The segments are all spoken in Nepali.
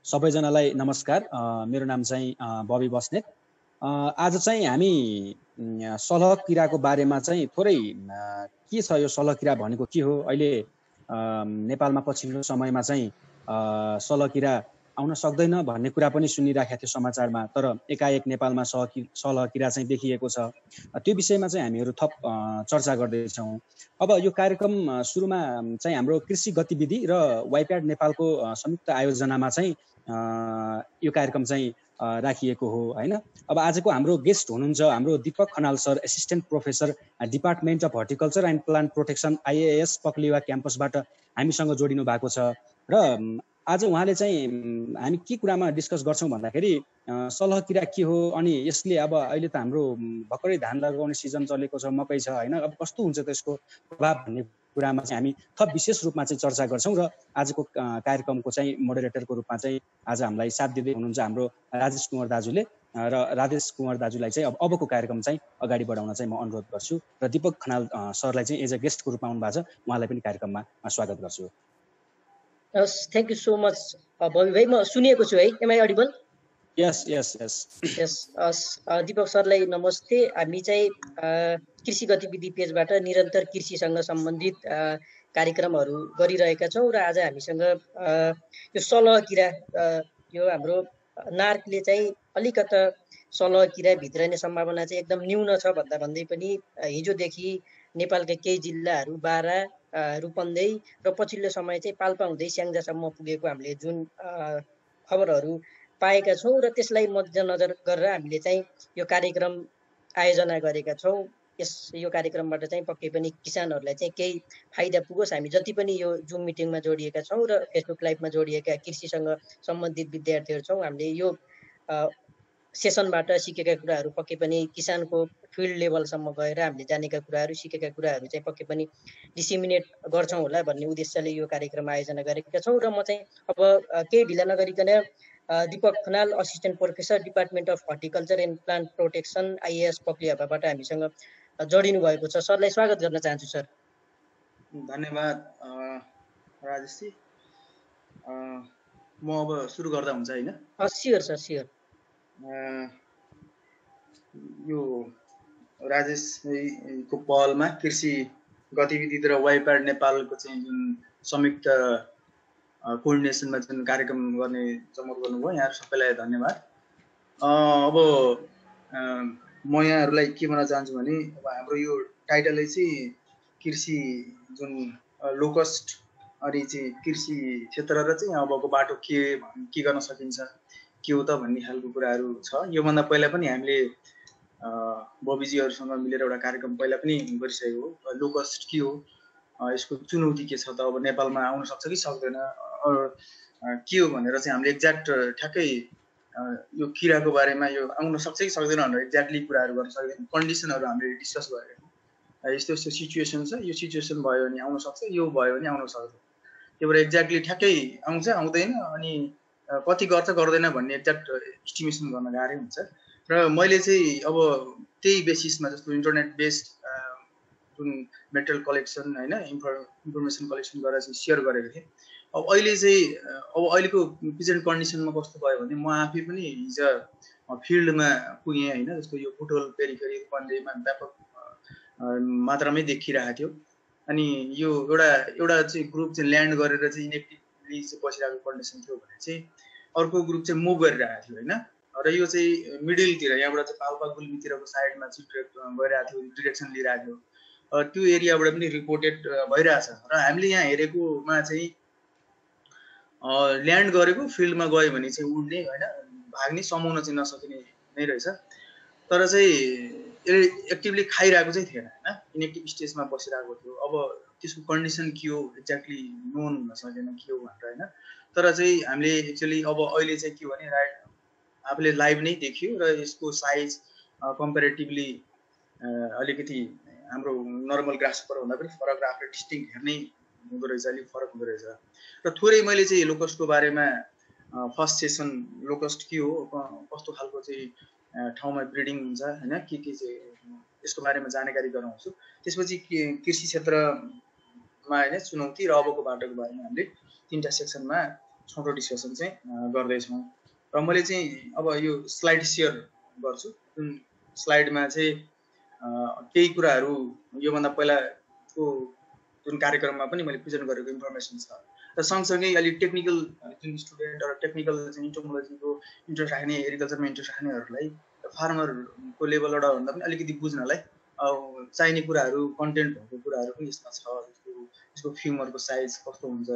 सबैजनालाई नमस्कार। मेरो नाम चाहिँ बबी बस्नेत। आज चाहिँ हामी सलह किराको बारेमा चाहिँ थोरै के छ यो सलह किरा भनेको के हो, अहिले नेपालमा पछिल्लो समयमा चाहिँ सलह किरा आउन सक्दैन भन्ने कुरा पनि सुनिराखेको थियो समाचारमा, तर एकाएक नेपालमा सलह किरा चाहिँ देखिएको छ। त्यो विषयमा चाहिँ हामीहरू थप चर्चा गर्दैछौँ। अब यो कार्यक्रम सुरुमा चाहिँ हाम्रो कृषि गतिविधि र वाइप्याड नेपालको संयुक्त आयोजनामा चाहिँ यो कार्यक्रम चाहिँ राखिएको हो हैन। अब आजको हाम्रो गेस्ट हुनुहुन्छ हाम्रो Deepak Khanal sir, assistant professor, department of horticulture and plant protection, IAAS Paklihawa क्याम्पसबाट हामीसँग जोडिनु भएको छ। र आज उहाँले चाहिँ हामी के कुरामा डिस्कस गर्छौँ भन्दाखेरि सलह किरा के हो, अनि यसले अब अहिले त हाम्रो भर्खरै धान लगाउने सिजन चलेको छ, मकै छ हैन, अब कस्तो हुन्छ त्यसको प्रभाव भन्ने कुरामा चाहिँ हामी थप विशेष रूपमा चाहिँ चर्चा गर्छौँ। र आजको कार्यक्रमको चाहिँ मोडरेटरको रूपमा चाहिँ आज हामीलाई साथ दिँदै हुनुहुन्छ हाम्रो राजेश कुँवर दाजुले, र राजेश कुँवर दाजुलाई चाहिँ अबको कार्यक्रम चाहिँ अगाडि बढाउन चाहिँ म अनुरोध गर्छु, र दीपक खनाल सरलाई चाहिँ एज अ गेस्टको रूपमा आउनु भएको छ, उहाँलाई पनि कार्यक्रममा स्वागत गर्छु। Thank you so much Bobby भाइ। म सुनिएको छु है, am I audible? Yes yes yes yes. Deepak सरलाई नमस्ते। हामी चाहिँ कृषि गतिविधि पेजबाट निरन्तर कृषिसँग सम्बन्धित कार्यक्रमहरू गरिरहेका छौँ, र आज हामीसँग यो सलह किरा, यो हाम्रो नार्कले चाहिँ अलिकता सलह किरा भित्रने सम्भावना चाहिँ एकदम न्यून छ भन्दा भन्दै पनि हिजोदेखि नेपालका केही जिल्लाहरू, बारा, रूपन्देही र पछिल्लो समय चाहिँ पाल्पा हुँदै स्याङ्जासम्म पुगेको हामीले जुन खबरहरू पाएका छौँ, र त्यसलाई मध्यनजर गरेर हामीले चाहिँ यो कार्यक्रम आयोजना गरेका छौँ। यो कार्यक्रमबाट चाहिँ पक्कै पनि किसानहरूलाई चाहिँ केही फाइदा पुगोस्। हामी जति पनि यो जुम मिटिङमा जोडिएका छौँ र फेसबुक लाइभमा जोडिएका कृषिसँग सम्बन्धित विद्यार्थीहरू छौँ, हामीले यो सेसनबाट सिकेका कुराहरू पक्कै पनि किसानको फिल्ड लेभलसम्म गएर हामीले जानेका कुराहरू, सिकेका कुराहरू चाहिँ पक्कै पनि डिसिमिनेट गर्छौँ होला भन्ने उद्देश्यले यो कार्यक्रम आयोजना गरेका छौँ। र म चाहिँ अब केही ढिला नगरिकन Deepak Khanal, assistant professor, department of horticulture and plant protection, IAAS पक्लियाबाट हामीसँग जोडिनु भएको छ। सरलाई स्वागत गर्न चाहन्छु सर। धन्यवाद राजेशजी। म अब सुरु गर्दा हुन्छ हैन? Sure sir, sure. यो राजेशको पहलमा कृषि गतिविधि र वाइप्याड नेपालको चाहिँ जुन संयुक्त कोअर्डिनेसनमा जुन कार्यक्रम गर्ने जमत गर्नुभयो, यहाँहरू सबैलाई धन्यवाद। अब म यहाँहरूलाई के भन्न चाहन्छु भने, अब हाम्रो यो टाइटलै चाहिँ कृषि जुन लोकस्ट अनि चाहिँ कृषि क्षेत्र र चाहिँ अबको बाटो के गर्न सकिन्छ, के हो त भन्ने खालको कुराहरू छ। योभन्दा पहिला पनि हामीले बबीजीहरूसँग मिलेर एउटा कार्यक्रम पहिला पनि गरिसकेको हो। लोकस्ट के हो, यसको चुनौती के छ त, अब नेपालमा आउन सक्छ कि सक्दैन, के हो भनेर चाहिँ हामीले एक्ज्याक्ट ठ्याक्कै यो किराको बारेमा यो आउन सक्छ कि सक्दैन भनेर एक्ज्याक्टली कुराहरू गर्न सक्दैन। कन्डिसनहरू हामीले डिस्कस गरेका छौँ। यस्तो यस्तो सिचुएसन छ, यो सिचुएसन भयो भने आउन सक्छ, यो भयो भने आउन सक्छ। त्यो भएर एक्ज्याक्टली ठ्याक्कै आउँछ आउँदैन अनि कति गर्छ गर्दैन भन्ने एक्ज्याक्ट इस्टिमेसन गर्न गाह्रै हुन्छ। र मैले चाहिँ अब त्यही बेसिसमा, जस्तो इन्टरनेट बेस्ड जुन मेटेरियल कलेक्सन होइन, इन्फर्मेसन कलेक्सन गरेर चाहिँ सेयर गरेको थिएँ। अब अहिले चाहिँ अहिलेको प्रेजेन्ट कन्डिसनमा कस्तो भयो भने, म आफै पनि हिजो फिल्डमा पुगेँ होइन। जस्तो यो बुटोल पेरिफेरी रूपन्देहीमा व्यापक मात्रामै देखिरहेको थियो। अनि यो एउटा चाहिँ ग्रुप चाहिँ ल्यान्ड गरेर चाहिँ इनेक्टिभली चाहिँ बसिरहेको कन्डिसन थियो भने चाहिँ अर्को ग्रुप चाहिँ मुभ गरिरहेको थियो होइन। र यो चाहिँ मिडलतिर, यहाँबाट चाहिँ पाल्पा गुल्मीतिरको साइडमा चाहिँ गइरहेको थियो, डिरेक्सन लिइरहेको थियो। त्यो एरियाबाट पनि रिपोर्टेड भइरहेछ। र हामीले यहाँ हेरेकोमा चाहिँ ल्यान्ड गरेको फिल्डमा गयो भने चाहिँ उड्ने होइन, भाग्ने समाउन चाहिँ नसकिने नै रहेछ। तर चाहिँ एक्टिभली खाइरहेको चाहिँ थिएन होइन, इनेक्टिभ स्टेजमा बसिरहेको थियो। अब त्यसको कन्डिसन के हो एक्ज्याक्टली नोन हुन सकेन के हो भनेर होइन। तर चाहिँ हामीले एक्चुअली अब अहिले चाहिँ के भने आफूले लाइभ नै देखियो र यसको साइज कम्पेरेटिभली अलिकति हाम्रो नर्मल ग्रासपर भन्दा पनि फरक र आफूले डिस्टिङ हेर्नै हुँदो रहेछ, अलिक फरक हुँदो रहेछ। र थोरै मैले चाहिँ लोकस्टको बारेमा फर्स्ट सेसन लोकस्ट के हो, कस्तो खालको चाहिँ ठाउँमा ब्रिडिङ हुन्छ होइन, के चाहिँ यसको बारेमा जानकारी गराउँछु। त्यसपछि कृषि क्षेत्रमा होइन चुनौती र अबको बाटोको बारेमा हामीले 3टा सेक्सनमा छोटो डिस्कसन चाहिँ गर्दैछौँ। र मैले चाहिँ अब यो स्लाइड सेयर गर्छु, जुन स्लाइडमा चाहिँ केही कुराहरू योभन्दा पहिलाको जुन कार्यक्रममा पनि मैले प्रेजेन्ट गरेको इन्फर्मेसन छ र सँगसँगै अलिक टेक्निकल जुन स्टुडेन्ट र टेक्निकल चाहिँ इन्टोमोलोजीको इन्ट्रेस्ट राख्ने, एग्रिकल्चरमा इन्ट्रेस्ट राख्नेहरूलाई फार्मरको लेभलबाट भन्दा पनि अलिकति बुझ्नलाई चाहिने कुराहरू, कन्टेन्ट भएको कुराहरू पनि यसमा छ। यसको फ्युमरको साइज कस्तो हुन्छ,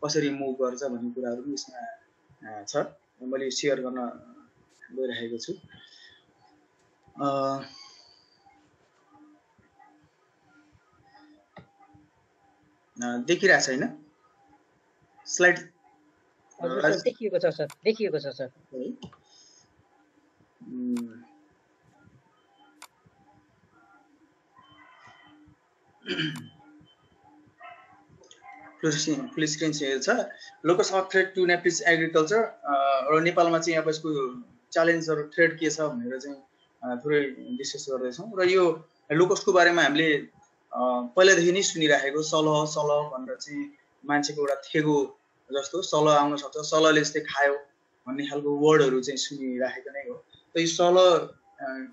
कसरी मुभ गर्छ भन्ने कुराहरू पनि यसमा छ। मैले सेयर गर्न गइरहेको छु। देखिरहेको छैन स्लाइड? देखिएको छ सर, देखिएको छ सर। फुल स्क्रिन सेयर छ। लोकस अफ थ्रेड टु नेपिस एग्रिकल्चर र नेपालमा चाहिँ अब यसको च्यालेन्जहरू थ्रेड के छ भनेर चाहिँ थोरै डिस्कस गर्दैछौँ। र यो लोकसको बारेमा हामीले पहिलादेखि नै सुनिराखेको, सलह भनेर चाहिँ मान्छेको एउटा थेगो जस्तो सलह आउन सक्छ, सलहले जस्तै खायो भन्ने खालको वर्डहरू चाहिँ सुनिराखेको नै हो। त यो सलह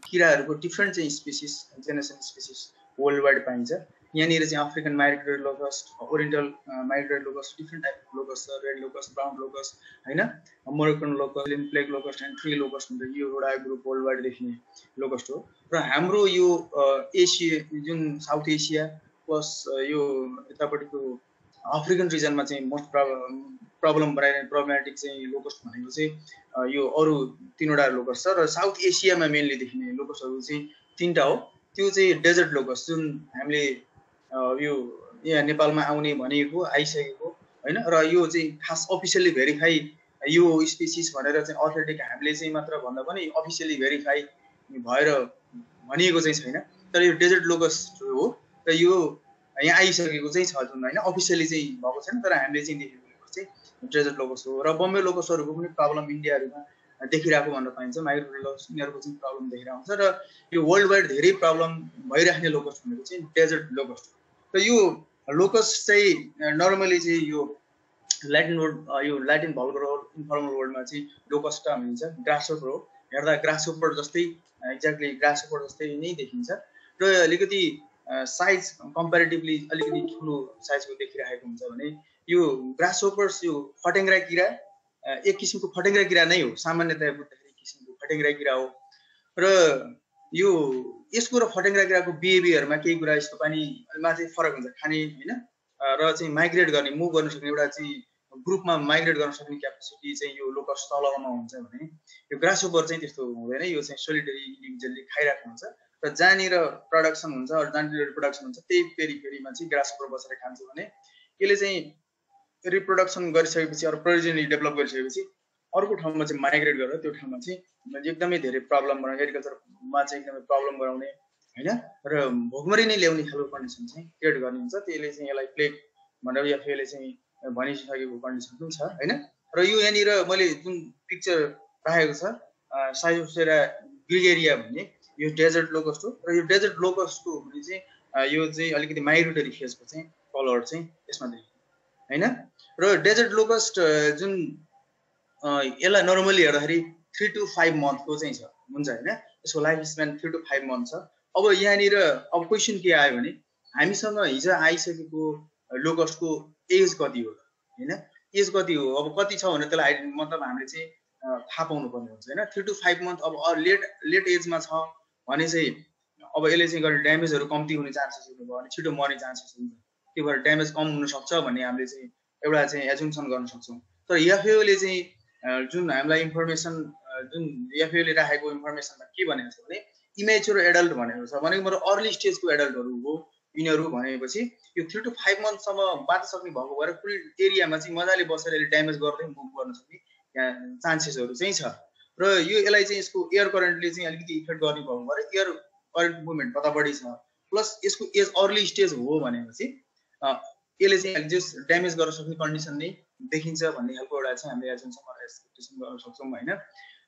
किराहरूको डिफ्रेन्ट चाहिँ species, generation species world wide पाइन्छ। यहाँनिर चाहिँ African migratory locust, oriental migratory locust, different टाइपको लोकस्ट छ, रेड लोकस्ट, ब्राउन लोकस्ट होइन, Moroccan locust, plague locust and tree locust हुन्छ। यो एउटा ग्रुप वर्ल्ड वाइड देखिने लोकस्ट हो। र हाम्रो यो एसिया, जुन साउथ एसिया प्लस यो यतापट्टिको अफ्रिकन रिजनमा चाहिँ मोस्ट प्रब्लमेटिक चाहिँ लोकस्ट भनेको चाहिँ यो अरू 3वटा लोकस्ट छ। र साउथ एसियामा मेनली देखिने लोकस्टहरू चाहिँ 3टा हो। त्यो चाहिँ डेजर्ट लोकस्ट, जुन हामीले यो यहाँ नेपालमा आउने भनेको आइसकेको होइन। र यो चाहिँ खास अफिसियली भेरिफाई यो स्पिसिस भनेर चाहिँ अथेन्टिक हामीले चाहिँ मात्र भन्दा पनि अफिसियली भेरिफाई भएर भनिएको चाहिँ छैन। तर यो डेजर्ट लोकस्ट हो र यो यहाँ आइसकेको चाहिँ छ, जुन होइन अफिसियली चाहिँ भएको छैन, तर हामीले चाहिँ देखेको चाहिँ डेजर्ट लोकस्ट हो। र बम्बे लोकस्टहरूको पनि प्रब्लम इन्डियाहरूमा देखिरहेको भन्न पाइन्छ। माइग्रेटरी लोकस्ट यिनीहरूको चाहिँ प्रब्लम देखिरहेको हुन्छ। र यो वर्ल्ड वाइड धेरै प्रब्लम भइराख्ने लोकस्ट भनेको चाहिँ डेजर्ट लोकस्ट हो। र यो लोकस्ट चाहिँ नर्मली चाहिँ यो ल्याटिन भल्गर इन्फर्मल वर्ल्डमा चाहिँ लोकस्ट भनिन्छ। ग्रासहोपर हो, हेर्दा ग्रासहोपर जस्तै, एक्ज्याक्टली ग्रासहोपर जस्तै नै देखिन्छ। र अलिकति साइज कम्पेरिटिभली अलिकति ठुलो साइजको देखिरहेको हुन्छ भने यो ग्रासहोपर्स, यो फटेङ्ग्रा किरा एक किसिमको फटेङ्ग्रा किरा नै हो, सामान्यतया बुझ्दाखेरि किसिमको फटेङ्ग्रा किरा हो। र यो यसको र फटेङ्ग्रा किराको बिहेभियरमा केही कुरा यस्तो पानीमा चाहिँ फरक हुन्छ, खाने होइन, र चाहिँ माइग्रेट गर्ने, मुभ गर्न सक्ने एउटा चाहिँ ग्रुपमा माइग्रेट गर्न सक्ने क्यापेसिटी चाहिँ यो लोकस्ट तलमा हुन्छ भने यो ग्रासहोपर चाहिँ त्यस्तो हुँदैन। यो चाहिँ सोलिटरी इन्डिभिजुअली खाइरहेको हुन्छ। र जहाँनिर प्रडक्सन हुन्छ अरू जहाँनिर रिप्रोडक्सन हुन्छ त्यही पेरिफेरीमा चाहिँ ग्रासहोपर बसेर खान्छ भने यसले चाहिँ रिप्रोडक्सन गरिसकेपछि अरू प्रोजेनी डेभलप गरिसकेपछि अर्को ठाउँमा चाहिँ माइग्रेट गरेर त्यो ठाउँमा चाहिँ एकदमै धेरै प्रब्लम गराउने, एग्रिकल्चरमा चाहिँ एकदमै प्रब्लम गराउने होइन, र भोकमरी नै ल्याउने खालको कन्डिसन चाहिँ क्रिएट गर्ने हुन्छ। त्यसले चाहिँ यसलाई प्लेग भनेर एफएले चाहिँ भनिसकेको कन्डिसन पनि छ होइन। र यो यहाँनिर मैले जुन पिक्चर राखेको छ साइजोप्टेरा ग्रिगेरिया भन्ने यो डेजर्ट लोकस्ट हो। र यो डेजर्ट लोकस्टको भने चाहिँ यो चाहिँ अलिकति माइग्रेटरी फेजको चाहिँ कलर चाहिँ यसमा देखिन्छ होइन। र डेजर्ट लोकस्ट जुन यसलाई नर्मली हेर्दाखेरि 3 to 5 मन्थको चाहिँ छ हुन्छ होइन। यसको लाइफ स्प्यान 3 to 5 मन्थ छ। अब यहाँनिर अब क्वेसन के आयो भने हामीसँग हिजो आइसकेको लोकस्टको एज कति हो होइन, एज कति हो, अब कति छ भने त्यसलाई मतलब हामीले चाहिँ थाहा पाउनु पर्ने हुन्छ होइन। 3 to 5 मन्थ अब लेट एजमा छ भने चाहिँ अब यसले चाहिँ गरेर ड्यामेजहरू कम्ती हुने चान्सेस हुनुभयो भने छिटो मर्ने चान्सेस हुन्छ। त्यो भएर ड्यामेज कम हुनसक्छ भन्ने हामीले चाहिँ एउटा चाहिँ एजुम्सन गर्न सक्छौँ। तर एफएओले चाहिँ जुन हामीलाई इन्फर्मेसन, जुन एफएओले राखेको इन्फर्मेसनमा के भनेको छ भने इमेच्योर एडल्ट भनेको छ, भनेको मेरो अर्ली स्टेजको एडल्टहरू हो यिनीहरू। भनेपछि यो 3 to 5 मन्थसम्म बाँच्न सक्ने भएको भएर फुल एरियामा चाहिँ मजाले बसेर यसले ड्यामेज गर्दै मुभ गर्न सक्ने चान्सेसहरू चाहिँ छ। र यो यसलाई चाहिँ यसको एयर करेन्टले चाहिँ अलिकति इफेक्ट गर्ने भएको भएर एयर करेन्ट मुभमेन्ट कता बढी छ प्लस यसको एज अर्ली स्टेज हो भनेपछि यसले चाहिँ जस ड्यामेज गर्न सक्ने कन्डिसन नै देखिन्छ भन्ने खालको एउटा चाहिँ हामीले एजुम्सन एक्सपेक्टेसन गर्न सक्छौँ होइन।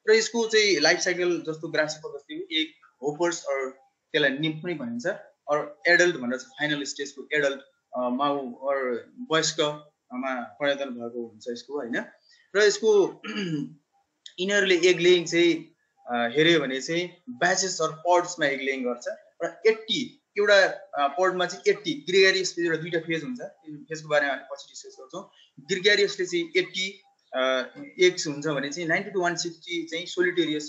र यसको चाहिँ लाइफ साइकल जस्तो ग्रासहोपर जस्तै एक होपर्स त्यसलाई निम्फ पनि भनिन्छ, अरू एडल्ट भनेर चाहिँ फाइनल स्टेजको एडल्ट माउ अरू वयस्कमा परिवर्तन भएको हुन्छ यसको होइन। र यसको यिनीहरूले एग लेइङ चाहिँ हेऱ्यो भने चाहिँ ब्याचेस अर पड्समा एग लेइङ गर्छ र 80 एउटा पडमा चाहिँ 80 ग्रेगारियस फेज एउटा दुईटा फेज हुन्छ, फेजको बारेमा हामी पछि डिस्कस गर्छौँ। ग्रेगारियसले चाहिँ 80 एग्स हुन्छ भने चाहिँ 90 to 160 चाहिँ सोलिटेरियस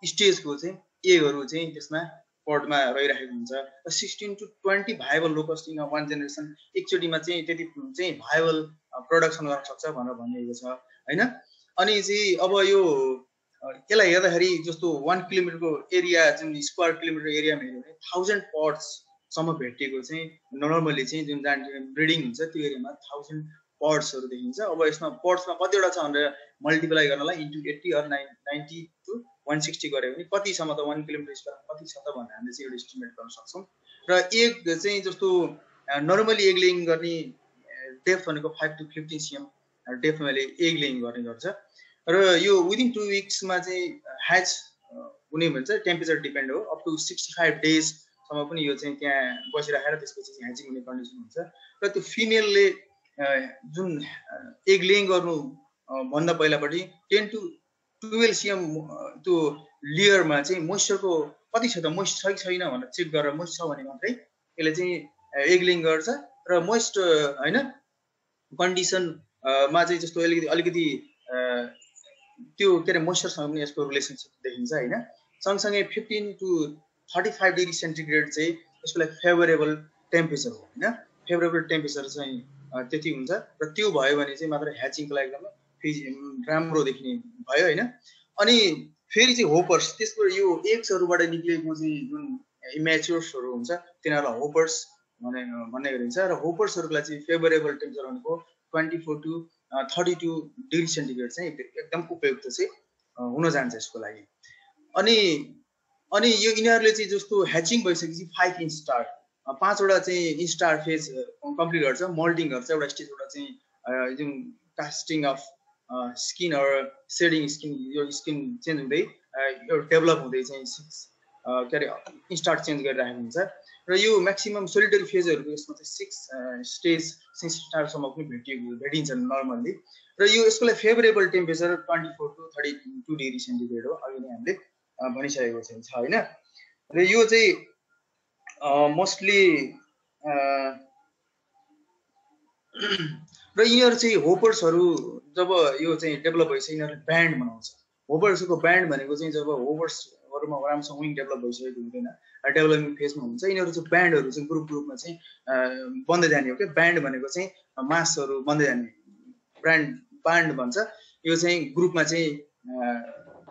स्टेजको चाहिँ एगहरू चाहिँ त्यसमा पडमा रहिरहेको हुन्छ र 16 to 20 viable locust in one generation एकचोटिमा चाहिँ त्यति चाहिँ भाइबल प्रोडक्सन गर्न सक्छ भनेर भनिएको छ हैन। अनि चाहिँ अब यो यसलाई हेर्दाखेरि जस्तो 1 किलोमिटरको एरिया जुन स्क्वायर किलोमिटर एरियामा हेऱ्यो भने 1000 पड्ससम्म भेटिएको चाहिँ नर्मली चाहिँ जुन जहाँ ब्रिडिङ हुन्छ त्यो एरियामा 1000 पड्सहरू देखिन्छ। अब यसमा पड्समा कतिवटा छ भनेर मल्टिप्लाई गर्नलाई इन्टु 80 अर 90 to 160 गऱ्यो भने कतिसम्म त 1 किलोमिटर स्क्वायर कति छ त भनेर हामीले चाहिँ एउटा एस्टिमेट गर्न सक्छौँ। र एग चाहिँ जस्तो नर्मली एग लेइङ गर्ने डेप्थ भनेको 5 to 15 cm डेप्थमा एग लेइङ गर्ने गर्छ र यो विदिन 2 विक्समा चाहिँ ह्याच हुने भन्छ। टेम्परेचर डिपेन्ड हो, अप टु 65 डेजसम्म पनि यो चाहिँ त्यहाँ बसिराखेर त्यसपछि चाहिँ ह्याचिङ हुने कन्डिसन हुन्छ। र त्यो फिमेलले जुन एग लेइङ गर्नु भन्दा पहिलापट्टि 10 to 12 cm त्यो लेयरमा चाहिँ मोइस्चरको कति छ त, मोइस्ट छ कि छैन भनेर चेक गरेर मोइस्ट छ भने मात्रै यसले चाहिँ एग लेइङ गर्छ। र मोइस्ट होइन कन्डिसनमा चाहिँ जस्तो अलिकति त्यो के अरे मोइस्चरसँग पनि यसको रिलेसनसिप देखिन्छ होइन। सँगसँगै 15 to 35 डिग्री सेन्टिग्रेड चाहिँ यसको लागि फेभरेबल टेम्परेचर हो होइन। फेभरेबल टेम्परेचर चाहिँ त्यति हुन्छ र त्यो भयो भने चाहिँ मात्र ह्याचिङको लागि एकदमै राम्रो देखिने भयो होइन। अनि फेरि चाहिँ होपर्स, त्यसको यो एग्सहरूबाट निक्लिएको चाहिँ जुन इमेच्योर्सहरू हुन्छ तिनीहरूलाई होपर्स भन्ने गरिन्छ। र होपर्सहरूलाई चाहिँ फेभरेबल टेम्परेचर भनेको 24 to 32 डिग्री सेन्टिग्रेड चाहिँ एकदम उपयुक्त चाहिँ हुन जान्छ यसको लागि। अनि यो यिनीहरूले चाहिँ जस्तो ह्याचिङ भइसकेपछि 5 इंच स्टार 5वटा चाहिँ इंच स्टार फेज कम्प्लिट गर्छ, मोल्डिङ गर्छ एउटा स्टेजबाट चाहिँ जुन casting off skin or shedding skin, यो स्किन चेन्ज हुँदै यो डेभलप हुँदै चाहिँ 6 के अरे इंच स्टार चेन्ज गरिरहेको हुन्छ। र यो म्याक्सिमम सोलिटरी फेजहरूको यसमा चाहिँ 6 स्टेज 6 स्टारसम्म पनि भेटिन्छ नर्मल्ली। र यो यसको लागि favourable temperature 24 to 32 degree centigrade हो, अघि नै हामीले भनिसकेको छ होइन। र यो चाहिँ मोस्टली र यिनीहरू चाहिँ होपर्सहरू जब यो चाहिँ डेभलप भइसक्यो यिनीहरूले ब्यान्ड बनाउँछ। होपर्सको ब्यान्ड भनेको चाहिँ जब होपर्सहरूमा राम्रोसँग विङ डेभलप भइसकेको हुँदैन, डेभलपिङ फेजमा हुन्छ, यिनीहरू चाहिँ ब्यान्डहरू चाहिँ ग्रुपमा चाहिँ बन्दै जाने हो क्या। ब्यान्ड भनेको चाहिँ मासहरू बन्दै जाने, ब्यान्ड भन्छ। यो चाहिँ ग्रुपमा चाहिँ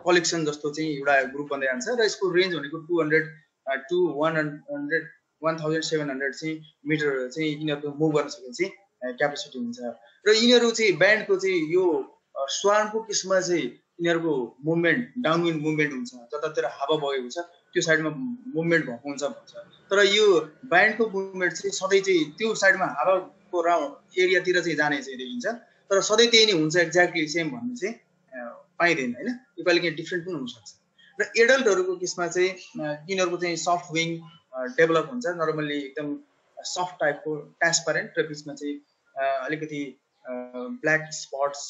कलेक्सन जस्तो चाहिँ एउटा ग्रुप बन्दै जान्छ र यसको रेन्ज भनेको 200 to 1700 चाहिँ मिटर चाहिँ यिनीहरूको मुभ गर्न सक्ने चाहिँ क्यापेसिटी हुन्छ। र यिनीहरू चाहिँ ब्यान्डको चाहिँ यो स्वार्मको केसमा चाहिँ यिनीहरूको मुभमेन्ट डाउनविन्ड मुभमेन्ट हुन्छ, जतातिर हावा बगेको छ त्यो साइडमा मुभमेन्ट भएको हुन्छ भन्छ। तर यो ब्यान्डको मुभमेन्ट चाहिँ सधैँ चाहिँ त्यो साइडमा हावाको एरियातिर चाहिँ जाने चाहिँ देखिन्छ, तर सधैँ त्यही नै हुन्छ एक्ज्याक्टली सेम भन्ने चाहिँ पाइँदैन होइन। यो कहिले काहीँ डिफ्रेन्ट पनि हुनसक्छ। र एडल्टहरूको केसमा चाहिँ यिनीहरूको चाहिँ सफ्ट विङ डेभलप हुन्छ, नर्मल्ली एकदम सफ्ट टाइपको ट्रान्सपारेन्ट र बिचमा चाहिँ अलिकति ब्ल्याक स्पट्स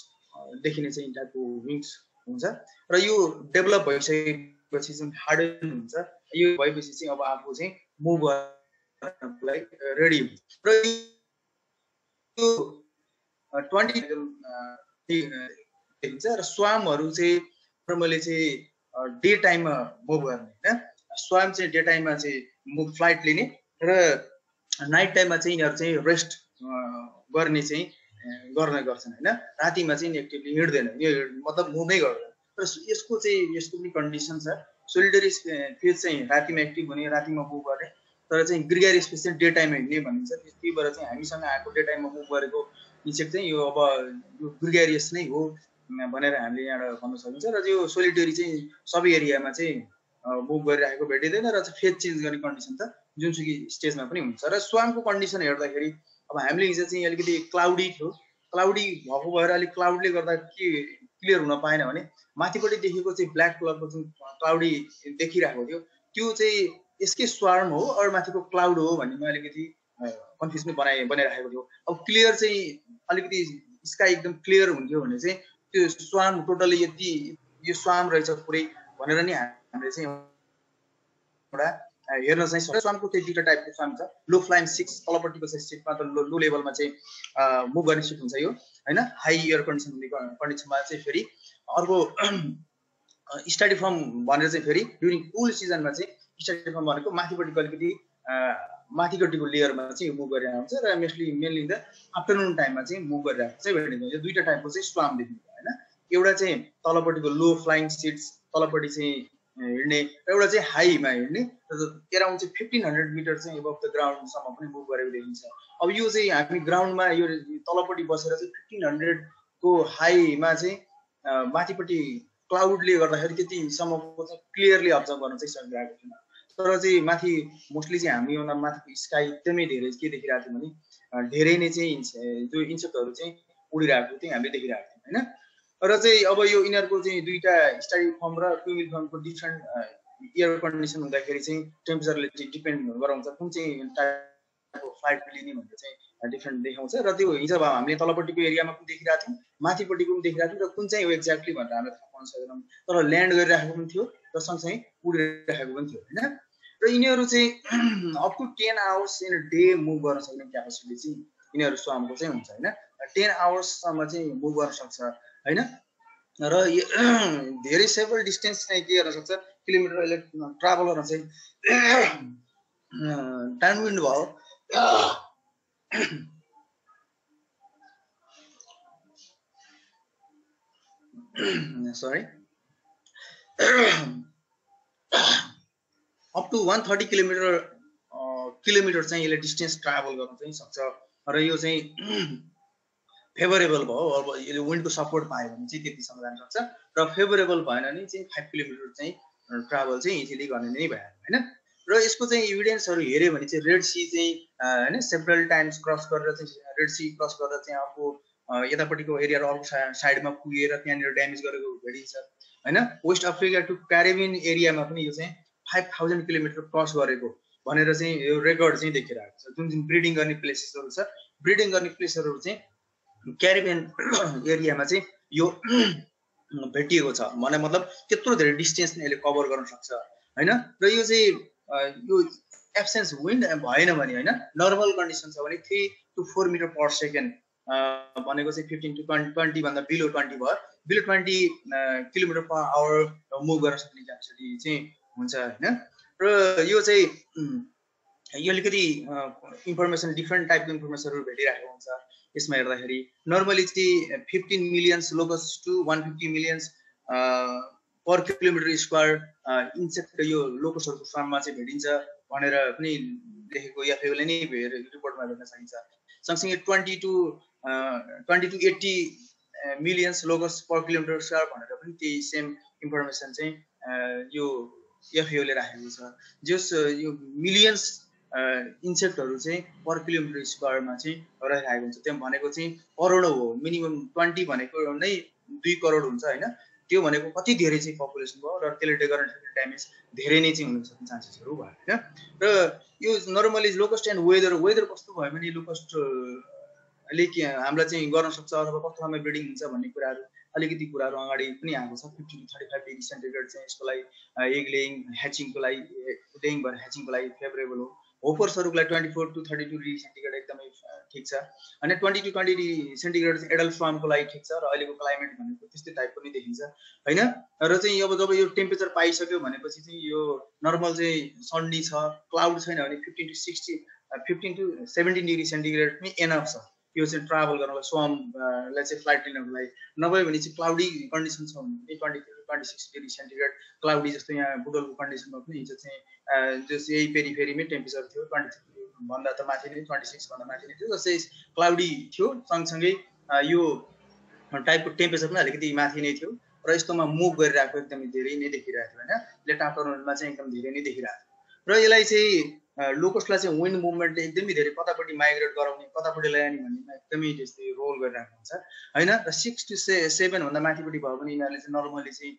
देखिने चाहिँ टाइपको विङ्स हुन्छ। र यो डेभलप भइसकेपछि चाहिँ हार्डन हुन्छ, यो भएपछि चाहिँ अब आफू चाहिँ मुभ गर्नलाई रेडी हुन्छ। र यो 20 देखिन्छ। र स्वामहरू चाहिँ नर्मली चाहिँ डे टाइममा मुभ गर्ने होइन। स्वाम चाहिँ डे टाइममा चाहिँ मुभ फ्लाइट लिने र नाइट टाइममा चाहिँ यिनीहरू चाहिँ रेस्ट गर्ने चाहिँ गर्ने गर्छन् होइन। रातिमा चाहिँ एक्टिभली हिँड्दैन, यो मतलब मुभै गर्दैन। र यसको पनि कन्डिसन छ। सोलिटरी फेज चाहिँ रातिमा एक्टिभ हुने, रातिमा मुभ गर्ने, तर चाहिँ ग्रेगारियस फेज चाहिँ डे टाइममा हिँड्ने भनिन्छ। त्यही भएर चाहिँ हामीसँग आएको डे टाइममा मुभ गरेको इन्सेक्ट चाहिँ यो अब यो ग्रेगारियस नै हो भनेर हामीले यहाँबाट भन्न सकिन्छ। र यो सोलिटरी चाहिँ सबै एरियामा चाहिँ मुभ गरिरहेको भेटिँदैन र फेज चेन्ज गर्ने कन्डिसन त जुनसुकै स्टेजमा पनि हुन्छ। र स्वामको कन्डिसन हेर्दाखेरि अब हामीले हिजो चाहिँ अलिकति क्लाउडी थियो, क्लाउडी भएको भएर अलिक क्लाउडले गर्दा के क्लियर हुन पाएन भने माथिपट्टि देखेको चाहिँ ब्ल्याक कलरको जुन क्लाउडी देखिरहेको थियो त्यो चाहिँ यसकै स्वार्म हो अरू माथिको क्लाउड हो भन्ने म अलिकति कन्फ्युज पनि बनाइराखेको थियो। अब क्लियर चाहिँ अलिकति स्काई एकदम क्लियर हुन्थ्यो भने चाहिँ त्यो स्वाम टोटली यति यो स्वाम रहेछ पुरै भनेर नि हामीले चाहिँ एउटा हेर्न चाहिँ स्वामको चाहिँ दुईटा टाइपको स्वाम छ लो फ्लाइङ 6 तलपट्टिको चाहिँ सिटमा त लो लेभलमा चाहिँ मुभ गर्ने सिट हुन्छ यो हैन हाई एयर कन्डिसनमा चाहिँ फेरि अर्को स्टडी फर्म भनेर चाहिँ फेरि ड्युरिङ कुल सिजनमा चाहिँ स्टडी फर्म भनेको माथिपट्टिको अलिकति माथिपट्टिको लेयरमा चाहिँ मुभ गरेर आउँछ र मेनली द आफ्टरनुन टाइममा चाहिँ मुभ गरेर आउँछ भेटिन्छ यो दुईटा टाइपको चाहिँ स्वाम देखिन्छ हैन एउटा चाहिँ तलपट्टिको लो फ्लाइङ सिट्स तलपट्टि चाहिँ हिँड्ने र एउटा चाहिँ हाईमा हिँड्ने एराउन्ड चाहिँ 1500 मिटर चाहिँ एबभ द ग्राउन्डसम्म पनि मुभ गरेको देखिन्छ अब यो चाहिँ हामी ग्राउन्डमा यो तलपट्टि बसेर चाहिँ 1500 को हाईमा चाहिँ माथिपट्टि क्लाउडले गर्दाखेरि त्यतिसम्मको चाहिँ क्लियरली अब्जर्भ गर्न चाहिँ सकिरहेको थिएन तर चाहिँ माथि मोस्टली चाहिँ हामी माथिको स्काई एकदमै धेरै के देखिरहेको थियौँ भने धेरै नै चाहिँ जो इन्सेक्टहरू चाहिँ उडिरहेको चाहिँ हामीले देखिरहेको थियौँ होइन र चाहिँ अब यो यिनीहरूको चाहिँ दुईटा स्टडी फर्म र क्युमिल फर्मको डिफ्रेन्ट एयर कन्डिसन हुँदाखेरि चाहिँ टेम्परेचरले चाहिँ डिपेन्ड गराउँछ कुन चाहिँ टाइपको फ्लाइट लिने भनेर चाहिँ डिफ्रेन्ट देखाउँछ र त्यो हिजो अब हामीले तलपट्टिको एरियामा पनि देखिरहेको थियौँ माथिपट्टिको पनि देखिरहेको थियौँ र कुन चाहिँ हो एक्ज्याक्टली भनेर हामीले थाहा पाउन सकेनौँ तर ल्यान्ड गरिराखेको पनि थियो र सँगसँगै उडिरहेको पनि थियो होइन र यिनीहरू चाहिँ up to 10 hours in a day move गर्न सक्ने क्यापेसिटी चाहिँ यिनीहरू स्वामको चाहिँ हुन्छ होइन 10 आवर्ससम्म चाहिँ मुभ गर्न सक्छ होइन र धेरै सेभरल डिस्टेन्स चाहिँ के गर्न सक्छ किलोमिटर अहिले ट्राभल गर्न चाहिँ डाउनविन्ड भयो सरी अप टु 130 किलोमिटर चाहिँ यसले डिस्टेन्स ट्राभल गर्न चाहिँ सक्छ र यो चाहिँ फेभरेबल भयो अब यसले विन्डको सपोर्ट पायो भने चाहिँ त्यतिसम्म जान सक्छ र फेभरेबल भएन भने चाहिँ 5 किलोमिटर चाहिँ ट्राभल चाहिँ इजिली गर्ने नै भयो होइन र यसको चाहिँ इभिडेन्सहरू हेऱ्यो भने चाहिँ रेड सी चाहिँ होइन सेभरल टाइम्स क्रस गरेर चाहिँ रेड सी क्रस गरेर चाहिँ अर्को यतापट्टिको एरिया र अर्को साइडमा पुगेर त्यहाँनिर ड्यामेज गरेको भेटिन्छ होइन वेस्ट अफ्रिका टु क्यारिबियन एरियामा पनि यो चाहिँ 5000 किलोमिटर क्रस गरेको भनेर चाहिँ यो रेकर्ड चाहिँ देखिरहेको छ जुन ब्रिडिङ गर्ने प्लेसेसहरू छ ब्रिडिङ गर्ने प्लेसहरू चाहिँ क्यारिबियन एरियामा चाहिँ यो भेटिएको छ भने मतलब त्यत्रो धेरै डिस्टेन्स यसले कभर गर्न सक्छ होइन र यो चाहिँ यो एब्सेन्स विन्ड भएन भने होइन नर्मल कन्डिसन छ भने 3 to 4 मिटर पर सेकेन्ड भनेको चाहिँ 15 to 20 भन्दा बिलो 20 भयो below 20 kilometre per hour move गर्न सक्ने क्यापेसिटी चाहिँ हुन्छ होइन र यो चाहिँ यो अलिकति इन्फर्मेसन डिफ्रेन्ट टाइपको इन्फर्मेसनहरू भेटिरहेको हुन्छ यसमा हेर्दाखेरि नर्मली चाहिँ 15 millions locusts to 150 millions per kilometre square insect यो लोकसहरूको फार्ममा चाहिँ भेटिन्छ भनेर पनि लेखेको एफएओले नै रिपोर्टमा भेट्न सकिन्छ सँगसँगै 20 to 80 millions locus per kilometre square भनेर पनि त्यही सेम इन्फर्मेसन चाहिँ यो एफएओले राखेको छ जस यो मिलियन्स इन्सेक्टहरू चाहिँ पर किलोमिटर स्क्वायरमा चाहिँ रहिरहेको हुन्छ त्यो भनेको चाहिँ करोड हो मिनिमम 20 भनेको नै 2 करोड हुन्छ होइन त्यो भनेको कति धेरै चाहिँ पपुलेसन भयो र त्यसले गर्न सक्ने ड्यामेज धेरै नै चाहिँ हुन सक्ने चान्सेसहरू भयो होइन र यो नर्मली लोकस्ट एन्ड वेदर कस्तो भयो भने लोकस्ट ले हामीलाई चाहिँ गर्न सक्छ अथवा कस्तो खालको ब्रिडिङ हुन्छ भन्ने कुराहरू अलिकति कुराहरू अगाडि पनि आएको छ 50 to 35 डिग्री सेन्टिग्रेड चाहिँ यसको लागि एग लेइङ ह्याचिङको लागि लेइङ भएर ह्याचिङको लागि फेभरेबल हो होपर्सहरूको लागि 24 to 32 डिग्री सेन्टिग्रेड एकदमै ठिक छ अनि 20 to 20 डिग्री सेन्टिग्रेड चाहिँ एडल्ट फार्मको लागि ठिक छ र अहिलेको क्लाइमेट भनेको त्यस्तै टाइपको नै देखिन्छ होइन र चाहिँ अब जब यो टेम्परेचर पाइसक्यो भनेपछि चाहिँ यो नर्मल चाहिँ सन्नी छ क्लाउड छैन भने 15 to 17 डिग्री सेन्टिग्रेड पनि एनफ छ यो चाहिँ ट्राभल गर्नलाई स्वामलाई चाहिँ फ्लाइट लिनको लागि नभए भने चाहिँ क्लाउडी कन्डिसन छ भने 20 to 26 डिग्री सेन्टिग्रेड क्लाउडी जस्तो यहाँ बुडलको कन्डिसनमा पनि हिजो चाहिँ जस यही पेरिफेरीमै टेम्परेचर थियो 23 भन्दा त माथि नै 26 भन्दा माथि नै थियो जस्तै क्लाउडी थियो सँगसँगै यो टाइपको टेम्परेचर पनि अलिकति माथि नै थियो र यस्तोमा मुभ गरिरहेको एकदमै धेरै नै देखिरहेको थियो होइन लेट आफ्टरनुनमा चाहिँ एकदम धेरै नै देखिरहेको थियो र यसलाई चाहिँ लोकस्टलाई चाहिँ विन्ड मुभमेन्टले एकदमै धेरै कतापट्टि माइग्रेट गराउने कतापट्टि ल्याउने भन्नेमा एकदमै त्यस्तै रोल गरिरहेको हुन्छ होइन र 6 to 7 भन्दा माथिपट्टि भयो भने यिनीहरूले चाहिँ नर्मली चाहिँ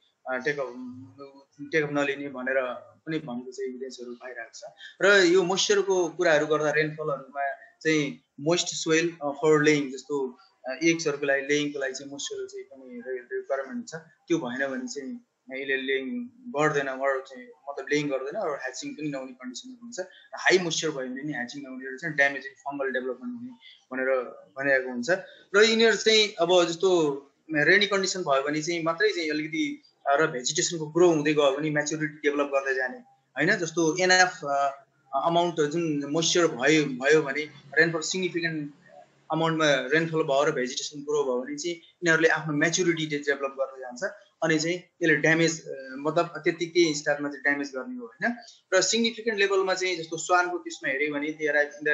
टेकअप नलिने भनेर पनि भनेको चाहिँ इभिडेन्सहरू पाइरहेको छ र यो मोइस्चरको कुराहरू गर्दा रेनफलहरूमा चाहिँ मोइस्ट सोइल फर लेइङ जस्तो एग्सहरूको लागि लेइङको लागि चाहिँ मोइस्चर चाहिँ एकदमै रिक्वायरमेन्ट हुन्छ। त्यो भएन भने चाहिँ यसले लेइङ गर्दैन, चाहिँ मतलब लेइङ गर्दैन र ह्याचिङ पनि नहुने कन्डिसनहरू हुन्छ। हाई मोइस्चर भयो भने नि ह्याचिङ नहुने र चाहिँ ड्यामेजिङ फङ्गल डेभलपमेन्ट हुने भनेर भनिरहेको हुन्छ। र यिनीहरू चाहिँ अब जस्तो रेनी कन्डिसन भयो भने चाहिँ मात्रै चाहिँ अलिकति र भेजिटेसनको ग्रो हुँदै गयो भने म्याच्युरिटी डेभलप गर्दै जाने होइन। जस्तो एनएफ अमाउन्ट जुन मोइस्चर भयो भने रेनफल सिग्निफिकेन्ट अमाउन्टमा रेनफल भयो र भेजिटेसन ग्रो भयो भने चाहिँ यिनीहरूले आफ्नो म्याच्युरिटी डेभलप गर्दै जान्छ अनि चाहिँ यसले ड्यामेज मतलब त्यतिकै स्टार्टमा चाहिँ ड्यामेज गर्ने हो होइन। र सिग्निफिकेन्ट लेभलमा चाहिँ जस्तो स्वानको केसमा हेऱ्यो भने they are in the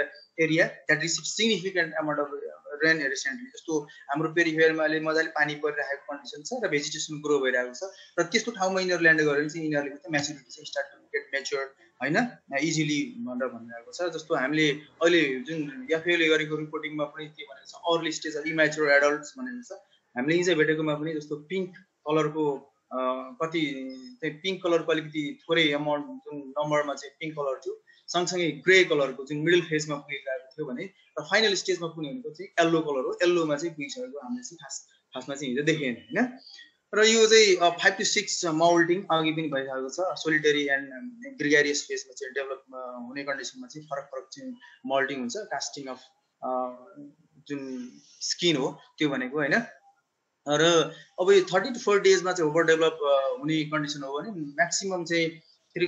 area that receive significant amount of rain recently. जस्तो हाम्रो पेरिफेयरमा अहिले मजाले पानी परिरहेको कन्डिसन छ र भेजिटेसन ग्रो भइरहेको छ र त्यस्तो ठाउँमा यिनीहरू ल्यान्ड गऱ्यो भने चाहिँ यिनीहरूले चाहिँ म्याच्युरिटी चाहिँ स्टार्ट टु गेट म्याच्योर होइन इजिली भनेर भनिरहेको छ। जस्तो हामीले अहिले जुन एफएले गरेको रिपोर्टिङमा पनि के भनेको छ early stage of immature adults भनेको छ। हामीले हिजो भेटेकोमा पनि जस्तो पिङ्क कलरको कति चाहिँ पिङ्क कलरको अलिकति थोरै अमाउन्ट जुन नम्बरमा चाहिँ पिङ्क कलर थियो, सँगसँगै ग्रे कलरको जुन मिडल फेजमा पुगिरहेको थियो भने र फाइनल स्टेजमा पुग्ने भनेको चाहिँ येल्लो कलर हो। येल्लोमा चाहिँ पुगिसकेको हामीले चाहिँ खासमा चाहिँ हिजो देखेन होइन। र यो चाहिँ 5 to 6 माउल्टिङ अघि पनि भइरहेको छ। सोलिटरी एन्ड ग्रिगारियस फेजमा चाहिँ डेभलप हुने कन्डिसनमा चाहिँ फरक चाहिँ माउल्टिङ हुन्छ। कास्टिङ अफ जुन स्किन हो त्यो भनेको होइन। र अब यो 30 to 40 डेजमा चाहिँ ओभर डेभलप हुने कन्डिसन हो भने म्याक्सिमम चाहिँ 3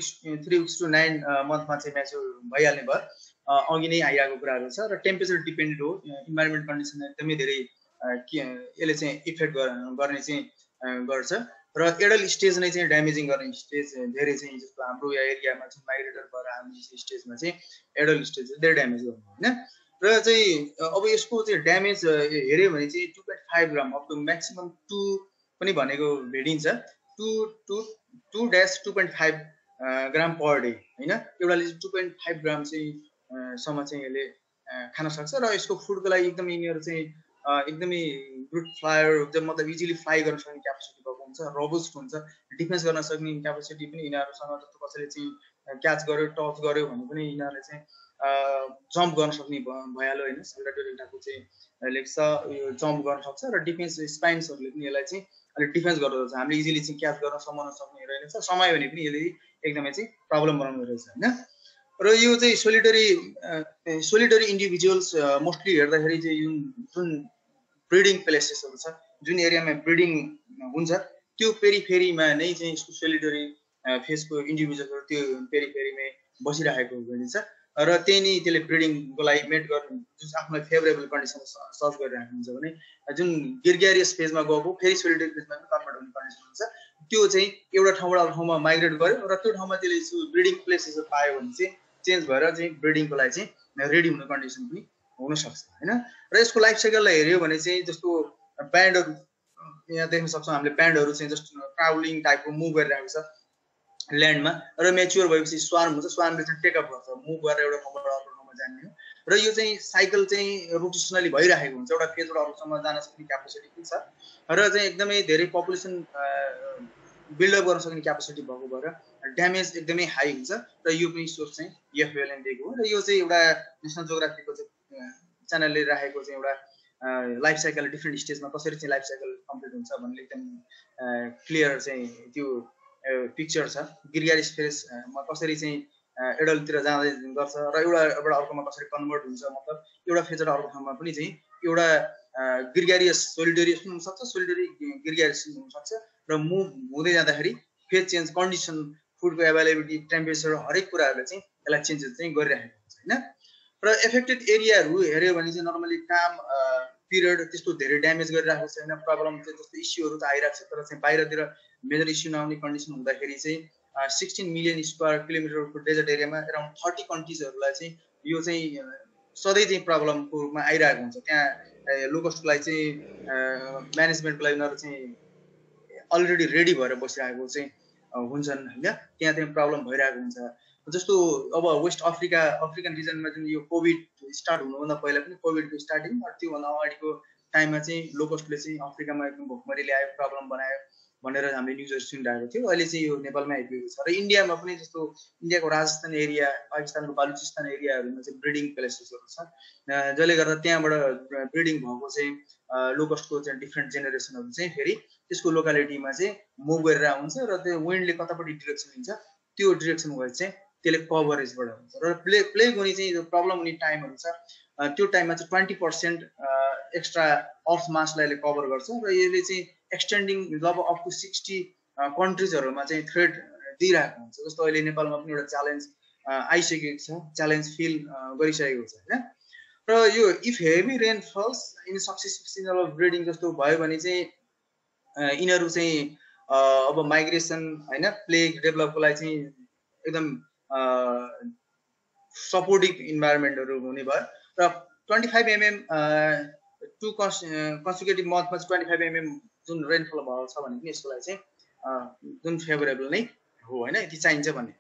weeks to 9 मन्थमा चाहिँ म्याच्योर भइहाल्ने भयो। अघि नै आइरहेको कुराहरू छ र टेम्परेचर डिपेन्डेन्ट हो। इन्भाइरोमेन्ट कन्डिसन एकदमै धेरै यसले चाहिँ इफेक्ट गर्ने चाहिँ गर्छ र एडल स्टेज नै चाहिँ ड्यामेजिङ गर्ने स्टेज धेरै चाहिँ जस्तो हाम्रो एरियामा चाहिँ माइग्रेटर भएर हामी स्टेजमा चाहिँ एडल स्टेज धेरै ड्यामेज गर्नु होइन। र चाहिँ अब यसको चाहिँ ड्यामेज हेऱ्यो भने चाहिँ 2.5 ग्राम अप टु म्याक्सिमम 2 पनि भनेको भेटिन्छ। 2-2.5 ग्राम पर डे होइन। एउटाले चाहिँ 2.5 ग्राम चाहिँ सम्म चाहिँ यसले खान सक्छ र यसको फुडको लागि एकदमै यिनीहरू चाहिँ एकदमै गुड फ्लायर मतलब इजिली फ्लाइ गर्न सक्ने क्यापेसिटी भएको हुन्छ, रोबस्ट हुन्छ, डिफेन्स गर्न सक्ने क्यापेसिटी पनि यिनीहरूसँग जस्तो कसैले चाहिँ क्याच गर्यो टच गर्यो भने पनि यिनीहरूले चाहिँ जम्प गर्न सक्ने भइहाल्यो होइन। सेल्डाटोरी टाइपको चाहिँ लेख्छ यो जम्प गर्न सक्छ र डिफेन्स स्पाइन्सहरूले पनि यसलाई चाहिँ अलिक डिफेन्स गर्दो रहेछ। हामीले इजिली चाहिँ क्याच गर्न समाउन सक्ने रहेछ। समय भने पनि यसले एकदमै चाहिँ प्रब्लम बनाउँदो रहेछ होइन। र यो चाहिँ सोलिटरी इन्डिभिजुअल्स मोस्टली हेर्दाखेरि चाहिँ जुन ब्रिडिङ प्लेसेसहरू छ, जुन एरियामा ब्रिडिङ हुन्छ त्यो पेरिफेरीमा नै चाहिँ यसको सोलिटरी फेसको इन्डिभिजुअलहरू त्यो पेरिफेरीमै बसिरहेको हुन्छ र त्यही नै त्यसले ब्रिडिङको लागि मेट गर्ने जुन आफ्नो फेभरेबल कन्डिसन सर्च गरिरहेको हुन्छ भने जुन ग्रिगारियस फेजमा गएको फेरि सोलिटरी फेजमा पनि कन्भर्ट हुने कन्डिसन हुन्छ। त्यो चाहिँ एउटा ठाउँबाट अर्को ठाउँमा माइग्रेट गर्यो र त्यो ठाउँमा त्यसले ब्रिडिङ प्लेसेसहरू पायो भने चाहिँ चेन्ज भएर चाहिँ ब्रिडिङको लागि चाहिँ रेडी हुने कन्डिसन पनि हुनसक्छ होइन। र यसको लाइफ साइकललाई हेऱ्यो भने चाहिँ जस्तो ब्यान्डहरू यहाँ देख्न सक्छौँ हामीले, ब्यान्डहरू चाहिँ जस्तो ट्राभलिङ टाइपको मुभ गरिरहेको छ ल्यान्डमा र मेच्योर भएपछि स्वार्म हुन्छ। स्वार्मले चाहिँ टेकअप गर्छ, मुभ गरेर एउटा ठाउँबाट अर्को ठाउँमा जाने हो र यो चाहिँ साइकल चाहिँ रोटेसनली भइरहेको हुन्छ। एउटा फेजबाट अर्कोसम्म जान सक्ने क्यापेसिटी पनि छ र चाहिँ एकदमै धेरै पपुलेसन बिल्डअप गर्न सक्ने क्यापेसिटी भएको भएर ड्यामेज एकदमै हाई हुन्छ र यो पनि सोर्स चाहिँ एफएलएन दिएको हो। र यो चाहिँ एउटा नेसनल जियोग्राफीको चाहिँ च्यानलले राखेको चाहिँ एउटा लाइफ साइकल डिफ्रेन्ट स्टेजमा कसरी चाहिँ लाइफ साइकल कम्प्लिट हुन्छ भन्ने एकदम क्लियर चाहिँ त्यो पिक्चर छ। ग्रिगारियस फेजमा कसरी चाहिँ एडल्टतिर जाँदै गर्छ र एउटाबाट अर्कोमा कसरी कन्भर्ट हुन्छ, मतलब एउटा फेजबाट अर्को ठाउँमा पनि चाहिँ एउटा ग्रिगारियस सोलिटरी हुनसक्छ, सोलिटरी ग्रिगारियस हुनसक्छ र मुभ हुँदै जाँदाखेरि फेज चेन्ज कन्डिसन फुडको एभाइलेबिलिटी टेम्परेचर हरेक कुराहरूले चाहिँ यसलाई चेन्जेस चाहिँ गरिरहेको हुन्छ होइन। र एफेक्टेड एरियाहरू हेऱ्यो भने चाहिँ नर्मली काम पिरियड त्यस्तो धेरै ड्यामेज गरिरहेको छैन। प्रब्लम चाहिँ जस्तो इस्युहरू त आइरहेको छ तर चाहिँ बाहिरतिर मेजर इस्यु नआउने कन्डिसन हुँदाखेरि चाहिँ 16 मिलियन स्क्वायर किलोमिटरको डेजर्ट एरियामा एराउन्ड 30 कन्ट्रिजहरूलाई चाहिँ यो चाहिँ सधैँ चाहिँ प्रब्लमकोमा आइरहेको हुन्छ। त्यहाँ लोकस्टलाई चाहिँ म्यानेजमेन्टको लागि उनीहरू चाहिँ अलरेडी रेडी भएर बसिरहेको चाहिँ हुन्छन् होइन। त्यहाँ चाहिँ प्रब्लम भइरहेको हुन्छ। जस्तो अब वेस्ट अफ्रिकन रिजनमा जुन यो कोभिड स्टार्ट हुनुभन्दा पहिला पनि कोभिडको स्टार्टिङ त्योभन्दा अगाडिको टाइममा चाहिँ लोकस्टले चाहिँ अफ्रिकामा एकदम भोकमरी ल्यायो, प्रब्लम बनायो भनेर हामीले न्युजहरू सुनिरहेको थियो। अहिले चाहिँ यो नेपालमा आइपुगेको छ र इन्डियामा पनि जस्तो इन्डियाको राजस्थान एरिया, पाकिस्तानको बालुचिस्तान एरियाहरूमा चाहिँ ब्रिडिङ प्लेसेसहरू छ जसले गर्दा त्यहाँबाट ब्रिडिङ भएको चाहिँ लोकस्टको चाहिँ डिफ्रेन्ट जेनेरेसनहरू चाहिँ फेरि त्यसको लोकालिटीमा चाहिँ मुभ गरेर हुन्छ र त्यो विन्डले कतापट्टि डिरेक्सन लिन्छ त्यो डिरेक्सन वाइज चाहिँ त्यसले कभरेजबाट हुन्छ र प्ले हुने चाहिँ प्रब्लम हुने टाइमहरू छ त्यो टाइममा चाहिँ 20% एक्स्ट्रा अर्थ मासलाई कभर गर्छ र यसले चाहिँ एक्सटेन्डिङ जब अप टु 60 कन्ट्रिजहरूमा चाहिँ थ्रेड दिइरहेको हुन्छ जस्तो अहिले नेपालमा पनि एउटा च्यालेन्ज आइसकेको छ च्यालेन्ज फिल गरिसकेको छ होइन र यो if heavy rain falls in successive season of breeding जस्तो भयो भने चाहिँ यिनीहरू चाहिँ अब माइग्रेसन होइन प्लेग डेभलपको लागि चाहिँ एकदम सपोर्टिभ इन्भाइरोमेन्टहरू हुने भयो र 25 mm टु कन्सिक्युटिभ मन्थमा चाहिँ 25 mm जुन रेनफल भएको छ भने पनि यसको लागि चाहिँ जुन फेभरेबल नै हो होइन यति चाहिन्छ भन्ने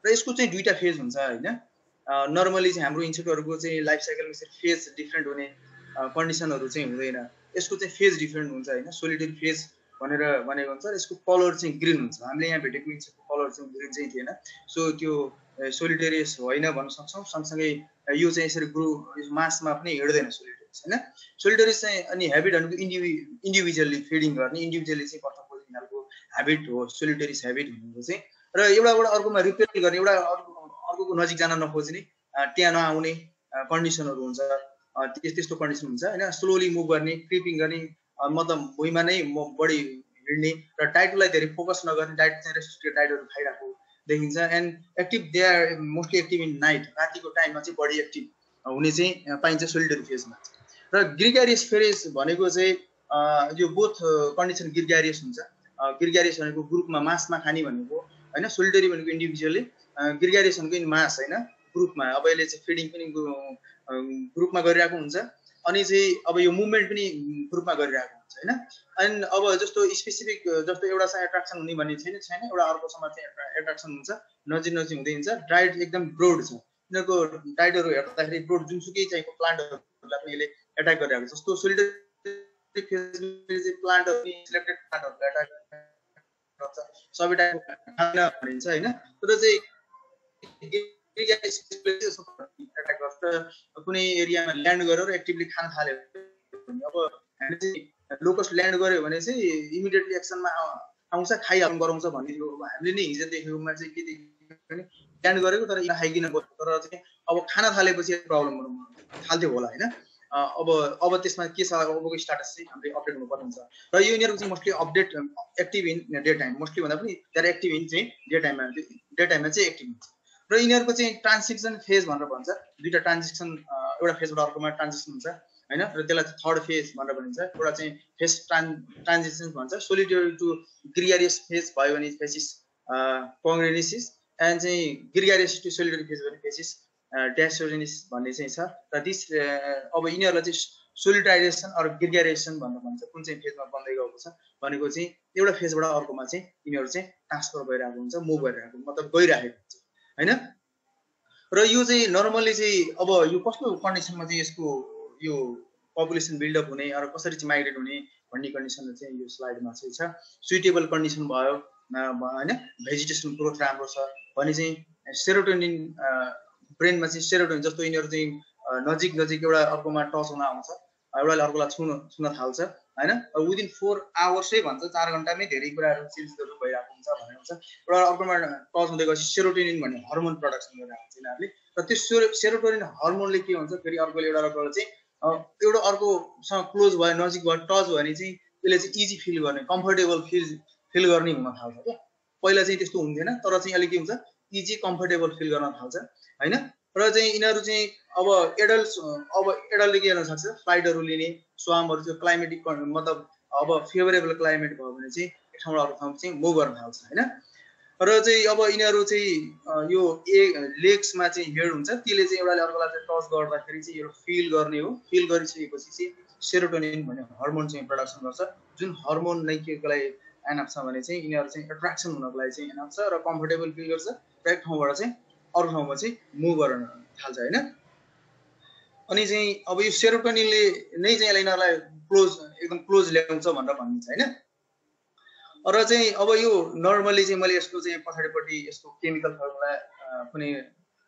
र यसको चाहिँ दुईवटा फेज हुन्छ होइन नर्मली चाहिँ हाम्रो इन्सेक्टहरूको चाहिँ लाइफ साइकलमा चाहिँ फेज डिफ्रेन्ट हुने कन्डिसनहरू चाहिँ हुँदैन यसको चाहिँ फेज डिफ्रेन्ट हुन्छ होइन सोलिटरी फेज भनेर भनेको हुन्छ र यसको कलर चाहिँ ग्रिन हुन्छ हामीले यहाँ भेटेको इन्सेक्टको कलर चाहिँ ग्रिन चाहिँ थिएन सो त्यो सोलिटेरियस होइन भन्न सक्छौँ सँगसँगै यो चाहिँ यसरी ग्रो मासमा पनि हिँड्दैन सोलिटेरियस होइन सोलिटेरियस चाहिँ अनि हेबिट भनेको इन्डिभिजुअली फिडिङ गर्ने इन्डिभिजुअली चाहिँ कथा खोज्ने खालको हेबिट हो सोलिटेरियस हेबिट भनेको चाहिँ र एउटाबाट अर्कोमा रिपेल गर्ने एउटा अर्कोको नजिक जान नखोज्ने त्यहाँ नआउने कन्डिसनहरू हुन्छ त्यस्तो कन्डिसन हुन्छ होइन स्लोली मुभ गर्ने क्रिपिङ गर्ने मतलब भुइँमा नै बढी हिँड्ने र डाइटलाई धेरै फोकस नगर्ने डाइट चाहिँ रेस्ट्रिक्टेड डाइटहरू खाइरहेको देखिन्छ and active they are mostly active in night रातिको टाइममा चाहिँ बढी एक्टिभ हुने चाहिँ पाइन्छ सोलिटरी फेजमा र ग्रिगारियस फेज भनेको चाहिँ यो बोथ कन्डिसन ग्रिगारियस हुन्छ ग्रिगारियस भनेको ग्रुपमा मासमा खाने भनेको होइन सोलिटरी भनेको इन्डिभिजुअली ग्रिगारियस भनेको इन मास होइन ग्रुपमा अब यसले चाहिँ फिडिङ पनि ग्रुपमा गरिरहेको हुन्छ अनि चाहिँ अब यो मुभमेन्ट पनि ग्रुपमा गरिरहेको हुन्छ होइन एन्ड अब जस्तो स्पेसिफिक जस्तो एउटासँग एट्र्याक्सन हुने भन्ने छैन एउटा अर्कोसँग चाहिँ एट्र्याक्सन हुन्छ नजिक हुँदै हुन्छ डाइट एकदम ब्रोड छ यिनीहरूको डाइटहरू हेर्दाखेरि ब्रोड जुनसुकै चाहिएको प्लान्टहरूलाई पनि यसले एट्याक गरिरहेको छ जस्तो सोलिटरी फेजले प्लान्टहरू सिलेक्टेड प्लान्टहरूलाई एट्याक गर्छ सबै टाइप खान भनिन्छ होइन तर चाहिँ एट्याक गर्छ कुनै एरियामा ल्यान्ड गरेर एक्टिभली खान थाल्यो भने अब हामी चाहिँ लोकस्ट ल्यान्ड गर्यो भने चाहिँ इमिडिएटली एक्सनमा आउँछ खाइहाल्नु गराउँछ भन्ने थियो हामीले नै हिजो देखेकोमा चाहिँ के देख्यो भने ल्यान्ड गरेको तर खाइकिन गयो तर चाहिँ अब खान थालेपछि प्रब्लम थाल्थ्यो होला होइन अब त्यसमा के छ अबको स्टाटस चाहिँ हामीले अपडेट हुनुपर्ने हुन्छ र यो यिनीहरूको चाहिँ mostly update active in day time mostly भन्दा पनि धेरै एक्टिभ इन चाहिँ डे टाइममा चाहिँ एक्टिभ हुन्छ र यिनीहरूको चाहिँ ट्रान्जिसन फेज भनेर भन्छ दुईवटा ट्रान्जिसन एउटा फेजबाट अर्कोमा ट्रान्जिसन हुन्छ होइन र त्यसलाई थर्ड फेज भनेर भनिन्छ एउटा चाहिँ फेज ट्रान्जिसन भन्छ सोलिटरी टु ग्रिगारियस फेज भयो भने फेसिस कङ्ग्रेनिसिस एन्ड चाहिँ ग्रिगारियस टु सोलिटरी फेज भने फेसिस ड्यासोजेनिस भन्ने चाहिँ छ र दिस अब यिनीहरूलाई चाहिँ सोलिटाइजेसन अर ग्रिगारिएसन भनेर भन्छ कुन चाहिँ फेजमा बन्दै गएको छ भनेको चाहिँ एउटा फेजबाट अर्कोमा चाहिँ यिनीहरू चाहिँ ट्रान्सफर भइरहेको हुन्छ मुभ गरिरहेको मतलब गइरहेको हुन्छ होइन र यो चाहिँ नर्मल्ली चाहिँ अब यो कस्तो कन्डिसनमा चाहिँ यसको यो पपुलेसन बिल्डअप हुने अरू कसरी चाहिँ माइग्रेट हुने भन्ने कन्डिसन चाहिँ यो स्लाइडमा चाहिँ छ सुइटेबल कन्डिसन भयो होइन भेजिटेसन ग्रोथ राम्रो छ भने चाहिँ सेरोटोनिन ब्रेनमा चाहिँ सेरोटोनिन जस्तो यिनीहरू चाहिँ नजिक एउटा अर्कोमा टच हुन आउँछ एउटाले अर्कोलाई छुन थाल्छ होइन विदिन 4 आवर्सै भन्छ 4 घन्टामै धेरै कुराहरू चेन्जहरू भइरहेको हुन्छ भनेर हुन्छ एउटा अर्कोमा टच हुँदै गएपछि सेरोटोनिन भन्ने हर्मोन प्रडक्सन गरिरहेको हुन्छ यिनीहरूले र त्यो सेरोटोनिन हर्मोनले के हुन्छ फेरि अर्कोले एउटा चाहिँ एउटा अर्कोसँग क्लोज भयो नजिक भयो टच भयो भने चाहिँ त्यसले चाहिँ इजी फिल गर्ने कम्फर्टेबल फिल गर्ने हुन थाल्छ क्या पहिला चाहिँ त्यस्तो हुन्थेन तर चाहिँ अहिले के हुन्छ इजी कम्फर्टेबल फिल गर्न थाल्छ होइन र चाहिँ यिनीहरू चाहिँ अब एडल्टले के गर्न सक्छ फ्लाइटहरू लिने स्वामहरू चाहिँ क्लाइमेटिक मतलब अब फेभरेबल क्लाइमेट भयो भने चाहिँ एक ठाउँबाट अर्को ठाउँ चाहिँ मुभ गर्न थाल्छ होइन र चाहिँ अब यिनीहरू चाहिँ यो लेग्समा चाहिँ हेड हुन्छ त्यसले चाहिँ एउटाले अर्कोलाई चाहिँ टच गर्दाखेरि चाहिँ यो फिल गर्ने हो फिल गरिसकेपछि चाहिँ सेरोटोनिन भन्ने हर्मोन चाहिँ प्रडक्सन गर्छ जुन हर्मोन नै केको लागि एनफ छ भने चाहिँ यिनीहरू चाहिँ एट्र्याक्सन हुनको लागि चाहिँ एनफ छ र कम्फर्टेबल फिल गर्छ र एक ठाउँबाट चाहिँ अरू ठाउँमा चाहिँ मुभ गर्न थाल्छ होइन अनि चाहिँ अब यो सेरोटोनिनले नै चाहिँ यिनीहरूलाई एकदम क्लोज ल्याउँछ भनेर भनिन्छ होइन र चाहिँ अब यो नर्मली चाहिँ मैले यसको चाहिँ पछाडिपट्टि यसको केमिकल फर्मुला कुनै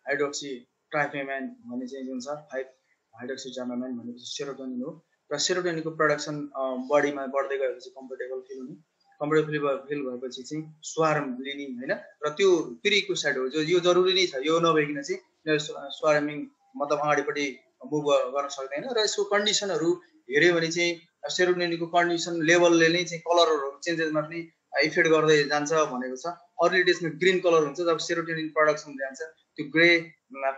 हाइड्रोक्सी ट्राइफेमाइन भन्ने चाहिँ जुन छ 5 हाइड्रोक्सी जामामाइन भनेको सेरोटोनिन हो र सेरोटोनिनको प्रोडक्सन बडीमा बढ्दै गएपछि कम्फर्टेबल फिल हुने, कम्फर्टेबल फिल भएपछि चाहिँ स्वार्म लिने होइन। र त्यो प्रिको साइड हो, जो यो जरुरी नै छ, यो नभइकन चाहिँ स्वार्मिङ मतलब अगाडिपट्टि मुभ गर्न सक्दैन। र यसको कन्डिसनहरू हेऱ्यो भने चाहिँ सेरोटोनिनको कन्डिसन लेभलले नै चाहिँ कलरहरू चेन्जेसमा पनि इफेक्ट गर्दै जान्छ भनेको छ। अर्ली डेजमा ग्रिन कलर हुन्छ, जब सेरोटोनिन प्रोडक्सन जान्छ त्यो grey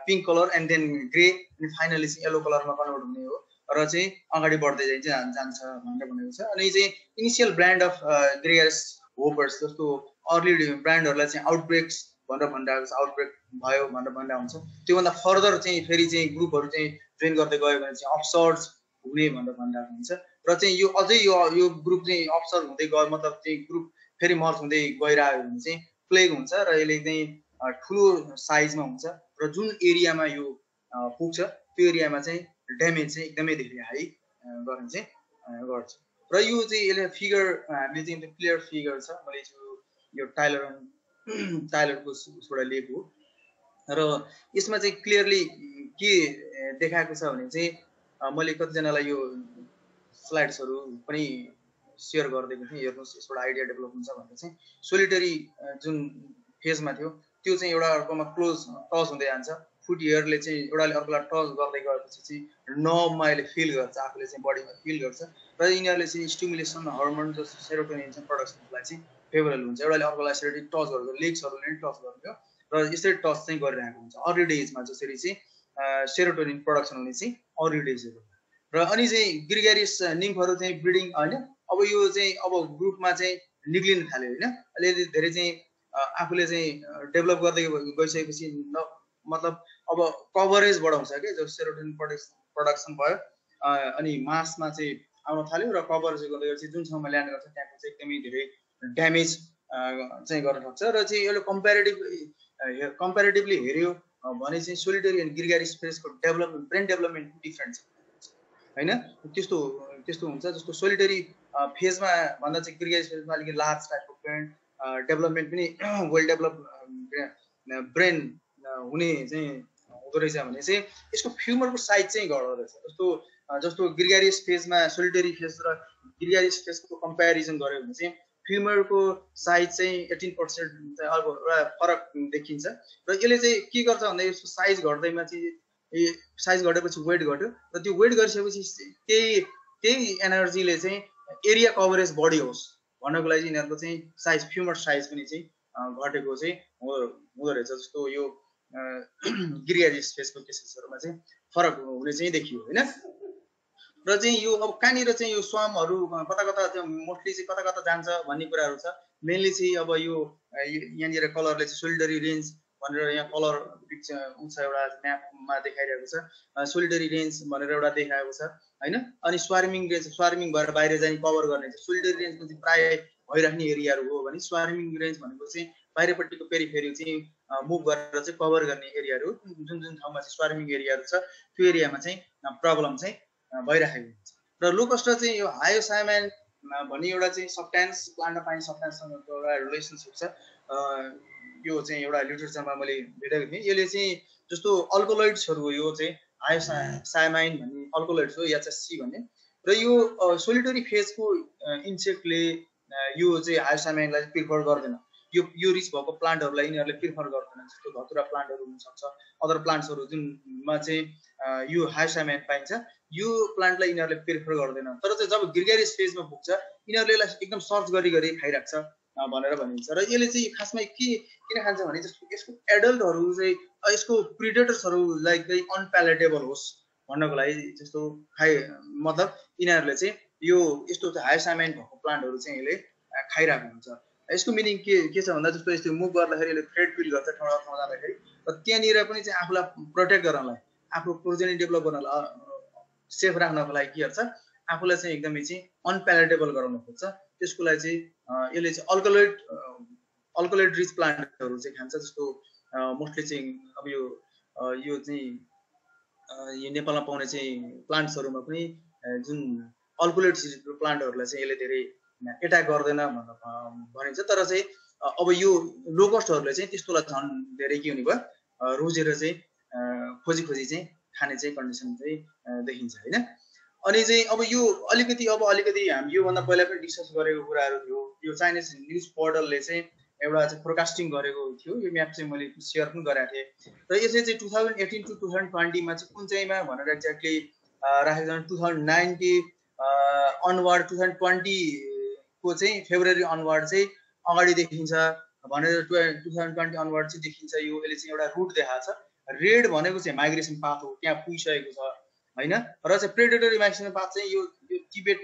pink colour and then grey अनि फाइनली चाहिँ येलो कलरमा कन्भर्ट हुने हो र चाहिँ अगाडि बढ्दै जान्छ भनेर भनेको छ। अनि चाहिँ initial brand of gregarious hoppers जस्तो अर्ली ब्रान्डहरूलाई चाहिँ आउटब्रेक्स भनेर भनिरहेको छ, आउटब्रेक भयो भनेर भनिरहेको हुन्छ। त्योभन्दा फर्दर चाहिँ फेरि चाहिँ ग्रुपहरू चाहिँ जोइन गर्दै गयो भने चाहिँ अपसर्ज हुने भनेर भनिरहेको हुन्छ। र चाहिँ यो अझै यो ग्रुप चाहिँ अपसर्ज हुँदै गयो मतलब चाहिँ ग्रुप फेरि मर्ज हुँदै गइरहेको भने चाहिँ प्लेग हुन्छ र यसले चाहिँ ठुलो साइजमा हुन्छ र जुन एरियामा यो पुग्छ त्यो एरियामा चाहिँ ड्यामेज चाहिँ एकदमै धेरै हाई गर्ने चाहिँ गर्छ। र यो चाहिँ यसले फिगर हामीले चाहिँ त्यो क्लियर फिगर छ, मैले यो टाइलरको उसबाट लिएको हो। र यसमा चाहिँ क्लियरली के देखाएको छ भने चाहिँ मैले कतिजनालाई यो स्लाइड्सहरू पनि सेयर गरिदिएको थिएँ, हेर्नुहोस् यसबाट आइडिया डेभलप हुन्छ भनेर चाहिँ। सोलिटरी जुन फेजमा थियो त्यो चाहिँ एउटा अर्कोमा क्लोज टच हुँदै जान्छ, फुट हेयरले चाहिँ एउटाले अर्कोलाई टच गर्दै गएपछि चाहिँ नर्भमा यसले फिल गर्छ, आफूले चाहिँ बडीमा फिल गर्छ र यिनीहरूले चाहिँ स्टिमुलेसन हर्मोन जस्तो सेरोटोनिन चाहिँ प्रोडक्सनलाई चाहिँ फेभरेबल हुन्छ। एउटाले अर्कोलाई यसरी टच गरेको, लेग्सहरूले नै टच गरेको र यसरी टच चाहिँ गरिरहेको हुन्छ अर्ली डेजमा, जसरी चाहिँ सेरोटोनिन प्रोडक्सन हुने चाहिँ अर्ली डेजहरू। र अनि चाहिँ ग्रिगेरियस निम्फहरू चाहिँ ब्रिडिङ होइन, अब यो चाहिँ अब ग्रुपमा चाहिँ निक्लिन थाल्यो होइन। अहिले धेरै चाहिँ आफूले चाहिँ डेभलप गर्दै गइसकेपछि मतलब अब कभरेज बढाउँछ क्या, जो सेरोटोनिन प्रोडक्सन भयो अनि मासमा चाहिँ आउन थाल्यो र कभरेज गर्दै गएपछि जुन ठाउँमा ल्यान्ड गर्छ त्यहाँको चाहिँ एकदमै धेरै ड्यामेज चाहिँ गर्न सक्छ। र चाहिँ यसले कम्पेरिटिभली हेऱ्यो भने चाहिँ सोलिटरी एन्ड ग्रिगेरियस फेजको डेभलपमेन्ट ब्रेन डेभलपमेन्ट डिफ्रेन्ट छ होइन। त्यस्तो हुन्छ, जस्तो सोलिटरी फेजमा भन्दा चाहिँ ग्रिगेरियस फेजमा अलिकति लार्ज टाइपको ब्रेन डेभलपमेन्ट पनि वेल डेभलप ब्रेन हुने चाहिँ हुँदो रहेछ भने चाहिँ यसको फ्युमरको साइज चाहिँ घट्दो रहेछ। जस्तो ग्रिगेरियस फेजमा सोलिटरी फेज र ग्रिगेरियस फेजको कम्पेरिजन गऱ्यो भने चाहिँ फ्युमरको साइज चाहिँ 18% चाहिँ अब एउटा फरक देखिन्छ। र यसले चाहिँ के गर्छ भन्दा यसको साइज घट्दैमा चाहिँ साइज घटेपछि वेट घट्यो र त्यो वेट गरिसकेपछि त्यही एनर्जीले चाहिँ एरिया कभरेज बढी होस् भन्नको लागि यिनीहरूको चाहिँ साइज फ्युमर साइज पनि चाहिँ घटेको चाहिँ हुँदो रहेछ। जस्तो यो ग्रिगेरियस फेजको केसेसहरूमा चाहिँ फरक हुने चाहिँ देखियो होइन। र चाहिँ यो अब कहाँनिर चाहिँ यो स्वामहरू कता कता मोस्टली चाहिँ कता कता जान्छ भन्ने कुराहरू छ। मेनली चाहिँ अब यो यहाँनिर कलरले चाहिँ सोलिटरी रेन्ज भनेर यहाँ कलर पिक्चर छ एउटा म्यापमा देखाइरहेको छ, सोलिटरी रेन्ज भनेर एउटा देखाएको छ होइन। अनि स्वार्मिङ रेन्ज, स्वार्मिङ भएर बाहिर जाने कभर गर्ने चाहिँ सोलिटरी रेन्जको चाहिँ प्राय भइराख्ने एरियाहरू हो भने स्वार्मिङ रेन्ज भनेको चाहिँ बाहिरपट्टिको पेरिफेरी चाहिँ मुभ गरेर चाहिँ कभर गर्ने एरियाहरू, जुन ठाउँमा चाहिँ स्वार्मिङ एरियाहरू छ त्यो एरियामा चाहिँ प्रब्लम चाहिँ भइराखेको हुन्छ। र लोकस्ट चाहिँ यो हायोसायामाइन भन्ने एउटा चाहिँ सब्स्टान्स प्लान्टमा पाइने सब्स्टान्ससँग एउटा रिलेसनसिप छ। यो चाहिँ एउटा लिटरेचरमा मैले भेटेको थिएँ। यसले चाहिँ जस्तो अल्कोलोइड्सहरू हो, यो चाहिँ हायोसायामाइन भन्ने अल्कोलोइड्स हो, HSC भन्ने। र यो सोलिटरी फेजको इन्सेक्टले यो चाहिँ हायोसायामाइनलाई प्रिफर गर्दैन। यो रिच भएको प्लान्टहरूलाई यिनीहरूले प्रिफर गर्दैन, जस्तो धतुरा प्लान्टहरू हुनसक्छ, अदर प्लान्ट्सहरू जुनमा चाहिँ यो हायोसायामाइन पाइन्छ, यो प्लान्टलाई यिनीहरूले प्रिफर गर्दैन। तर चाहिँ जब ग्रिगेरियस फेजमा पुग्छ यिनीहरूले यसलाई एकदम सर्च गरी खाइराख्छ भनेर भनिन्छ। र यसले चाहिँ खासमा किन खान्छ भने जस्तो यसको एडल्टहरू चाहिँ यसको प्रिडेटर्सहरूलाई चाहिँ अनप्यालेटेबल होस् भन्नको लागि जस्तो मतलब यिनीहरूले चाहिँ यो यस्तो हायोसायामाइन भएको प्लान्टहरू चाहिँ यसले खाइरहेको हुन्छ। यसको मिनिङ के छ भन्दा जस्तो यस्तो मुभ गर्दाखेरि यसले थ्रेड फिल गर्छ ठाउँ जाँदाखेरि, र त्यहाँनिर पनि चाहिँ आफूलाई प्रोटेक्ट गर्नलाई, आफ्नो प्रोजेनी डेभलप गर्नलाई, सेफ राख्नको लागि के गर्छ, आफूलाई चाहिँ एकदमै चाहिँ अनप्यालेटेबल गराउन खोज्छ। त्यसको लागि चाहिँ यसले चाहिँ अल्कोलोइड रिच प्लान्टहरू चाहिँ खान्छ। जस्तो मोस्टली चाहिँ अब यो चाहिँ यो नेपालमा पाउने चाहिँ प्लान्ट्सहरूमा पनि जुन अल्कोलोइड प्लान्टहरूलाई चाहिँ यसले धेरै एट्याक गर्दैन भनेर भनिन्छ। तर चाहिँ अब यो लोकस्टहरूले चाहिँ त्यस्तोलाई झन् धेरै के हुने भयो, रोजेर चाहिँ खोजी चाहिँ खाने चाहिँ कन्डिसन चाहिँ देखिन्छ होइन। अनि चाहिँ अब यो अलिकति हामी योभन्दा पहिला पनि डिस्कस गरेको कुराहरू थियो। यो चाइनिज न्युज पोर्टलले चाहिँ एउटा चाहिँ फोरकास्टिङ गरेको थियो। यो म्याप चाहिँ मैले सेयर पनि गरेको थिएँ र यसले चाहिँ 2018 to 2020 मा चाहिँ कुन चाहिँमा भनेर एक्ज्याक्टली राखेको छ। 2090 अनवर्ड 2020 को चाहिँ फेब्रुअरी अनवर्ड चाहिँ अगाडि देखिन्छ भनेर 2020 अनवर्ड चाहिँ देखिन्छ। यो यसले चाहिँ एउटा रुट देखाएको छ। रेड भनेको चाहिँ माइग्रेसन पाथ हो, त्यहाँ पुगिसकेको छ हैन। र चाहिँ प्रेडेटरी माइग्रेसन पाथ चाहिँ यो तिब्बत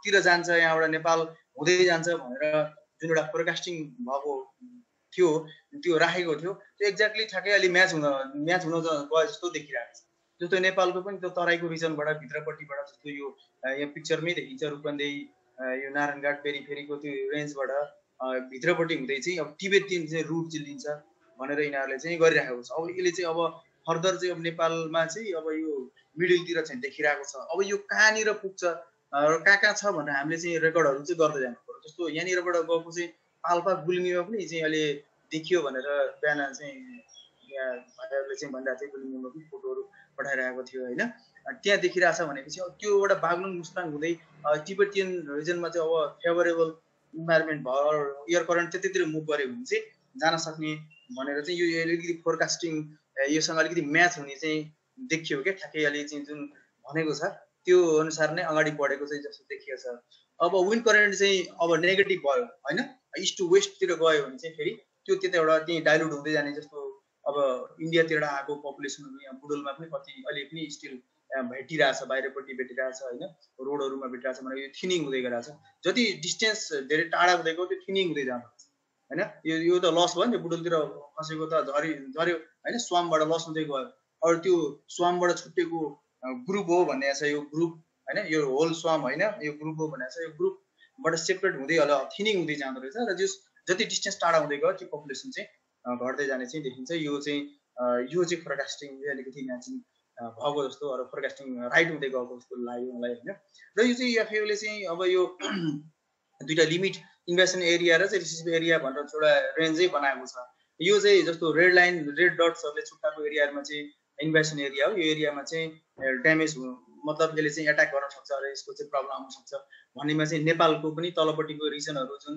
तिर जान्छ, यहाँबाट नेपाल हुँदै जान्छ भनेर जुन एउटा फोरकास्टिङ भएको थियो त्यो राखेको थियो। त्यो एक्ज्याक्टली ठ्याक्कै अलि म्याच हुन गयो जस्तो देखिरहेको छ। जस्तो नेपालको पनि त्यो तराईको रिजनबाट भित्रपट्टिबाट जस्तो यो यहाँ पिक्चरमै देखिन्छ रूपन्देही यो नारायणघाट पेरिफेरीको त्यो रेन्जबाट भित्रपट्टि हुँदै चाहिँ अब तिब्बतीयन चाहिँ रुट चाहिँ लिन्छ भनेर यिनीहरूले चाहिँ गरिराखेको छ। अब यसले चाहिँ अब फर्दर चाहिँ अब नेपालमा चाहिँ अब यो मिडलतिर चाहिँ देखिरहेको छ। अब यो कहाँनिर पुग्छ र कहाँ छ भनेर हामीले चाहिँ रेकर्डहरू चाहिँ गर्दै जानु पर्यो। जस्तो यहाँनिरबाट गएको चाहिँ पाल्पा गुल्मीमा पनि चाहिँ अहिले देखियो भनेर बिहान चाहिँ यहाँ भाइहरूले चाहिँ भनिरहेको थियो। गुल्मीमा पनि फोटोहरू पठाइरहेको थियो होइन। त्यहाँ देखिरहेछ भनेपछि अब त्योबाट बागलुङ मुस्ताङ हुँदै तिब्बतीयन रिजनमा चाहिँ अब फेभरेबल इन्भाइरोमेन्ट भयो, एयर करेन्ट त्यतैतिर मुभ गऱ्यो भने चाहिँ जान सक्ने भनेर चाहिँ यो अलिकति फोरकास्टिङ योसँग अलिकति म्याच हुने चाहिँ देखियो क्या। ठ्याक्कै अहिले चाहिँ जुन भनेको छ त्यो अनुसार नै अगाडि बढेको चाहिँ जस्तो देखिएको छ। अब विन्ड करेन्ट चाहिँ अब नेगेटिभ भयो होइन, इस्ट टु वेस्टतिर गयो भने चाहिँ फेरि त्यो त्यता एउटा त्यही डाइल्युट हुँदै जाने जस्तो। अब इन्डियातिर आएको पपुलेसनहरू यहाँ बुडोलमा पनि कति अहिले पनि स्टिल भेटिरहेछ, बाहिरपट्टि भेटिरहेछ होइन, रोडहरूमा भेटिरहेछ भनेर यो थिनिङ हुँदै गइरहेछ। जति डिस्टेन्स धेरै टाढा हुँदै गयो त्यो थिनिङ हुँदै जान्छ होइन। यो त लस भयो नि, बुडोलतिर खसेको त झऱ्यो होइन, स्वामबाट लस हुँदै गयो। अरू त्यो स्वामबाट छुट्टेको ग्रुप हो भन्ने छ यो ग्रुप होइन, यो होल स्वाम होइन, यो ग्रुप हो भन्ने छ। यो ग्रुपबाट सेपरेट हुँदै होला थिनिङ हुँदै जाँदो रहेछ र जति डिस्टेन्स टाढा हुँदै गयो त्यो पपुलेसन चाहिँ घट्दै जाने चाहिँ देखिन्छ। यो चाहिँ फोरकास्टिङ अलिकति म्याचिङ भएको जस्तो अरू फोरकास्टिङ राइट हुँदै गएको जस्तो लाग्यो मलाई होइन। र यो चाहिँ एफएओले चाहिँ अब यो दुईवटा लिमिट इन्भेस्टमेन्ट एरिया र चाहिँ रिसिभ एरिया भनेर एउटा रेन्जै बनाएको छ। यो चाहिँ जस्तो रेड लाइन रेड डट्सहरूले छुट्टाएको एरियामा चाहिँ इन्भेस्टमेन्ट एरिया हो। यो एरियामा चाहिँ ड्यामेज मतलब यसले चाहिँ एट्याक गर्न सक्छ र यसको चाहिँ प्रब्लम आउन सक्छ भन्नेमा चाहिँ नेपालको पनि तलपट्टिको रिजनहरू जुन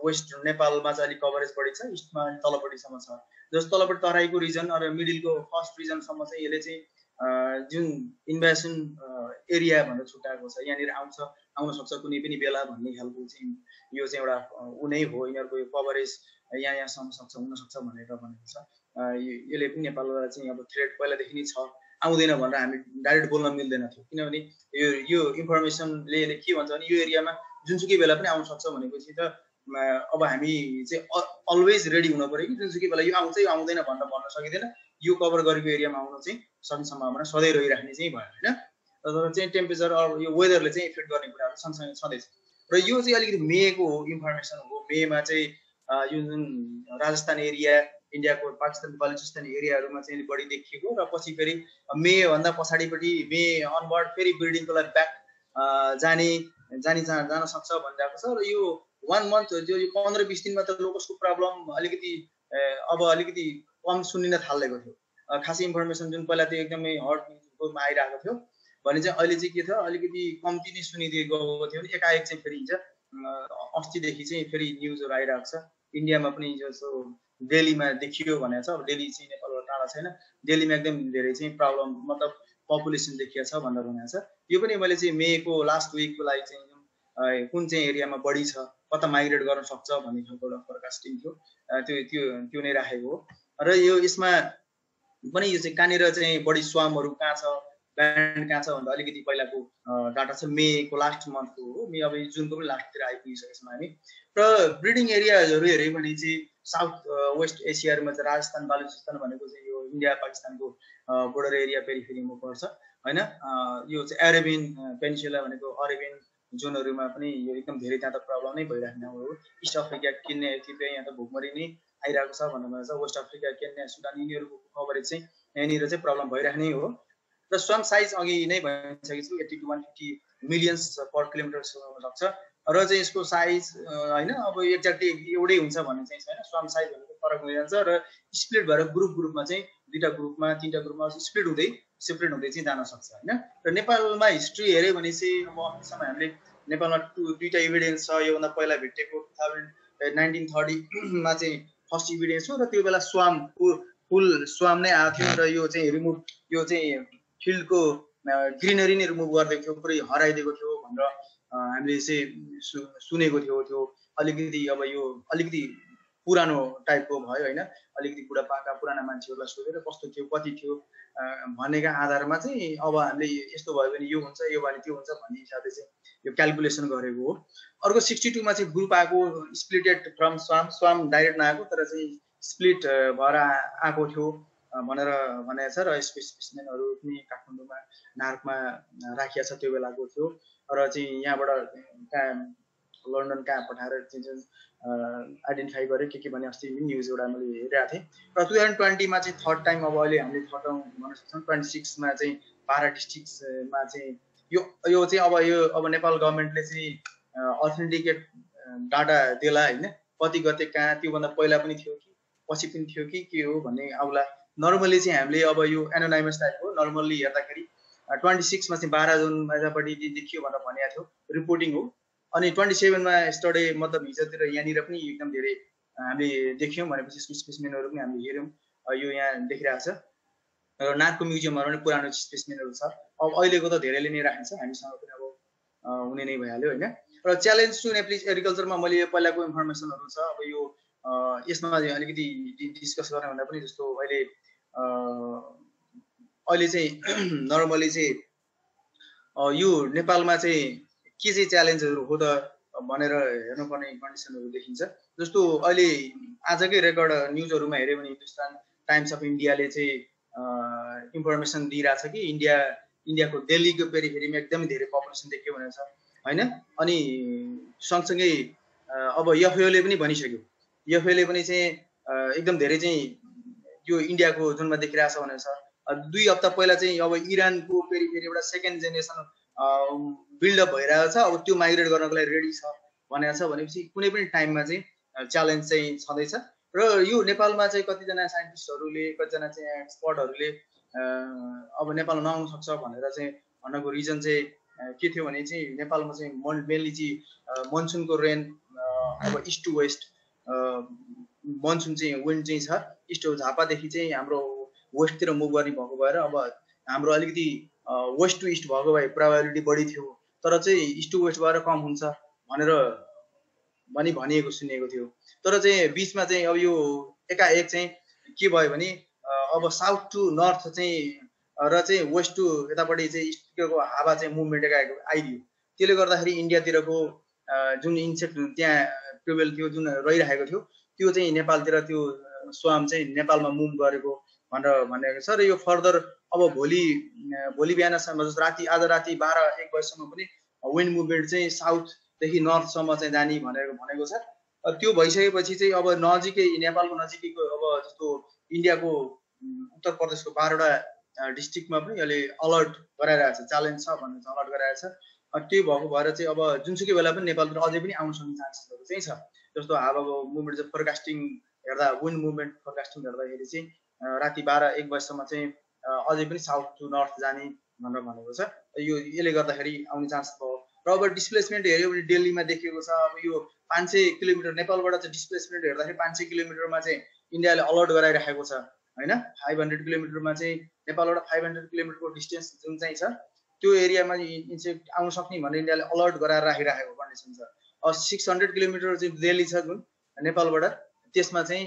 वेस्ट नेपालमा चाहिँ अलिक कभरेज बढी छ, इस्टमा तलपट्टिसम्म छ। जस्तो तलपट्टि तराईको रिजन र मिडलको फर्स्ट रिजनसम्म चाहिँ यसले चाहिँ जुन इन्भेस्टमेन्ट एरिया भनेर छुट्याएको छ। यहाँनिर आउन सक्छ कुनै पनि बेला भन्ने खालको चाहिँ यो चाहिँ एउटा उनै हो। यिनीहरूको यो कभरेज यहाँसम्म सक्छ हुनसक्छ भनेर भनेको छ। यसले पनि नेपाललाई चाहिँ अब थ्रेट पहिलादेखि नै छ, आउँदैन भनेर हामी डाइरेक्ट बोल्न मिल्दैन थियो। किनभने यो इन्फर्मेसनले के भन्छ भने यो एरियामा जुनसुकै बेला पनि आउन सक्छ भनेपछि त अब हामी चाहिँ अलवेज रेडी हुनु पऱ्यो कि जुनसुकै बेला यो आउँछ यो आउँदैन भनेर भन्न सकिँदैन। यो कभर गरेको एरियामा आउन चाहिँ सक्ने सम्भावना सधैँ रहिराख्ने चाहिँ भयो होइन। तर चाहिँ टेम्परेचर यो वेदरले चाहिँ इफेक्ट गर्ने कुराहरू सँगसँगै छँदैछ। र यो चाहिँ अलिकति मेको इन्फर्मेसन हो। मेमा चाहिँ यो जुन राजस्थान एरिया इन्डियाको पाकिस्तान बलुचिस्तान एरियाहरूमा चाहिँ बढी देखिएको र पछि फेरि मे भन्दा पछाडिपट्टि मे अनवर्ड फेरि बिल्डिङको लागि ब्याक जान सक्छ भनिरहेको छ। र यो 1 मन्थ यो 15-20 दिनमा त लोकसको प्रब्लम अलिकति कम सुनिन थालेको थियो। खासै इन्फर्मेसन जुन पहिला त्यो एकदमै हट न्युजमा आइरहेको थियो भने चाहिँ अहिले चाहिँ के थियो अलिकति कम्ती नै सुनिदिए गएको थियो। एकाएक चाहिँ फेरि हिजो अस्तिदेखि चाहिँ फेरि न्युजहरू आइरहेको छ। इन्डियामा पनि जस्तो दिल्लीमा देखियो भनेको छ। अब दिल्ली चाहिँ नेपालबाट टाढा छैन, दिल्लीमा एकदम धेरै चाहिँ प्रब्लम मतलब पपुलेसन देखिएको छ भनेर भनेको छ। यो पनि मैले चाहिँ मेको लास्ट विकको लागि चाहिँ कुन चाहिँ एरियामा बढी छ, कता माइग्रेट गर्न सक्छ भन्ने खालको एउटा फोरकास्टिङ थियो, त्यो नै राखेको हो। र यसमा पनि यो चाहिँ कहाँनिर चाहिँ बढी स्वामहरू कहाँ छ, ल्यान्ड कहाँ छ भन्दा अलिकति पहिलाको डाटा छ मेको लास्ट मन्थको हो। मे अब जुनको पनि लास्टतिर आइपुगिसकेको छौँ हामी। र ब्रिडिङ एरियाहरू हेऱ्यो भने चाहिँ साउथ वेस्ट एसियाहरूमा चाहिँ राजस्थान बालुचिस्तान भनेको चाहिँ यो इन्डिया पाकिस्तानको बोर्डर एरिया पेरिफेरीमा पर्छ होइन। यो चाहिँ अरेबियन पेनिसुला भनेको अरेबियन जोनहरूमा पनि यो एकदम धेरै त्यहाँ त प्रब्लम नै भइराख्ने हो। इस्ट अफ्रिका केन्या इथियोपिया यहाँ त भोकमरी नै आइरहेको छ भनेर भन्छ। वेस्ट अफ्रिका केन्या सुडान यिनीहरूको कभरेज चाहिँ यहाँनिर चाहिँ प्रब्लम भइराख्ने हो। र स्वाम साइज अघि नै भनिसकेको छु 80 to 150 मिलियन्स पर किलोमिटर सक्छ। र चाहिँ यसको साइज होइन अब एक्ज्याक्टली एउटै हुन्छ भन्ने चाहिँ छैन। स्वाम साइज भनेको फरक हुँदै जान्छ र स्प्लिट भएर ग्रुपमा चाहिँ 2टा ग्रुपमा 3टा ग्रुपमा स्प्लिट हुँदै सेपरेट हुँदै चाहिँ जान सक्छ होइन। र नेपालमा हिस्ट्री हेऱ्यो भने चाहिँ अब अहिलेसम्म हामीले नेपालमा दुईवटा इभिडेन्स छ। योभन्दा पहिला भेटेको 1930 मा चाहिँ फर्स्ट इभिडेन्स हो र त्यो बेला स्वाम फुल स्वाम नै आएको थियो र यो चाहिँ रिमुभ यो चाहिँ फिल्डको ग्रिनरी नै रिमुभ गरिदिएको थियो, पुरै हराइदिएको थियो भनेर हामीले चाहिँ सुनेको थियो। त्यो अलिकति अब यो अलिकति पुरानो टाइपको भयो होइन। अलिकति बुढापाका पुराना मान्छेहरूलाई सोधेर कस्तो थियो कति थियो भनेका आधारमा चाहिँ अब हामीले यस्तो भयो भने यो हुन्छ, यो भने त्यो हुन्छ भन्ने हिसाबले चाहिँ यो क्यालकुलेसन गरेको हो। अर्को 62 मा चाहिँ ग्रुप आएको, स्प्लिटेड फ्रम स्वाम डाइरेक्ट नआएको तर चाहिँ स्प्लिट भएर आएको थियो भनेर भनेको छ। र यसको स्पेसिमेनहरू पनि काठमाडौँमा नार्कमा राखिएको छ त्यो बेलाको थियो। र चाहिँ यहाँबाट कहाँ लन्डन कहाँ पठाएर चाहिँ आइडेन्टिफाई गरेँ के भने अस्ति न्युज एउटा मैले हेरिरहेको थिएँ। र 2020 मा चाहिँ थर्ड टाइम अब अहिले हामीले थर्ड टाइम भन्न सक्छौँ। 26 मा चाहिँ 12 डिस्ट्रिक्टमा चाहिँ यो चाहिँ अब नेपाल गभर्मेन्टले चाहिँ अथेन्टिकेट डाटा देला होइन। कति गते कहाँ त्योभन्दा पहिला पनि थियो कि पछि पनि थियो कि के हो भन्ने आउला। नर्मली चाहिँ हामीले अब यो एनोनाइमस टाइपको नर्मल्ली हेर्दाखेरि 26 मा चाहिँ 12 जुनपट्टि देखियो भनेर भनेको थियो, रिपोर्टिङ हो। अनि 27 मा यस्टरडे मतलब हिजोतिर यहाँनिर पनि एकदम धेरै हामीले देख्यौँ भनेपछि यसको स्पेसिमेनहरू पनि हामीले हेऱ्यौँ। यो यहाँ देखिरहेको छ र नार्कको म्युजियमहरू पनि पुरानो स्पेसिमेनहरू छ। अब अहिलेको त धेरैले नै राखेको छ, हामीसँग पनि अब हुने नै भइहाल्यो होइन। र च्यालेन्ज टु नेप्लिज एग्रिकल्चरमा मैले पहिलाको इन्फर्मेसनहरू छ। अब यो यसमा अलिकति डिस्कस गर्ने भन्दा पनि जस्तो अहिले चाहिँ नर्मली चाहिँ यो नेपालमा चाहिँ के चाहिँ च्यालेन्जहरू हो त भनेर हेर्नुपर्ने कन्डिसनहरू देखिन्छ। जस्तो अहिले आजकै रेकर्ड न्युजहरूमा हेऱ्यो भने हिन्दुस्तान टाइम्स अफ इन्डियाले चाहिँ इन्फर्मेसन दिइरहेछ कि इन्डियाको दिल्लीको पेरिफेरीमा एकदमै धेरै पपुलेसन देखियो भनेर छ होइन। अनि सँगसँगै अब एफएओले पनि भनिसक्यो, एफएओले पनि चाहिँ एकदम धेरै चाहिँ यो इन्डियाको जुनमा देखिरहेछ भनेर छ। 2 हप्ता पहिला चाहिँ अब इरानको पेरिफेरीबाट सेकेन्ड जेनेरेसन बिल्डअप भइरहेको छ, अब त्यो माइग्रेट गर्नको लागि रेडी छ भनेको छ। भनेपछि कुनै पनि टाइममा चाहिँ च्यालेन्ज चाहिँ छँदैछ। र यो नेपालमा चाहिँ कतिजना साइन्टिस्टहरूले कतिजना चाहिँ एक्सपर्टहरूले अब नेपालमा नआउनु सक्छ भनेर चाहिँ भन्नको रिजन चाहिँ के थियो भने चाहिँ नेपालमा चाहिँ मेनली चाहिँ मनसुनको रेन अब इस्ट टु वेस्ट मनसुन चाहिँ विन्ड चाहिँ छ। इस्ट झापादेखि चाहिँ हाम्रो वेस्टतिर मुभ गर्ने भएको भएर अब हाम्रो अलिकति वेस्ट टु इस्ट भएको भए प्रोबेबिलिटी बढी थियो, तर चाहिँ इस्ट टु वेस्ट भएर कम हुन्छ भनेर भनिएको सुनेको थियो। तर चाहिँ बिचमा चाहिँ अब यो एकाएक चाहिँ के भयो भने अब साउथ टु नर्थ चाहिँ र चाहिँ वेस्ट टु यतापट्टि चाहिँ इस्टको हावा चाहिँ मुभमेन्ट एकाएक आइदियो। त्यसले गर्दाखेरि इन्डियातिरको जुन इन्सेक्ट त्यहाँ प्रिभेल थियो, जुन रहिरहेको थियो, त्यो चाहिँ नेपालतिर त्यो स्वाम चाहिँ नेपालमा मुभ गरेको भनेर भनेको छ। र यो फर्दर अब भोलि बिहानसम्म जस्तो राति आज राति 12-1 बजीसम्म पनि विन्ड मुभमेन्ट चाहिँ साउथदेखि नर्थसम्म चाहिँ जाने भनेको छ। त्यो भइसकेपछि चाहिँ अब नजिकै नेपालको नजिकैको अब जस्तो इन्डियाको उत्तर प्रदेशको 12वटा डिस्ट्रिक्टमा पनि अहिले अलर्ट गराइरहेको छ, च्यालेन्ज छ भनेर अलर्ट गराइरहेको छ। त्यो भएको भएर चाहिँ अब जुनसुकै बेला पनि नेपालतिर अझै पनि आउन सक्ने चान्सेसहरू चाहिँ छ। जस्तो हावाको मुभमेन्ट चाहिँ फोरकास्टिङ हेर्दा विन्ड मुभमेन्ट फोरकास्टिङ हेर्दाखेरि चाहिँ राति 12-1 बजीसम्म चाहिँ अझै पनि साउथ टु नर्थ जाने भनेर भनेको छ। यसले गर्दाखेरि आउने चान्स भयो। र अब डिस्प्लेसमेन्ट हेऱ्यो भने दिल्लीमा देखिएको छ। अब यो 500 किलोमिटर नेपालबाट चाहिँ डिस्प्लेसमेन्ट हेर्दाखेरि 500 किलोमिटरमा चाहिँ इन्डियाले अलर्ट गराइराखेको छ होइन। 500 किलोमिटरमा चाहिँ नेपालबाट 500 किलोमिटरको डिस्टेन्स जुन चाहिँ छ त्यो एरियामा इन्सेक्ट आउन सक्ने भनेर इन्डियाले अलर्ट गराएर राखिराखेको कन्डिसन छ। 600 किलोमिटर चाहिँ दिल्ली छ जुन नेपालबाट, त्यसमा चाहिँ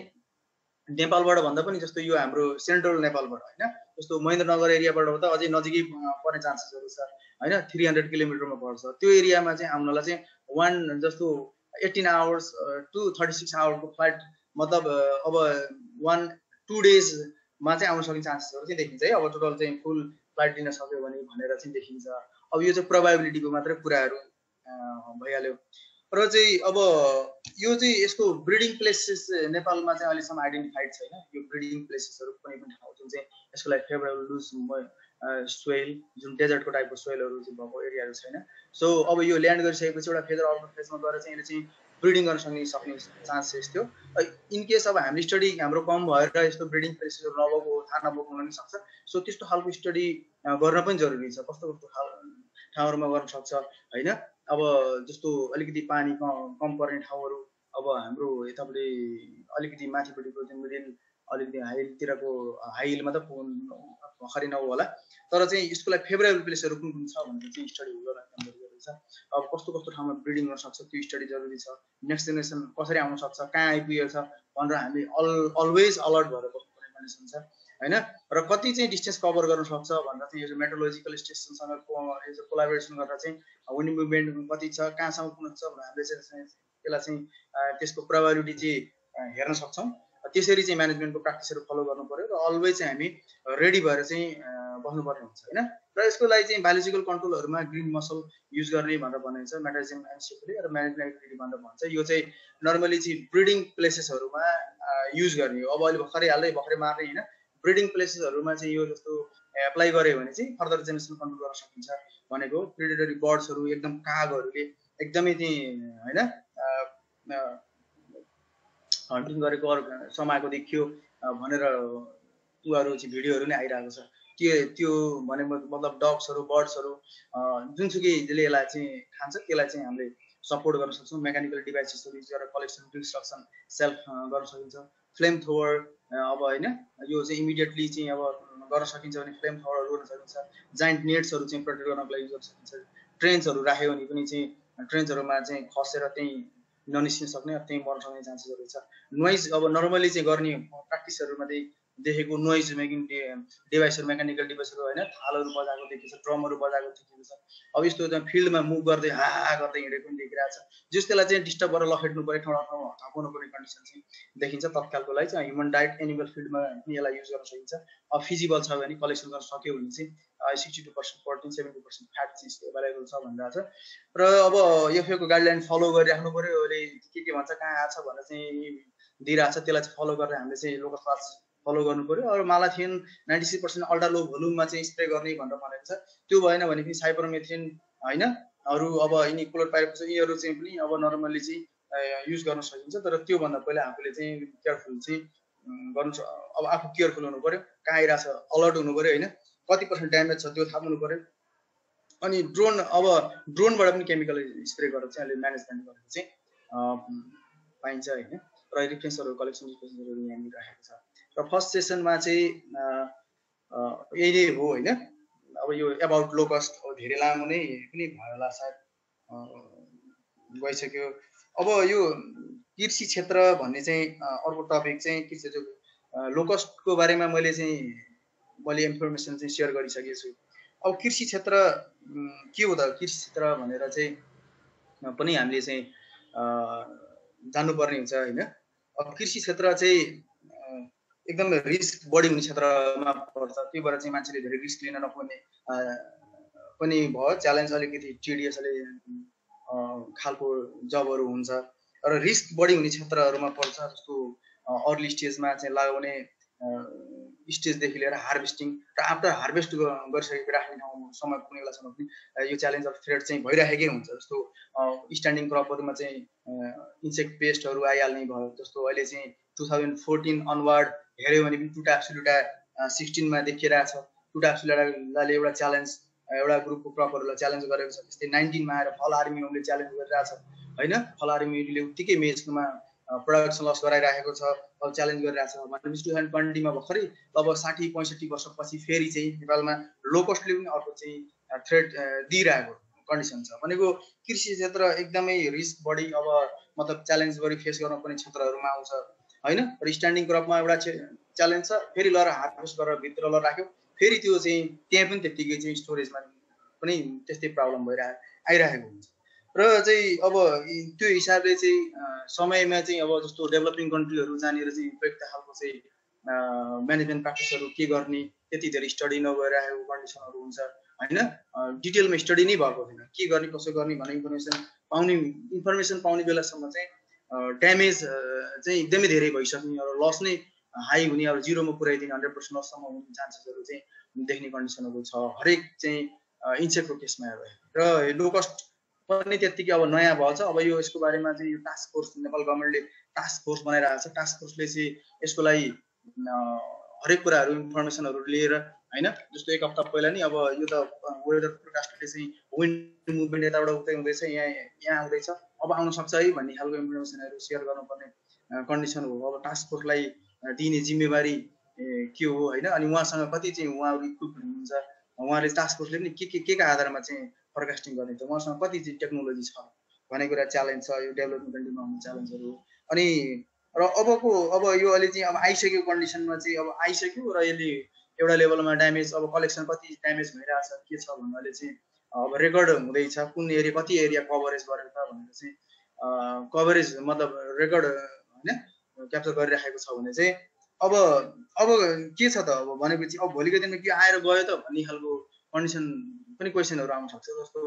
नेपालबाट भन्दा पनि जस्तो यो हाम्रो सेन्ट्रल नेपालबाट होइन, जस्तो महेन्द्रनगर एरियाबाट त अझै नजिकै पर्ने चान्सेसहरू छ होइन। 300 किलोमिटरमा पर्छ त्यो एरियामा चाहिँ आउनलाई चाहिँ 18 आवर्स टु 36 आवरको फ्लाइट मतलब अब 1-2 डेजमा चाहिँ आउन सक्ने चान्सेसहरू चाहिँ देखिन्छ है। अब टोटल चाहिँ फुल फ्लाइट लिन सक्यो भने भनेर चाहिँ देखिन्छ। अब यो चाहिँ प्रोबेबिलिटीको मात्रै कुराहरू भइहाल्यो। र चाहिँ अब यो चाहिँ यसको ब्रिडिङ प्लेसेस नेपालमा चाहिँ अहिलेसम्म आइडेन्टिफाइड छैन। यो ब्रिडिङ प्लेसेसहरू कुनै पनि ठाउँ जुन चाहिँ यसको लागि फेभरेबल लुज सोइल जुन डेजर्टको टाइपको सोइलहरू चाहिँ भएको एरियाहरू छैन। सो अब यो ल्यान्ड गरिसकेपछि एउटा फेदर अर्को फेजमा गएर चाहिँ यसले चाहिँ ब्रिडिङ गर्न सक्ने चान्सेस थियो। इन केस अब हामीले स्टडी हाम्रो कम भएर यस्तो ब्रिडिङ प्लेसेसहरू नभएको थाहा नभएको हुन सक्छ। सो त्यस्तो खालको स्टडी गर्न पनि जरुरी छ, कस्तो कस्तो ठाउँहरूमा गर्न सक्छ होइन। अब जस्तो अलिकति पानी कम पर्ने ठाउँहरू, अब हाम्रो यतापट्टि अलिकति माथिपट्टिको जुन मिडल अलिकति हाइलतिरको हाई हिलमा त भर्खरै नहो होला, तर चाहिँ यसको लागि फेभरेबल प्लेसहरू कुन कुन छ भनेर चाहिँ स्टडी गर्न काम गरिरहेको छ। अब कस्तो कस्तो ठाउँमा ब्रिडिङ गर्न सक्छ त्यो स्टडी जरुरी छ। नेक्स्ट जेनेरेसन कसरी आउन सक्छ, कहाँ आइपुगेको छ भनेर हामी अलवेज अलर्ट भएर बस्नुपर्ने कन्डिसन छ होइन। र कति चाहिँ डिस्टेन्स कभर गर्न सक्छ भनेर चाहिँ यो मेट्रोलोजिकल स्टेसनसँग कोलाबोरेसन गरेर चाहिँ विन्ड मुभमेन्ट कति छ, कहाँसम्म पुग्छ भनेर हामीले चाहिँ त्यसलाई चाहिँ त्यसको प्रोबेबिलिटी चाहिँ हेर्न सक्छौँ। त्यसरी चाहिँ म्यानेजमेन्टको प्र्याक्टिसहरू फलो गर्नु पर्यो र अलवेज चाहिँ हामी रेडी भएर चाहिँ बस्नुपर्ने हुन्छ होइन। र यसको लागि चाहिँ बायोलोजिकल कन्ट्रोलहरूमा ग्रिन मसल युज गर्ने भनेर भनिन्छ, मेटाजिम एन्सिफोली र म्यानेजमेन्ट एक्टिभिटी भनेर भन्छ। यो चाहिँ नर्मली चाहिँ ब्रिडिङ प्लेसेसहरूमा युज गर्ने हो। अब अहिले भर्खरै मार्ने होइन, ब्रिडिङ प्लेसेसहरूमा चाहिँ यो जस्तो एप्लाई गऱ्यो भने चाहिँ फर्दर जेनेरेसन कन्ट्रोल गर्न सकिन्छ भनेको। प्रिडेटरी बर्ड्सहरू एकदम कागहरूले एकदमै चाहिँ होइन हन्टिङ गरेको समाएको देखियो भनेर उहाँहरू चाहिँ भिडियोहरू नै आइरहेको छ। त्यो भने मतलब डग्सहरू बर्ड्सहरू जुनसुकैले यसलाई चाहिँ खान्छ त्यसलाई चाहिँ हामीले सपोर्ट गर्न सक्छौँ। मेकानिकल डिभाइसेसहरू युज गरेर कलेक्सन डिस्ट्रक्सन सेल्फ गर्न सकिन्छ। फ्लेम थ्रोवर अब होइन यो चाहिँ इमिडिएटली चाहिँ अब गर्न सकिन्छ भने फ्लेम थ्रोवरहरू गर्न सकिन्छ। जाइन्ट नेट्सहरू चाहिँ प्रोटेक्ट गर्नको लागि युज गर्न सकिन्छ। ट्रेन्सहरू राख्यो भने पनि चाहिँ ट्रेन्सहरूमा चाहिँ खसेर त्यहीँ ननिस्किन सक्ने, त्यहीँ मर्न सक्ने चान्सेसहरू छ। नोइज अब नर्मली चाहिँ गर्ने प्र्याक्टिसहरूमा चाहिँ देखेको नोइज मेकिङ डिभाइसहरू मेकानिकल डिभाइसहरू होइन थालहरू बजाएको देखिन्छ, ड्रमहरू बजाएको देखिएको छ। अब यस्तो चाहिँ फिल्डमा मुभ गर्दै हा गर्दै हिँडेको पनि देखिरहेको छ। त्यसलाई चाहिँ डिस्टर्ब गरेर लखेट्नु पर्ने ठाउँमा हटाउनु पर्ने कन्डिसन चाहिँ देखिन्छ। तत्कालको लागि चाहिँ ह्युमन डाइट एनिमल फिडमा पनि यसलाई युज गर्न सकिन्छ। अब फिजिबल छ भने कलेक्सन गर्न सक्यो भने चाहिँ 62% प्रोटिन 70% फ्याट चाहिँ एभाइलेबल छ भनिरहेको छ। र अब एफएको गाइडलाइन फलो गरिराख्नु पर्यो। अहिले के भन्छ कहाँ आएको छ भनेर चाहिँ दिइरहेको छ, त्यसलाई चाहिँ फलो गरेर हामीले चाहिँ लोकल क्लास फलो गर्नु पर्यो। अरू मालाथियन 96% अल्ट्रा लो भोल्युममा चाहिँ स्प्रे गर्ने भनेर भनेको छ। त्यो भएन भने पनि साइपरमेथ्रिन होइन अरू अब यिनी क्लोरोपाइरिफस यीहरू चाहिँ पनि अब नर्मली चाहिँ युज गर्न सकिन्छ। तर त्योभन्दा पहिला आफूले चाहिँ केयरफुल चाहिँ गर्नु अब आफू केयरफुल हुनु पर्यो, कहाँ आइरहेको छ अलर्ट हुनु पर्यो होइन, कति पर्सेन्ट ड्यामेज छ त्यो थाहा हुनु पर्यो। अनि ड्रोनबाट पनि केमिकल स्प्रे गरेर चाहिँ अहिले म्यानेजमेन्ट गरेको चाहिँ पाइन्छ होइन। र रिफरेन्सहरू कलेक्सन रिफरेन्सहरू यहाँनिर राखेको छ। र फर्स्ट सेसनमा चाहिँ यही नै हो होइन। अब यो एबाउट लोकस्ट अब धेरै लामो नै पनि भयो होला सायद गइसक्यो। अब यो कृषि क्षेत्र भन्ने चाहिँ अर्को टपिक चाहिँ के छ, लोकस्टको बारेमा मैले इन्फर्मेसन चाहिँ सेयर गरिसकेको छु। अब कृषि क्षेत्र के हो त, कृषि क्षेत्र भनेर चाहिँ पनि हामीले चाहिँ जान्नुपर्ने हुन्छ होइन। अब कृषि क्षेत्र चाहिँ एकदम रिस्क बढी हुने क्षेत्रमा पर्छ, त्यही भएर चाहिँ मान्छेले धेरै रिस्क लिन नपर्ने पनि भयो। च्यालेन्ज अलिकति टिडिएसले खालको जबहरू हुन्छ र रिस्क बढी हुने क्षेत्रहरूमा पर्छ। जस्तो अर्ली स्टेजमा चाहिँ लगाउने स्टेजदेखि लिएर हार्भेस्टिङ र आफ्टर हार्भेस्ट गरिसकेको राख्ने ठाउँसम्म कुनै बेलासम्म पनि यो च्यालेन्ज अफ थ्रेट चाहिँ भइरहेकै हुन्छ। जस्तो स्ट्यान्डिङ क्रपहरूमा चाहिँ इन्सेक्ट पेस्टहरू आइहाल्ने भयो। जस्तो अहिले चाहिँ 2014 अनवार्ड हेऱ्यो भने पनि टुटा एब्सोल्युटा 16मा देखिरहेको छ। टुटा एब्सोल्युटाले एउटा च्यालेन्ज एउटा ग्रुपको क्रपहरूलाई च्यालेन्ज गरेको छ। त्यस्तै 19मा आएर फल आर्मीहरूले च्यालेन्ज गरिरहेको छ होइन। फल आर्मीले उत्तिकै मेजमा प्रोडक्सन लस गराइरहेको छ, अब च्यालेन्ज गरिरहेको छ। भनेपछि 2020मा भर्खरै अब 60-65 वर्षपछि फेरि चाहिँ नेपालमा लोकस्टले पनि अर्को चाहिँ थ्रेट दिइरहेको कन्डिसन छ। भनेको कृषि क्षेत्र एकदमै रिस्क बढी अब मतलब च्यालेन्ज गरी फेस गर्न पर्ने क्षेत्रहरूमा आउँछ होइन। र स्ट्यान्डिङ क्रपमा एउटा च्यालेन्ज छ, फेरि लर हार्भेस्ट गरेर भित्र लर राख्यो, फेरि त्यो चाहिँ त्यहाँ पनि त्यत्तिकै चाहिँ स्टोरेजमा पनि त्यस्तै प्रब्लम आइरहेको हुन्छ। र चाहिँ अब त्यो हिसाबले चाहिँ समयमा चाहिँ अब जस्तो डेभलपिङ कन्ट्रीहरू जहाँनिर चाहिँ उपयुक्त खालको चाहिँ म्यानेजमेन्ट प्र्याक्टिसहरू के गर्ने त्यति धेरै स्टडी नभइरहेको कन्डिसनहरू हुन्छ होइन। डिटेलमा स्टडी नै भएको छैन, के गर्ने कसो गर्ने भन्ने इन्फर्मेसन पाउने बेलासम्म चाहिँ ड्यामेज चाहिँ एकदमै धेरै भइसक्ने र लस नै हाई हुने, अब जिरोमा पुऱ्याइदिने 100% लससम्म हुने चान्सेसहरू चाहिँ देख्ने कन्डिसनहरू छ हरेक चाहिँ इन्सेक्टको केसमा हेर्दा। र लोकस्ट पनि त्यतिकै अब नयाँ भएको छ। अब यो यसको बारेमा चाहिँ यो टास्क फोर्स नेपाल गभर्मेन्टले टास्क फोर्स बनाइरहेको छ। टास्क फोर्सले चाहिँ यसको लागि हरेक कुराहरू इन्फर्मेसनहरू लिएर होइन, जस्तो एक हप्ता पहिला नि अब यो त वेदर फोरकास्टरले चाहिँ विन्ड मुभमेन्ट यताबाट उतै हुँदैछ, यहाँ आउँदैछ, अब आउन सक्छ है भन्ने खालको इन्फर्मेसनहरू सेयर गर्नुपर्ने कन्डिसन हो। अब टास्क फोर्सलाई दिने जिम्मेवारी के हो होइन, अनि उहाँसँग कति चाहिँ उहाँहरू इक्विप हुनुहुन्छ, उहाँले टास्क फोर्सले पनि के का आधारमा चाहिँ फोरकास्टिङ गर्ने त, उहाँसँग कति चाहिँ टेक्नोलोजी छ भन्ने कुरा च्यालेन्ज छ। यो डेभलपमेन्ट कन्ट्रीमा हुने च्यालेन्जहरू। अनि र अब यो अहिले चाहिँ अब आइसकेको कन्डिसनमा चाहिँ अब आइसक्यो र यसले एउटा लेभलमा ड्यामेज, अब कलेक्सन कति ड्यामेज भइरहेछ के छ भन्नाले चाहिँ अब रेकर्ड हुँदैछ, कुन एरिया कति एरिया कभरेज गरेर त भनेर चाहिँ कभरेज मतलब रेकर्ड होइन क्याप्चर गरिराखेको छ भने चाहिँ अब के छ त, अब भनेपछि अब भोलिको दिनमा के आएर गयो त भन्ने खालको कन्डिसन पनि क्वेसनहरू आउन सक्छ। जस्तो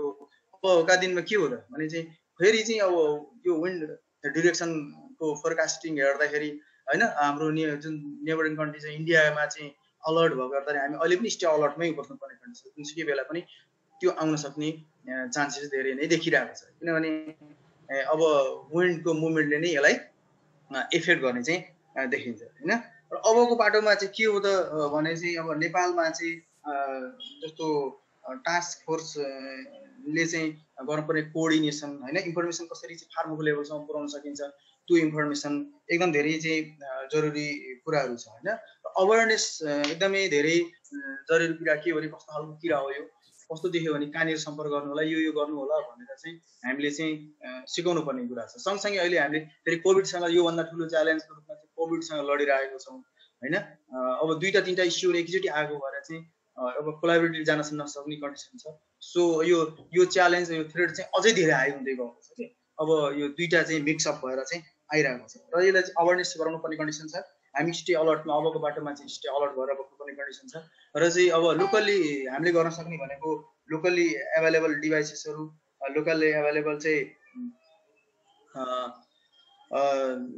अबका दिनमा के हो त भने चाहिँ फेरि चाहिँ अब यो विन्ड डिरेक्सनको फोरकास्टिङ हेर्दाखेरि होइन, हाम्रो जुन नेबरिङ कन्ट्री चाहिँ इन्डियामा चाहिँ अलर्ट भएको हेर्दाखेरि हामी अहिले पनि स्टे अलर्टमै बस्नुपर्ने कन्डिसन, जुनसुकै बेला पनि त्यो आउन सक्ने चान्सेस धेरै नै देखिरहेको छ। किनभने अब विन्डको मुभमेन्टले नै यसलाई इफेक्ट गर्ने चाहिँ देखिन्छ होइन। र अबको बाटोमा चाहिँ के हो त भने चाहिँ अब नेपालमा चाहिँ जस्तो टास्क फोर्सले चाहिँ गर्नुपर्ने कोअर्डिनेसन होइन, इन्फर्मेसन कसरी चाहिँ फार्मको लेभलसम्म पुर्याउन सकिन्छ, त्यो इन्फर्मेसन एकदम धेरै चाहिँ जरुरी कुराहरू छ होइन। अवेरनेस एकदमै धेरै जरुरी कुरा के भने कस्तो खालको किरा हो यो, कस्तो देख्यो भने कहाँनिर सम्पर्क गर्नु होला, यो गर्नु होला भनेर चाहिँ हामीले चाहिँ सिकाउनु पर्ने कुरा छ। सँगसँगै अहिले हामीले फेरि कोभिडसँग योभन्दा ठुलो च्यालेन्जको रूपमा चाहिँ कोभिडसँग लडिरहेको छौँ होइन। अब 2-3टा इस्युहरू एकचोटि आएको भएर चाहिँ अब कोलाबोरेटिभ जान नसक्ने कन्डिसन छ। सो यो च्यालेन्ज, यो थ्रेड चाहिँ अझै धेरै हाई हुँदै गएको छ कि अब यो दुईटा चाहिँ मिक्सअप भएर चाहिँ आइरहेको छ र यसलाई चाहिँ अवेरनेस गराउनु पर्ने कन्डिसन छ। हामी स्टे अलर्टमा अबको बाटोमा चाहिँ स्टे अलर्ट भएर बस्नुपर्ने कन्डिसन छ। र चाहिँ अब लोकल्ली हामीले गर्न सक्ने भनेको लोकल्ली एभाइलेबल डिभाइसेसहरू, लोकल्ली एभाइलेबल चाहिँ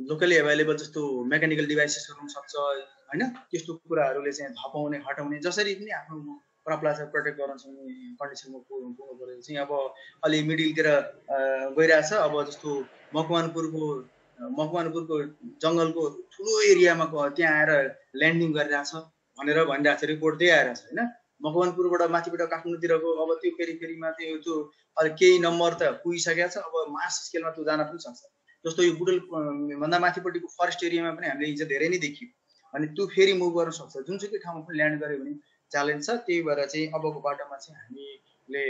लोकल्ली एभाइलेबल जस्तो मेकानिकल डिभाइसेसहरू हुनसक्छ होइन। त्यस्तो कुराहरूले चाहिँ धपाउने हटाउने जसरी पनि आफ्नो क्रपलाई चाहिँ प्रोटेक्ट गर्न सक्ने कन्डिसनमा पुग्नु पऱ्यो चाहिँ अब अलि मिडिलतिर गइरहेछ। अब जस्तो मकवानपुरको जङ्गलको ठुलो एरियामा त्यहाँ आएर ल्यान्डिङ गरिरहेछ भनेर भनिरहेको छ, रिपोर्ट त्यही आइरहेछ होइन। मकवानपुरबाट माथिबाट काठमाडौँतिरको अब त्यो पेरिफेरीमा त्यो अलिक केही नम्बर त पुगिसकेको छ, अब मास स्केलमा त्यो जान पनि सक्छ। जस्तो यो बुटल भन्दा माथिपट्टिको फरेस्ट एरियामा पनि हामीले हिजो धेरै नै देखियो, अनि त्यो फेरि मुभ गर्न सक्छ, जुनसुकै ठाउँमा पनि ल्यान्ड गऱ्यो भने च्यालेन्ज छ। त्यही भएर चाहिँ अबको बाटोमा चाहिँ हामीले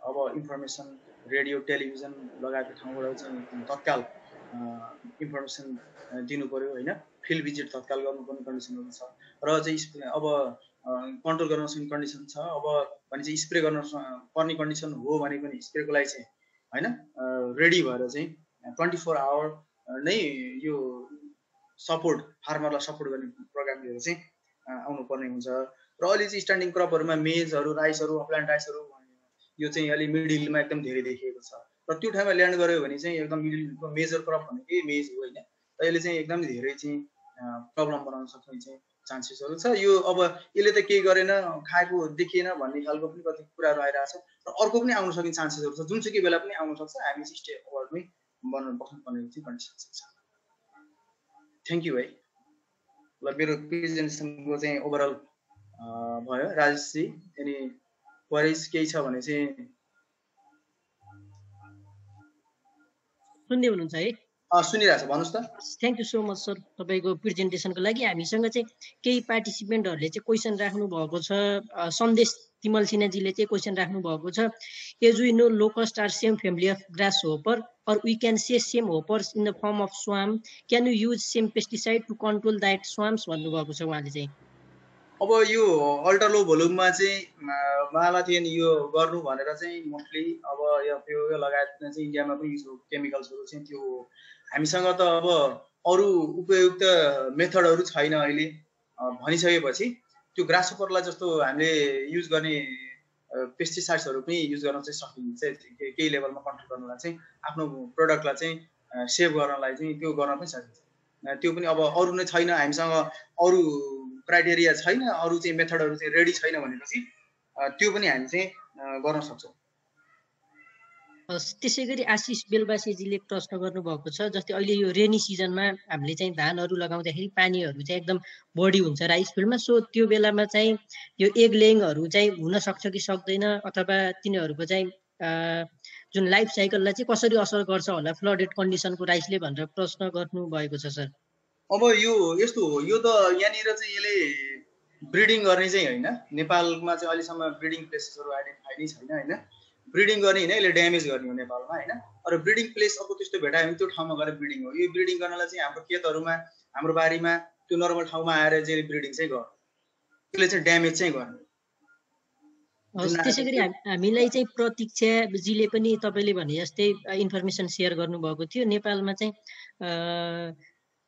अब इन्फर्मेसन रेडियो टेलिभिजन लगायतको ठाउँबाट चाहिँ तत्काल इन्फर्मेसन दिनु पऱ्यो होइन। फिल्ड भिजिट तत्काल गर्नुपर्ने कन्डिसनहरू छ र चाहिँ अब कन्ट्रोल गर्न सक्ने कन्डिसन छ। अब भने चाहिँ स्प्रे गर्न पर्ने कन्डिसन हो भने पनि स्प्रेको लागि चाहिँ होइन रेडी भएर चाहिँ 24 आवर नै यो सपोर्ट फार्मरलाई सपोर्ट गर्ने प्रोग्राम लिएर चाहिँ आउनुपर्ने हुन्छ। र अहिले चाहिँ स्ट्यान्डिङ क्रपहरूमा मेजहरू, राइसहरू, अपल्यान्ड राइसहरू यो चाहिँ अलि मिडिलमा एकदम धेरै देखिएको छ र त्यो ठाउँमा ल्यान्ड गऱ्यो भने चाहिँ एकदम मिडिलको मेजर क्रप भनेकै मेज हो होइन। र यसले चाहिँ एकदम धेरै चाहिँ प्रब्लम बनाउन सक्ने चाहिँ चान्सेसहरू छ। यो अब यसले त केही गरेन, खाएको देखिएन भन्ने खालको पनि कति कुराहरू आइरहेछ र अर्को पनि आउन सक्ने चान्सेसहरू छ, जुनसुकै बेला पनि आउन सक्छ। हामी चाहिँ स्टे अलर्टमै बस्नुपर्ने चाहिँ कन्डिसन छ। थ्याङ्क यू है। ल मेरो प्रेजेन्टेसनको चाहिँ ओभरअल भयो। राजेशजी अनि क्वेरिज केही छ भने चाहिँ सुन्दै हुनुहुन्छ है? सुनिरहेछ, भन्नुहोस् त। Thank you so much sir तपाईँको प्रेजेन्टेसनको लागि। हामीसँग चाहिँ केही पार्टिसिपेन्टहरूले चाहिँ क्वेसन राख्नु भएको छ। सन्देश तिमल सिन्हाजीले चाहिँ क्वेसन राख्नु भएको छ। As we know locust are same family of grasshopper or we can say same hoppers in the form of swarm. Can you use same pesticide to control that swarms भन्नुभएको छ उहाँले चाहिँ। अब यो अल्ट्रा लो भोल्युममा चाहिँ मालाथियन यो गर्नु भनेर चाहिँ मोस्टली अब यो लगायत चाहिँ इन्डियामा पनि युज केमिकल्सहरू चाहिँ त्यो हामीसँग त अब अरू उपयुक्त मेथडहरू छैन अहिले भनिसकेपछि त्यो ग्रासहोपरलाई जस्तो हामीले युज गर्ने पेस्टिसाइड्सहरू पनि युज गर्न चाहिँ सकिन्छ। केही लेभलमा कन्ट्रोल गर्नलाई चाहिँ आफ्नो प्रोडक्टलाई चाहिँ सेभ गर्नलाई चाहिँ त्यो गर्न पनि सकिन्छ। त्यो पनि अब अरू नै छैन हामीसँग, अरू क्राइटेरिया छैन, अरू चाहिँ मेथडहरू चाहिँ रेडी छैन भनेपछि त्यो पनि हामी चाहिँ गर्न सक्छौँ। त्यसै गरी आशिष बेलबासीजीले प्रश्न गर्नुभएको छ, जस्तै अहिले यो रेनी सिजनमा हामीले चाहिँ धानहरू लगाउँदाखेरि पानीहरू चाहिँ एकदम बढी हुन्छ राइस फिल्डमा, सो त्यो बेलामा चाहिँ यो एग लेइङहरू चाहिँ हुन सक्छ कि सक्दैन, अथवा तिनीहरूको चाहिँ जुन लाइफ साइकललाई चाहिँ कसरी असर गर्छ होला फ्लडेड कन्डिसनको राइसले भनेर प्रश्न गर्नुभएको छ सर। अब यो यस्तो हो, यो त यहाँनिर चाहिँ यसले ब्रिडिङ गर्ने चाहिँ होइन, नेपालमा चाहिँ अहिलेसम्म ब्रिडिङ प्लेसेसहरू आइडेन्टिफाई नै छैन होइन। ब्रिडिङ गर्ने होइन, यसले ड्यामेज गर्ने हो नेपालमा होइन। अरू ब्रिडिङ प्लेस अब त्यस्तो भेटायो भने त्यो ठाउँमा गएर ब्रिडिङ हो। यो ब्रिडिङ गर्नलाई चाहिँ हाम्रो खेतहरूमा, हाम्रो बारीमा, त्यो नर्मल ठाउँमा आएर चाहिँ ब्रिडिङ चाहिँ गर्नु, त्यसले चाहिँ ड्यामेज चाहिँ गर्ने। त्यसै गरी हामीलाई चाहिँ प्रतीक्षाजीले पनि तपाईँले भने जस्तै इन्फर्मेसन सेयर गर्नुभएको थियो, नेपालमा चाहिँ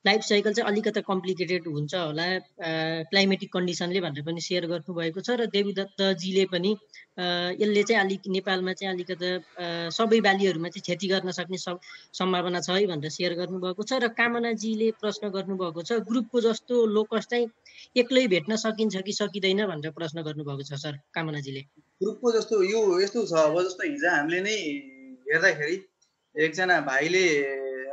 लाइफ साइकल चाहिँ अलिकति कम्प्लिकेटेड हुन्छ होला क्लाइमेटिक कन्डिसनले भनेर पनि सेयर गर्नुभएको छ, र देवीदत्तजीले पनि यसले चाहिँ अलिक नेपालमा चाहिँ अलिकति सबै बालीहरूमा चाहिँ क्षति गर्न सक्ने सम्भावना छ है भनेर सेयर गर्नुभएको छ। र कामनाजीले प्रश्न गर्नुभएको छ, ग्रुपको जस्तो लोकस चाहिँ एक्लै भेट्न सकिन्छ कि सकिँदैन भनेर प्रश्न गर्नुभएको छ सर कामनाजीले। ग्रुपको जस्तो यो यस्तो छ, अब जस्तो हिजो हामीले नै हेर्दाखेरि एकजना भाइले,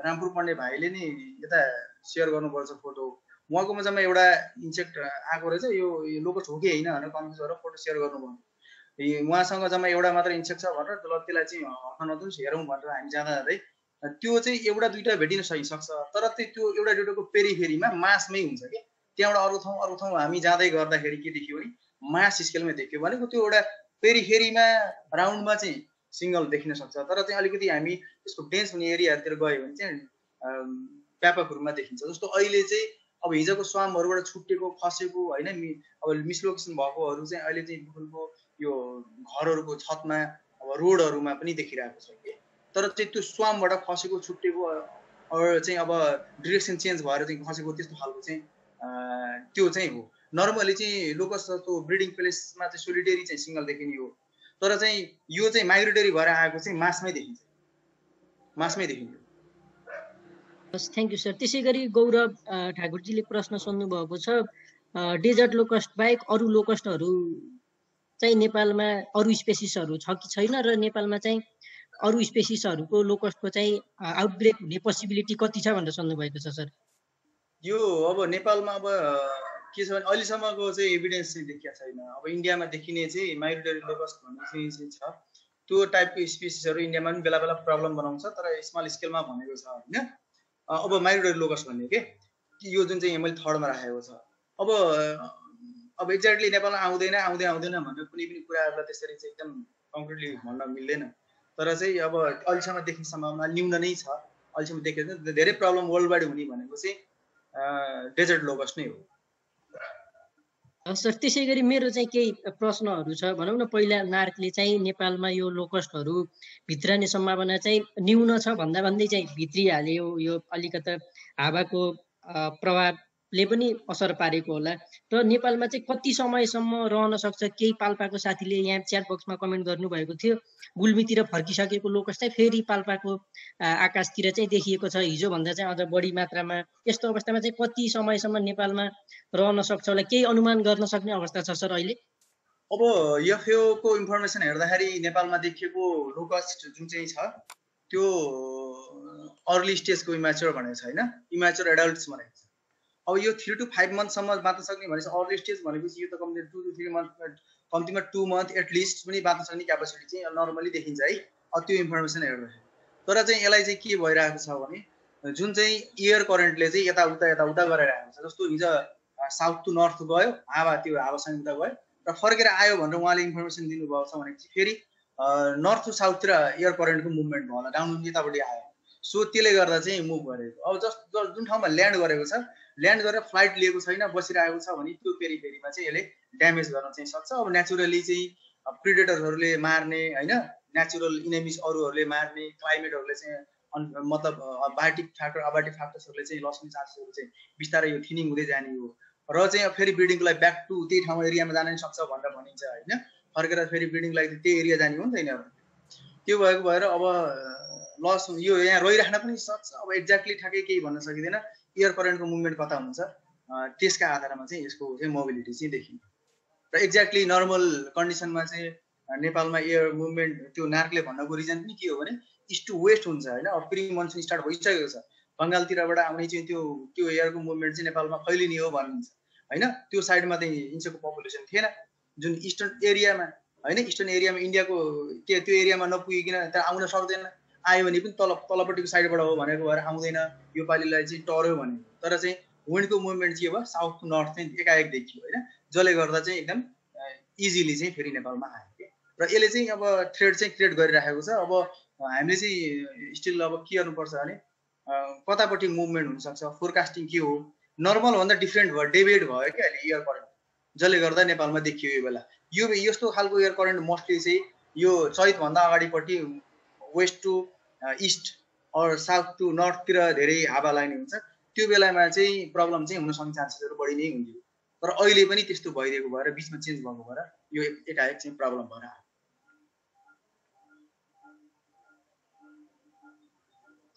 रामपुर पढ्ने भाइले नि यता सेयर गर्नुपर्छ फोटो, उहाँकोमा जम्मा एउटा इन्सेक्ट आएको रहेछ, यो लोकस हो कि होइन भनेर कन्फ्युज गरेर फोटो सेयर गर्नुभयो। उहाँसँग जम्मा एउटा मात्र इन्सेक्ट छ भनेर त्यसलाई चाहिँ हटाउनु हेरौँ भनेर हामी जाँदा जाँदै त्यो चाहिँ एउटा दुईवटा भेटिन सक्छ, तर त्यो एउटा दुईवटाको पेरिफेरीमा मासमै हुन्छ कि। त्यहाँबाट अरू ठाउँ हामी जाँदै गर्दाखेरि के देख्यो भने मास स्केलमा देख्यो भनेको त्यो एउटा पेरिफेरीमा राउन्डमा चाहिँ सिङ्गल देखिन सक्छ, तर चाहिँ अलिकति हामी त्यसको डेन्स हुने एरियाहरूतिर गयो भने चाहिँ व्यापक रूपमा देखिन्छ। जस्तो अहिले चाहिँ अब हिजोको स्वामहरूबाट छुट्टेको खसेको होइन, अब मिसलोकेसन भएकोहरू चाहिँ अहिले चाहिँ बुटुलको यो घरहरूको छतमा, अब रोडहरूमा पनि देखिरहेको छ कि। तर चाहिँ त्यो स्वामबाट खसेको छुट्टेको चाहिँ अब डिरेक्सन चेन्ज भएर चाहिँ खसेको त्यस्तो खालको चाहिँ त्यो चाहिँ हो। नर्मली चाहिँ लोकस जस्तो ब्रिडिङ प्लेसमा चाहिँ सोलिटेरी चाहिँ सिङ्गल देखिने हो, तर चाहिँ यो चाहिँ माइग्रेटरी भएर आएको चाहिँ मासमै देखिन्छ, मासमै देखिन्छ। Thank you sir. त्यसै गरी गौरव ठाकुरजीले प्रश्न सोध्नु भएको छ, डेजर्ट लोकस्ट बाहेक अरू लोकस्टहरू चाहिँ नेपालमा अरू स्पेसिसहरू छ कि छैन, र नेपालमा चाहिँ अरू स्पेसिसहरूको लोकस्टको चाहिँ आउटब्रेक हुने पोसिबिलिटी कति छ भनेर सोध्नु भएको छ सर। यो अब नेपालमा अब के छ भने अहिलेसम्मको चाहिँ एभिडेन्स चाहिँ देखिया छैन। अब इन्डियामा देखिने चाहिँ माइग्रेटरी लोकस्ट भन्ने चाहिँ छ, त्यो टाइपको स्पेसिसहरू इन्डियामा पनि बेला बेला प्रब्लम बनाउँछ, तर स्मल स्केलमा भनेको छ होइन। अब माइग्रेटरी लोकस्ट भन्ने के यो जुन चाहिँ मैले थर्डमा राखेको छ, अब एक्ज्याक्टली नेपालमा आउँदैन भनेर कुनै पनि कुराहरूलाई त्यसरी चाहिँ एकदम कङ्क्रिटली भन्न मिल्दैन, तर चाहिँ अब अहिलेसम्म देख्ने सम्भावना न्यून नै छ। अहिलेसम्म देखेको धेरै प्रब्लम वर्ल्ड वाइड हुने भनेको चाहिँ डेजर्ट लोकस्ट नै हो सर। त्यसै गरी मेरो चाहिँ केही प्रश्नहरू छ। भनौँ न, पहिला नार्कले चाहिँ नेपालमा यो लोकस्टहरू भित्रने सम्भावना चाहिँ न्यून छ भन्दा भन्दै चाहिँ भित्रिहाल्यो, यो अलिकति हावाको प्रभावले पनि असर पारेको होला, र नेपालमा चाहिँ कति समयसम्म रहन सक्छ? केही पाल्पाको साथीले यहाँ च्याट बक्समा कमेन्ट गर्नुभएको थियो, गुल्मीतिर फर्किसकेको लोकस चाहिँ फेरि पाल्पाको आकाशतिर चाहिँ देखिएको छ हिजोभन्दा चाहिँ अझ बढी मात्रामा। यस्तो अवस्थामा चाहिँ कति समयसम्म नेपालमा रहन सक्छ होला, केही अनुमान गर्न सक्ने अवस्था छ सर अहिले? अब एफएओ को इन्फर्मेसन हेर्दाखेरि नेपालमा देखिएको लोकस्ट जुन चाहिँ छ त्यो अर्ली स्टेजको इम्याच्योर भनेको छ होइन, इम्याच्योर एडल्ट्स भनेको छ। अब यो 3 to 5 मन्थसम्म बाँच्न सक्ने भनेपछि अर्ली स्टेज भनेपछि यो त कम्तीमा 2 to 3 मन्थ, कम्तीमा 2 मन्थ एटलिस्ट पनि बाँच्न सक्ने क्यापेसिटी चाहिँ नर्मली देखिन्छ है त्यो इन्फर्मेसन हेर्दाखेरि। तर चाहिँ यसलाई चाहिँ के भइरहेको छ भने जुन चाहिँ एयर करेन्टले चाहिँ यताउता गराइरहेको छ। जस्तो हिजो साउथ टु नर्थ गयो, त्यो हावासँग उता गयो र फर्केर आयो भनेर उहाँले इन्फर्मेसन दिनुभएको छ भनेपछि फेरि नर्थ टु साउथतिर एयर करेन्टको मुभमेन्ट भयो होला, डाउन यतापट्टि आयो, सो त्यसले गर्दा चाहिँ मुभ गरेको। अब जुन ठाउँमा ल्यान्ड गरेको छ, ल्यान्ड गरेर फ्लाइट लिएको छैन, बसिरहेको छ भने त्यो पेरिफेरीमा चाहिँ यसले ड्यामेज गर्न चाहिँ सक्छ। अब नेचुरली चाहिँ प्रिडेटरहरूले मार्ने होइन, नेचुरल इनेमिज अरूहरूले मार्ने, क्लाइमेटहरूले चाहिँ मतलब अबार्टिक फ्याक्टर्सहरूले चाहिँ लस्ने चान्सेसहरू चाहिँ बिस्तारै यो थिनिङ हुँदै जाने हो, र चाहिँ फेरि ब्रिडिङको लागि ब्याक टु त्यही ठाउँ एरियामा जान सक्छ भनेर भनिन्छ होइन। फर्केर फेरि ब्रिडिङको लागि त्यही एरिया जाने हो नि त यिनीहरू। त्यो भएको भएर अब लस यो यहाँ रहिराख्न पनि सक्छ। अब एक्ज्याक्टली ठ्याक्कै केही भन्न सकिँदैन, एयर करेन्टको मुभमेन्ट कता हुन्छ त्यसका आधारमा चाहिँ यसको चाहिँ मोबिलिटी चाहिँ देखिन्छ। र एक्ज्याक्टली नर्मल कन्डिसनमा चाहिँ नेपालमा एयर मुभमेन्ट त्यो नार्कले भन्नको रिजन पनि के हो भने इस्ट टु वेस्ट हुन्छ होइन। अब प्री मनसुन स्टार्ट भइसकेको छ, बङ्गालतिरबाट आउने चाहिँ त्यो एयरको मुभमेन्ट चाहिँ नेपालमा फैलिने हो भन्नुहुन्छ होइन। त्यो साइडमा चाहिँ इन्चेको पपुलेसन थिएन जुन इस्टर्न एरियामा होइन। इस्टर्न एरियामा इन्डियाको त्यो एरियामा नपुगिकन त्यहाँ आउन सक्दैन, आयो भने पनि तलपट्टिको साइडबाट हो भनेको भएर आउँदैन, यो पालिलाई चाहिँ टर्यो भनेको। तर चाहिँ विन्डको मुभमेन्ट के भयो, साउथ टु नर्थ चाहिँ एकाएक देखियो होइन, जसले गर्दा चाहिँ एकदम इजिली चाहिँ फेरि नेपालमा आयो कि। र यसले चाहिँ अब थ्रेड चाहिँ क्रिएट गरिराखेको छ। अब हामीले चाहिँ स्टिल अब के गर्नुपर्छ भने कतापट्टि मुभमेन्ट हुनसक्छ, फोरकास्टिङ के हो, नर्मलभन्दा डिफ्रेन्ट भयो, डेभिएट भयो क्या अहिले एयर करेन्ट, जसले गर्दा नेपालमा देखियो यो बेला। यो यस्तो खालको एयर करेन्ट मोस्टली चाहिँ यो चैतभन्दा अगाडिपट्टि west to east or south to नर्थतिर धेरै हावा लाग्ने हुन्छ, त्यो बेलामा चाहिँ प्रब्लम चाहिँ हुन सक्ने चान्सेसहरू बढी नै हुन्थ्यो। तर अहिले पनि त्यस्तो भइरहेको भएर बिचमा चेन्ज भएको भएर यो एकाएक चाहिँ प्रब्लम भएर आयो।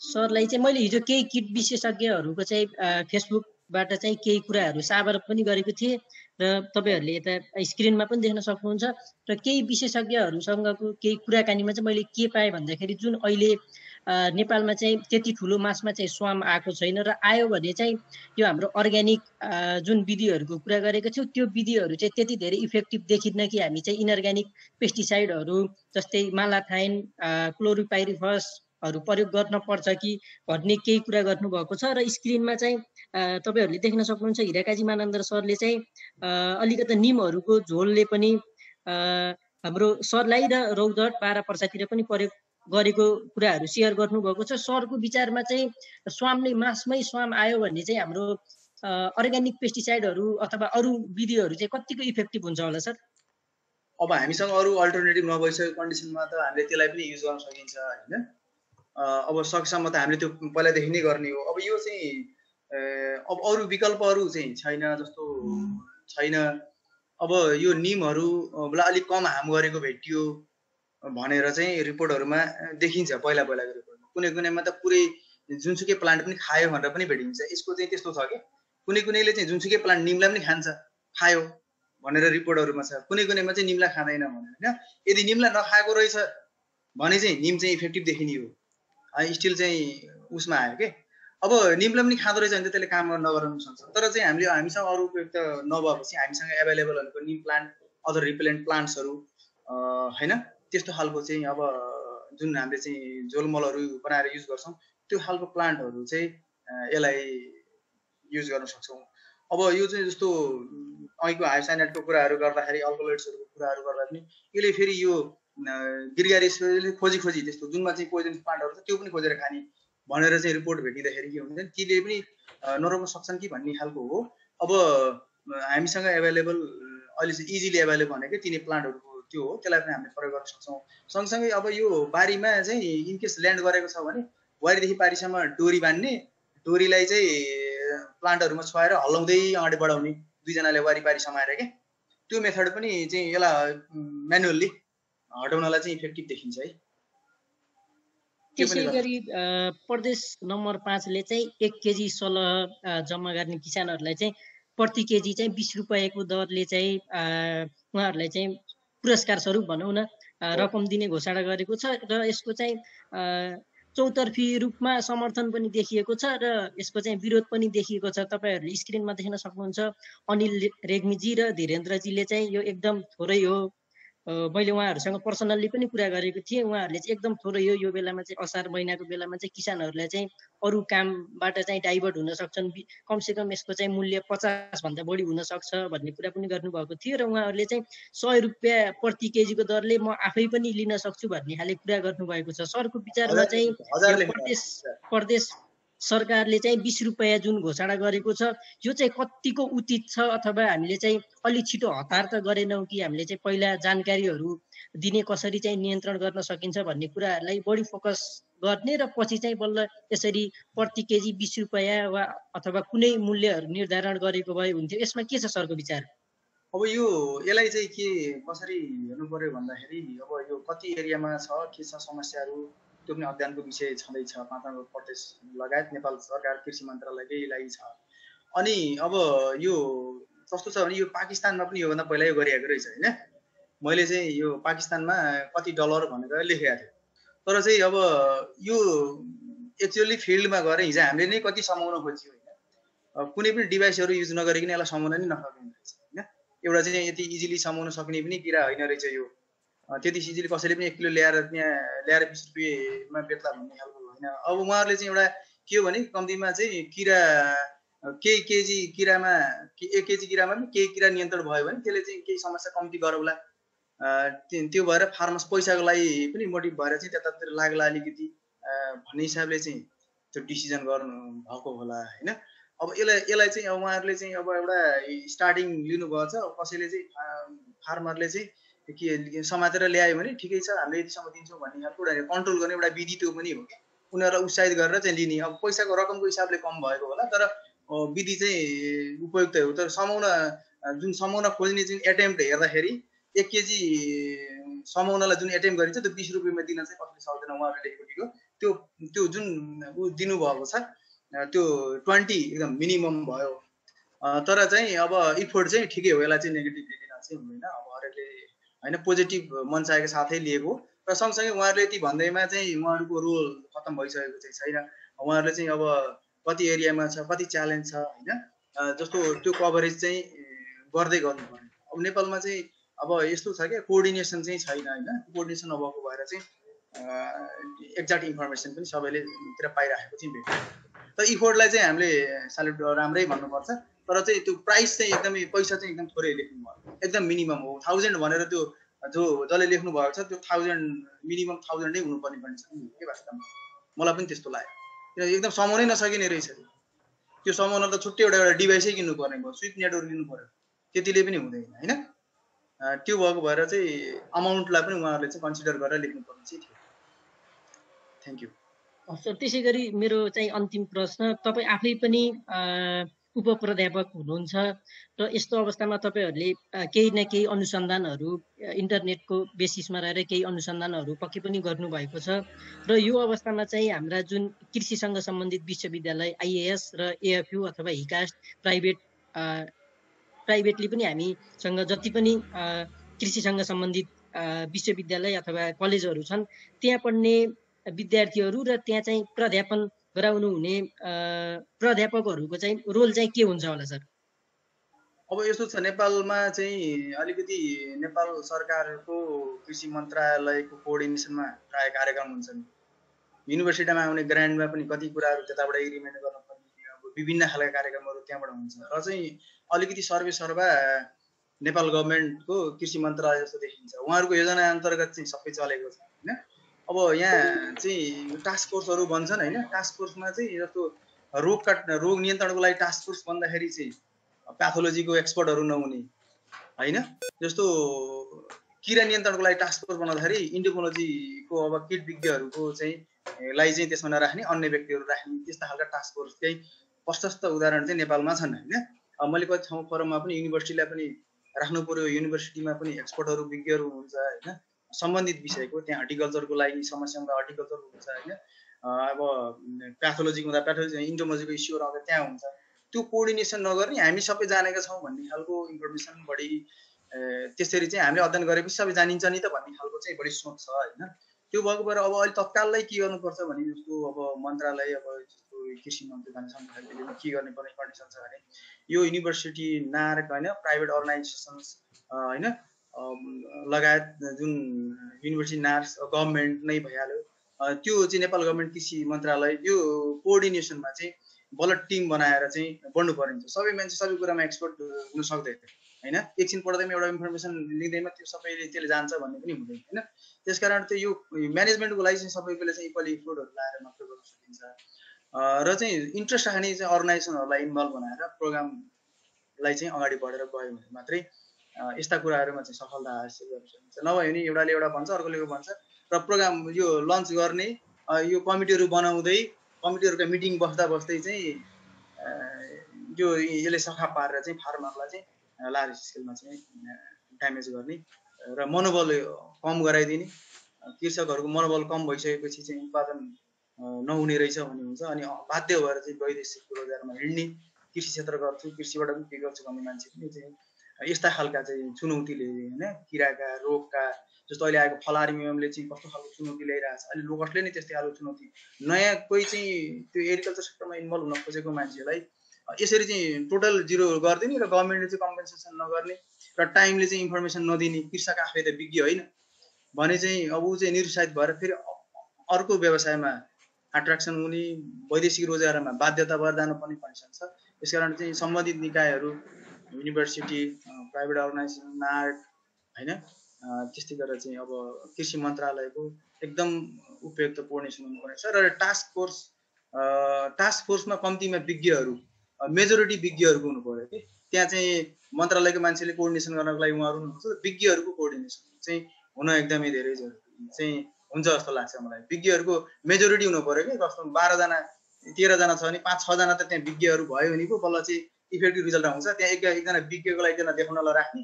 सरलाई चाहिँ मैले हिजो केही किट विशेषज्ञहरूको चाहिँ फेसबुकबाट चाहिँ केही कुराहरू साझा पनि गरेको थिएँ र तपाईँहरूले यता स्क्रिनमा पनि देख्न सक्नुहुन्छ। र केही विशेषज्ञहरूसँगको केही कुराकानीमा चाहिँ मैले के पाएँ भन्दाखेरि जुन अहिले नेपालमा चाहिँ त्यति ठुलो मासमा चाहिँ स्वाम आएको छैन, र आयो भने चाहिँ यो हाम्रो अर्ग्यानिक जुन विधिहरूको कुरा गरेको थियौँ त्यो विधिहरू चाहिँ त्यति धेरै इफेक्टिभ देखिन्न कि हामी चाहिँ इनअर्ग्यानिक पेस्टिसाइडहरू जस्तै मालाथाइन, क्लोरोपाइरिफसहरू प्रयोग गर्न पर्छ कि भन्ने केही कुरा गर्नुभएको छ। र स्क्रिनमा चाहिँ तपाईँहरूले देख्न सक्नुहुन्छ हिराकाजी मानन्दर सरले चाहिँ अलिकति निमहरूको झोलले पनि हाम्रो सर्लाही र रौतहट बारा पर्सातिर पनि प्रयोग गरेको कुराहरू सेयर गर्नुभएको छ। सरको विचारमा चाहिँ स्वामले मासमै स्वाम आयो भने चाहिँ हाम्रो अर्ग्यानिक पेस्टिसाइडहरू अथवा अरू विधिहरू चाहिँ कतिको इफेक्टिभ हुन्छ होला सर? अब हामीसँग अरू अल्टरनेटिभ नभइसकेको कन्डिसनमा त हामीले त्यसलाई पनि युज गर्न सकिन्छ होइन। अब सकेसम्म त हामीले त्यो पहिलादेखि नै गर्ने हो। अब यो चाहिँ अब अरू विकल्पहरू चाहिँ छैन जस्तो छैन। अब यो निमहरूलाई अलिक कम हार्म गरेको भेटियो भनेर चाहिँ रिपोर्टहरूमा देखिन्छ, पहिलाको रिपोर्टमा। कुनैमा त पुरै जुनसुकै प्लान्ट पनि खायो भनेर पनि भेटिन्छ। यसको चाहिँ त्यस्तो छ कि कुनैले चाहिँ जुनसुकै प्लान्ट निमलाई पनि खान्छ खायो भनेर रिपोर्टहरूमा छ, कुनैमा चाहिँ निमलाई खाँदैन भनेर होइन। यदि निमलाई नखाएको रहेछ भने चाहिँ निम चाहिँ इफेक्टिभ देखिने हो, स्टिल चाहिँ उसमा आयो कि। अब निमलाई पनि खाँदो रहेछ भने त त्यसले काम नगराउनु सक्छ। तर चाहिँ हामीसँग अरू त नभएपछि हामीसँग एभाइलेबल भनेको निम प्लान्ट, अदर रिपेलेन्ट प्लान्ट्सहरू होइन, त्यस्तो खालको चाहिँ अब जुन हामीले चाहिँ झोलमलहरू बनाएर युज गर्छौँ त्यो खालको प्लान्टहरू चाहिँ यसलाई युज गर्न सक्छौँ। अब यो चाहिँ जस्तो अहिलेको हाइसाइनाइडको कुराहरू गर्दाखेरि, अल्कोलोइड्सहरूको कुराहरू गर्दा पनि यसले फेरि यो गिरगारिसले खोजी त्यस्तो जुनमा चाहिँ पोइजन प्लान्टहरू छ त्यो पनि खोजेर खाने भनेर चाहिँ रिपोर्ट भेटिँदाखेरि के हुन्छ तिनले पनि नरोक्न सक्छन् कि भन्ने खालको हो। अब हामीसँग एभाइलेबल अहिले चाहिँ इजिली एभाइलेबल भनेको तिनै प्लान्टहरूको त्यो हो, त्यसलाई पनि हामीले प्रयोग गर्न सक्छौँ। सँगसँगै अब यो बारीमा चाहिँ इनकेस ल्यान्ड गरेको छ भने वारीदेखि पारीसम्म डोरी बान्ने, डोरीलाई चाहिँ प्लान्टहरूमा छुवाएर हल्लाउँदै अगाडि बढाउने, दुईजनाले वारी पारी समाएर के त्यो मेथड पनि चाहिँ यसलाई म्यानुअल्ली हटाउनलाई चाहिँ इफेक्टिभ देखिन्छ है। त्यसै गरी प्रदेश नम्बर 5 ले चाहिँ 1 केजी सलह जम्मा गर्ने किसानहरूलाई चाहिँ प्रति केजी चाहिँ 20 रुपियाँको दरले चाहिँ उहाँहरूलाई चाहिँ पुरस्कार स्वरूप भनौँ न रकम दिने घोषणा गरेको छ। र यसको चाहिँ चौतर्फी रूपमा समर्थन पनि देखिएको छ र यसको चाहिँ विरोध पनि देखिएको छ। तपाईँहरूले स्क्रिनमा देख्न सक्नुहुन्छ। अनिल रेग्मीजी र धीरेन्द्रजीले चाहिँ यो एकदम थोरै हो, मैले उहाँहरूसँग पर्सनल्ली पनि कुरा गरेको थिएँ। उहाँहरूले चाहिँ एकदम थोरै हो, यो बेलामा चाहिँ असार महिनाको बेलामा चाहिँ किसानहरूलाई चाहिँ अरू कामबाट चाहिँ डाइभर्ट हुन सक्छन्, कमसेकम यसको चाहिँ मूल्य 50 भन्दा बढी हुन सक्छ भन्ने कुरा पनि गर्नुभएको थियो। र उहाँहरूले चाहिँ 100 रुपियाँ प्रति केजीको दरले म आफै पनि लिन सक्छु भन्ने खाले कुरा गर्नुभएको छ। सरको विचारमा चाहिँ प्रदेश सरकारले चाहिँ 20 रुपियाँ जुन घोषणा गरेको छ यो चाहिँ कतिको उचित छ, अथवा हामीले चाहिँ अलि छिटो हतार त गरेनौँ कि हामीले चाहिँ पहिला जानकारीहरू दिने कसरी चाहिँ नियन्त्रण गर्न सकिन्छ भन्ने कुराहरूलाई बढी फोकस गर्ने र पछि चाहिँ बल्ल यसरी प्रति केजी 20 रुपियाँ वा अथवा कुनै मूल्यहरू निर्धारण गरेको भए हुन्थ्यो। यसमा के छ सरको विचार? अब यसलाई चाहिँ के कसरी हेर्नु पर्यो भन्दाखेरि अब यो कति एरियामा छ, के छ समस्याहरू, त्यो पनि अध्ययनको विषय छँदैछ। 5 नम्बर प्रदेश लगायत नेपाल सरकार कृषि मन्त्रालयकै छ। अनि अब यो कस्तो छ भने यो पाकिस्तानमा पनि योभन्दा पहिला यो गरिएको रहेछ होइन। मैले चाहिँ यो पाकिस्तानमा कति डलर भनेर लेखेको थिएँ, तर चाहिँ अब यो एक्चुअली फिल्डमा गएर हिजो हामीले नै कति समाउन खोज्यौँ होइन, कुनै पनि डिभाइसहरू युज नगरिकन यसलाई समाउन नै नसकिने रहेछ होइन। एउटा चाहिँ यति इजिली समाउन सक्ने पनि किरा होइन रहेछ यो, त्यति इजिली कसैले पनि 1 किलो ल्याएर त्यहाँ ल्याएर 20 रुपियाँमा बेच्ला भन्ने खालको होइन। अब उहाँहरूले चाहिँ एउटा के हो भने कम्तीमा चाहिँ किरा केही केजी किरामा 1 केजी किरामा पनि केही किरा नियन्त्रण भयो भने त्यसले चाहिँ केही समस्या कम्ती गरौला, त्यो भएर फार्मर्स पैसाको लागि पनि मोटिभ भएर चाहिँ त्यतातिर लाग्ला अलिकति भन्ने हिसाबले चाहिँ त्यो डिसिजन गर्नु भएको होला होइन। अब यसलाई चाहिँ अब उहाँहरूले चाहिँ अब एउटा स्टार्टिङ लिनुभएको छ, कसैले चाहिँ फार्मरले चाहिँ के समातेर ल्यायो भने ठिकै छ हामीले यतिसम्म दिन्छौँ भन्ने खालको एउटा कन्ट्रोल गर्ने एउटा विधि त्यो पनि हो कि उनीहरूलाई उत्साहित गरेर चाहिँ लिने। अब पैसाको रकमको हिसाबले कम भएको होला तर विधि चाहिँ उपयुक्त हो। तर जुन समाउन खोज्ने जुन एटेम्प्ट हेर्दाखेरि 1 केजी समाउनलाई जुन एटेम्प्ट गरिन्छ त्यो 20 रुपियाँमा दिन चाहिँ कसैले सक्दैन। उहाँहरूले लेखेको त्यो जुन दिनुभएको छ त्यो 20 एकदम मिनिमम भयो, तर चाहिँ अब इफोर्ट चाहिँ ठिकै हो, यसलाई चाहिँ नेगेटिभ लिन चाहिँ हुँदैन। अब हरेकले होइन पोजिटिभ मन चाहेको साथै लिएको र सँगसँगै उहाँहरूले यति भन्दैमा चाहिँ उहाँहरूको रोल खत्तम भइसकेको चाहिँ छैन। उहाँहरूले चाहिँ अब कति एरियामा छ कति च्यालेन्ज छ होइन, जस्तो त्यो कभरेज चाहिँ गर्दै गर्नु पर्यो। अब नेपालमा चाहिँ अब यस्तो छ क्या कोअर्डिनेसन चाहिँ छैन होइन, कोअर्डिनेसन नभएको भएर चाहिँ एक्ज्याक्ट इन्फर्मेसन पनि सबैले तिर पाइराखेको चाहिँ भेट्छ। तर इफोर्टलाई चाहिँ हामीले साल्युट राम्रै भन्नुपर्छ, तर चाहिँ त्यो प्राइस चाहिँ एकदमै पैसा चाहिँ एकदम थोरै लेख्नु भयो, एकदम मिनिमम हो 1000 भनेर त्यो जसले लेख्नु भएको छ त्यो 1000 मिनिमम 1000 नै हुनुपर्ने पनि छ के वास्तवमा मलाई पनि त्यस्तो लाग्यो। किन एकदम समाउनै नसकिने रहेछ त्यो समाउन त छुट्टै एउटा डिभाइसै किन्नु पर्ने भयो, स्विच नेटवर्क लिनु पर्यो, त्यतिले पनि हुँदैन होइन। त्यो भएको भएर चाहिँ अमाउन्टलाई पनि उहाँहरूले चाहिँ कन्सिडर गरेर लेख्नुपर्ने चाहिँ थियो। Thank you. सर त्यसै गरी मेरो चाहिँ अन्तिम प्रश्न, तपाईँ आफै पनि उपप्राध्यापक हुनुहुन्छ र यस्तो अवस्थामा तपाईँहरूले केही न केही अनुसन्धानहरू इन्टरनेटको बेसिसमा रहेर केही अनुसन्धानहरू पक्कै पनि गर्नुभएको छ र यो अवस्थामा चाहिँ हाम्रा जुन कृषिसँग सम्बन्धित विश्वविद्यालय आइएएस र एएफयू अथवा हिकास्ट प्राइभेटली पनि हामीसँग जति पनि कृषिसँग सम्बन्धित विश्वविद्यालय अथवा कलेजहरू छन् त्यहाँ पढ्ने विद्यार्थीहरू र त्यहाँ चाहिँ प्राध्यापन गराउनु हुने प्राध्यापकहरूको चाहिँ रोल चाहिँ के हुन्छ होला सर? अब यस्तो छ नेपालमा चाहिँ अलिकति नेपाल सरकारको कृषि मन्त्रालयको कोअर्डिनेसनमा प्राय कार्यक्रम हुन्छन्। युनिभर्सिटीमा आउने ग्रान्डमा पनि कति कुराहरू त्यताबाट एग्रिमेन्ट गर्नुपर्ने अब विभिन्न खालका कार्यक्रमहरू त्यहाँबाट हुन्छ र चाहिँ अलिकति सर्वा नेपाल गभर्मेन्टको कृषि मन्त्रालय जस्तो देखिन्छ। उहाँहरूको योजना अन्तर्गत चाहिँ सबै चलेको छ होइन। अब यहाँ चाहिँ टास्क फोर्सहरू बन्छन् होइन, टास्क फोर्समा चाहिँ जस्तो रोग नियन्त्रणको लागि टास्क फोर्स भन्दाखेरि चाहिँ प्याथोलोजीको एक्सपर्टहरू नहुने होइन, जस्तो किरा नियन्त्रणको लागि टास्क फोर्स बनाउँदाखेरि इन्डोमोलोजीको अब किट विज्ञहरूको चाहिँ त्यसमा नराख्ने अन्य व्यक्तिहरू राख्ने त्यस्ता खालका टास्क फोर्स चाहिँ प्रशस्त उदाहरण चाहिँ नेपालमा छन् होइन। अब मैले कति ठाउँ फोरममा पनि युनिभर्सिटीलाई पनि राख्नु पर्यो, युनिभर्सिटीमा पनि एक्सपर्टहरू विज्ञहरू हुन्छ होइन, सम्बन्धित विषयको त्यहाँ हर्टिकल्चरको लागि समस्या हुँदा हर्टिकल्चर हुन्छ होइन, अब प्याथोलोजीको हुँदा प्याथोलोजी इन्डोमोलोजीको इस्युहरू आउँदा त्यहाँ हुन्छ। त्यो कोअर्डिनेसन नगर्ने हामी सबै जानेका छौँ भन्ने खालको इन्फर्मेसन बढी त्यसरी चाहिँ हामीले अध्ययन गरेपछि सबै जानिन्छ नि त भन्ने खालको चाहिँ बढी सोच छ होइन। त्यो भएको भएर अब अहिले तत्काललाई के गर्नुपर्छ भने जस्तो अब मन्त्रालय अब जस्तो कृषि मन्त्री जानेसँगले के गर्नुपर्ने कन्डिसन छ भने यो युनिभर्सिटी नार्क होइन प्राइभेट अर्गनाइजेसन्स होइन लगायत जुन युनिभर्सिटी नार्स गभर्मेन्ट नै भइहाल्यो त्यो चाहिँ नेपाल गभर्मेन्ट कृषि मन्त्रालय यो कोअर्डिनेसनमा चाहिँ बल्ल टिम बनाएर चाहिँ बढ्नु पर्ने हुन्छ। सबै मान्छे सबै कुरामा एक्सपर्ट हुन सक्दैन होइन, एकछिन पढ्दैमा एउटा इन्फर्मेसन लिँदैमा त्यो सबैले त्यसले जान्छ भन्ने पनि हुँदैन होइन। त्यसकारण त्यो यो म्यानेजमेन्टको लागि चाहिँ सबैले चाहिँ इक्वली इफोर्टहरू लाएर मात्र गर्न सकिन्छ र चाहिँ इन्ट्रेस्ट राख्ने चाहिँ अर्गनाइजेसनहरूलाई इन्भल्भ बनाएर प्रोग्रामलाई चाहिँ अगाडि बढेर गयो भने मात्रै यस्ता कुराहरूमा चाहिँ सफलता हासिल गर्न सकिन्छ। नभए भने एउटाले एउटा भन्छ अर्कोले भन्छ र प्रोग्राम यो लन्च गर्ने यो कमिटीहरू बनाउँदै कमिटीहरूका मिटिङ बस्दै चाहिँ यो यसले सखा पारेर चाहिँ फार्मरलाई चाहिँ लार्ज स्केलमा चाहिँ ड्यामेज गर्ने र मनोबल कम गराइदिने, कृषकहरूको मनोबल कम भइसकेपछि चाहिँ उत्पादन नहुने रहेछ भन्ने हुन्छ अनि बाध्य भएर चाहिँ वैदेशिक रोजगारमा हिँड्ने, कृषि क्षेत्र गर्छु कृषिबाट पनि के गर्छु भन्ने मान्छे पनि चाहिँ यस्ता खालका चाहिँ चुनौतीले होइन किराका रोगका जस्तो अहिले आएको फलारिमियमले चाहिँ कस्तो खालको चुनौती ल्याइरहेको छ। अहिले लोकसले नै त्यस्तै खालको चुनौती, नयाँ कोही चाहिँ त्यो एग्रिकल्चर सेक्टरमा इन्भल्भ हुन खोजेको मान्छेलाई यसरी चाहिँ टोटल जिरो गरिदिने र गभर्मेन्टले चाहिँ कम्पेन्सेसन नगर्ने र टाइमले चाहिँ इन्फर्मेसन नदिने, कृषक आफै त विज्ञ होइन भने चाहिँ अब ऊ चाहिँ निरुत्साहित भएर फेरि अर्को व्यवसायमा एट्र्याक्सन हुने, वैदेशिक रोजगारमा बाध्यता भएर जानुपर्ने कन्डिसन छ। त्यसकारण चाहिँ सम्बन्धित निकायहरू, युनिभर्सिटी, प्राइभेट अर्गनाइजेसन, नार्ड होइन, त्यस्तै गरेर चाहिँ अब कृषि मन्त्रालयको एकदम उपयुक्त कोअर्डिनेसन हुनुपर्नेछ र टास्क फोर्समा कम्तीमा विज्ञहरू, मेजोरिटी विज्ञहरूको हुनु पर्यो कि त्यहाँ चाहिँ मन्त्रालयको मान्छेले कोअर्डिनेसन गर्नको लागि उहाँहरू हुनुहुन्छ, विज्ञहरूको कोअर्डिनेसन चाहिँ हुन एकदमै धेरै जरुरी चाहिँ हुन्छ जस्तो लाग्छ मलाई। विज्ञहरूको मेजोरिटी हुनु पर्यो कि कस्तो 12 जना 13 जना छ भने 5-6 जना त त्यहाँ विज्ञहरू भयो भने पो बल्ल चाहिँ इफेक्टिभ रिजल्ट आउँछ। त्यहाँ एकजना विज्ञको लागि एकजना देखाउनलाई राख्ने,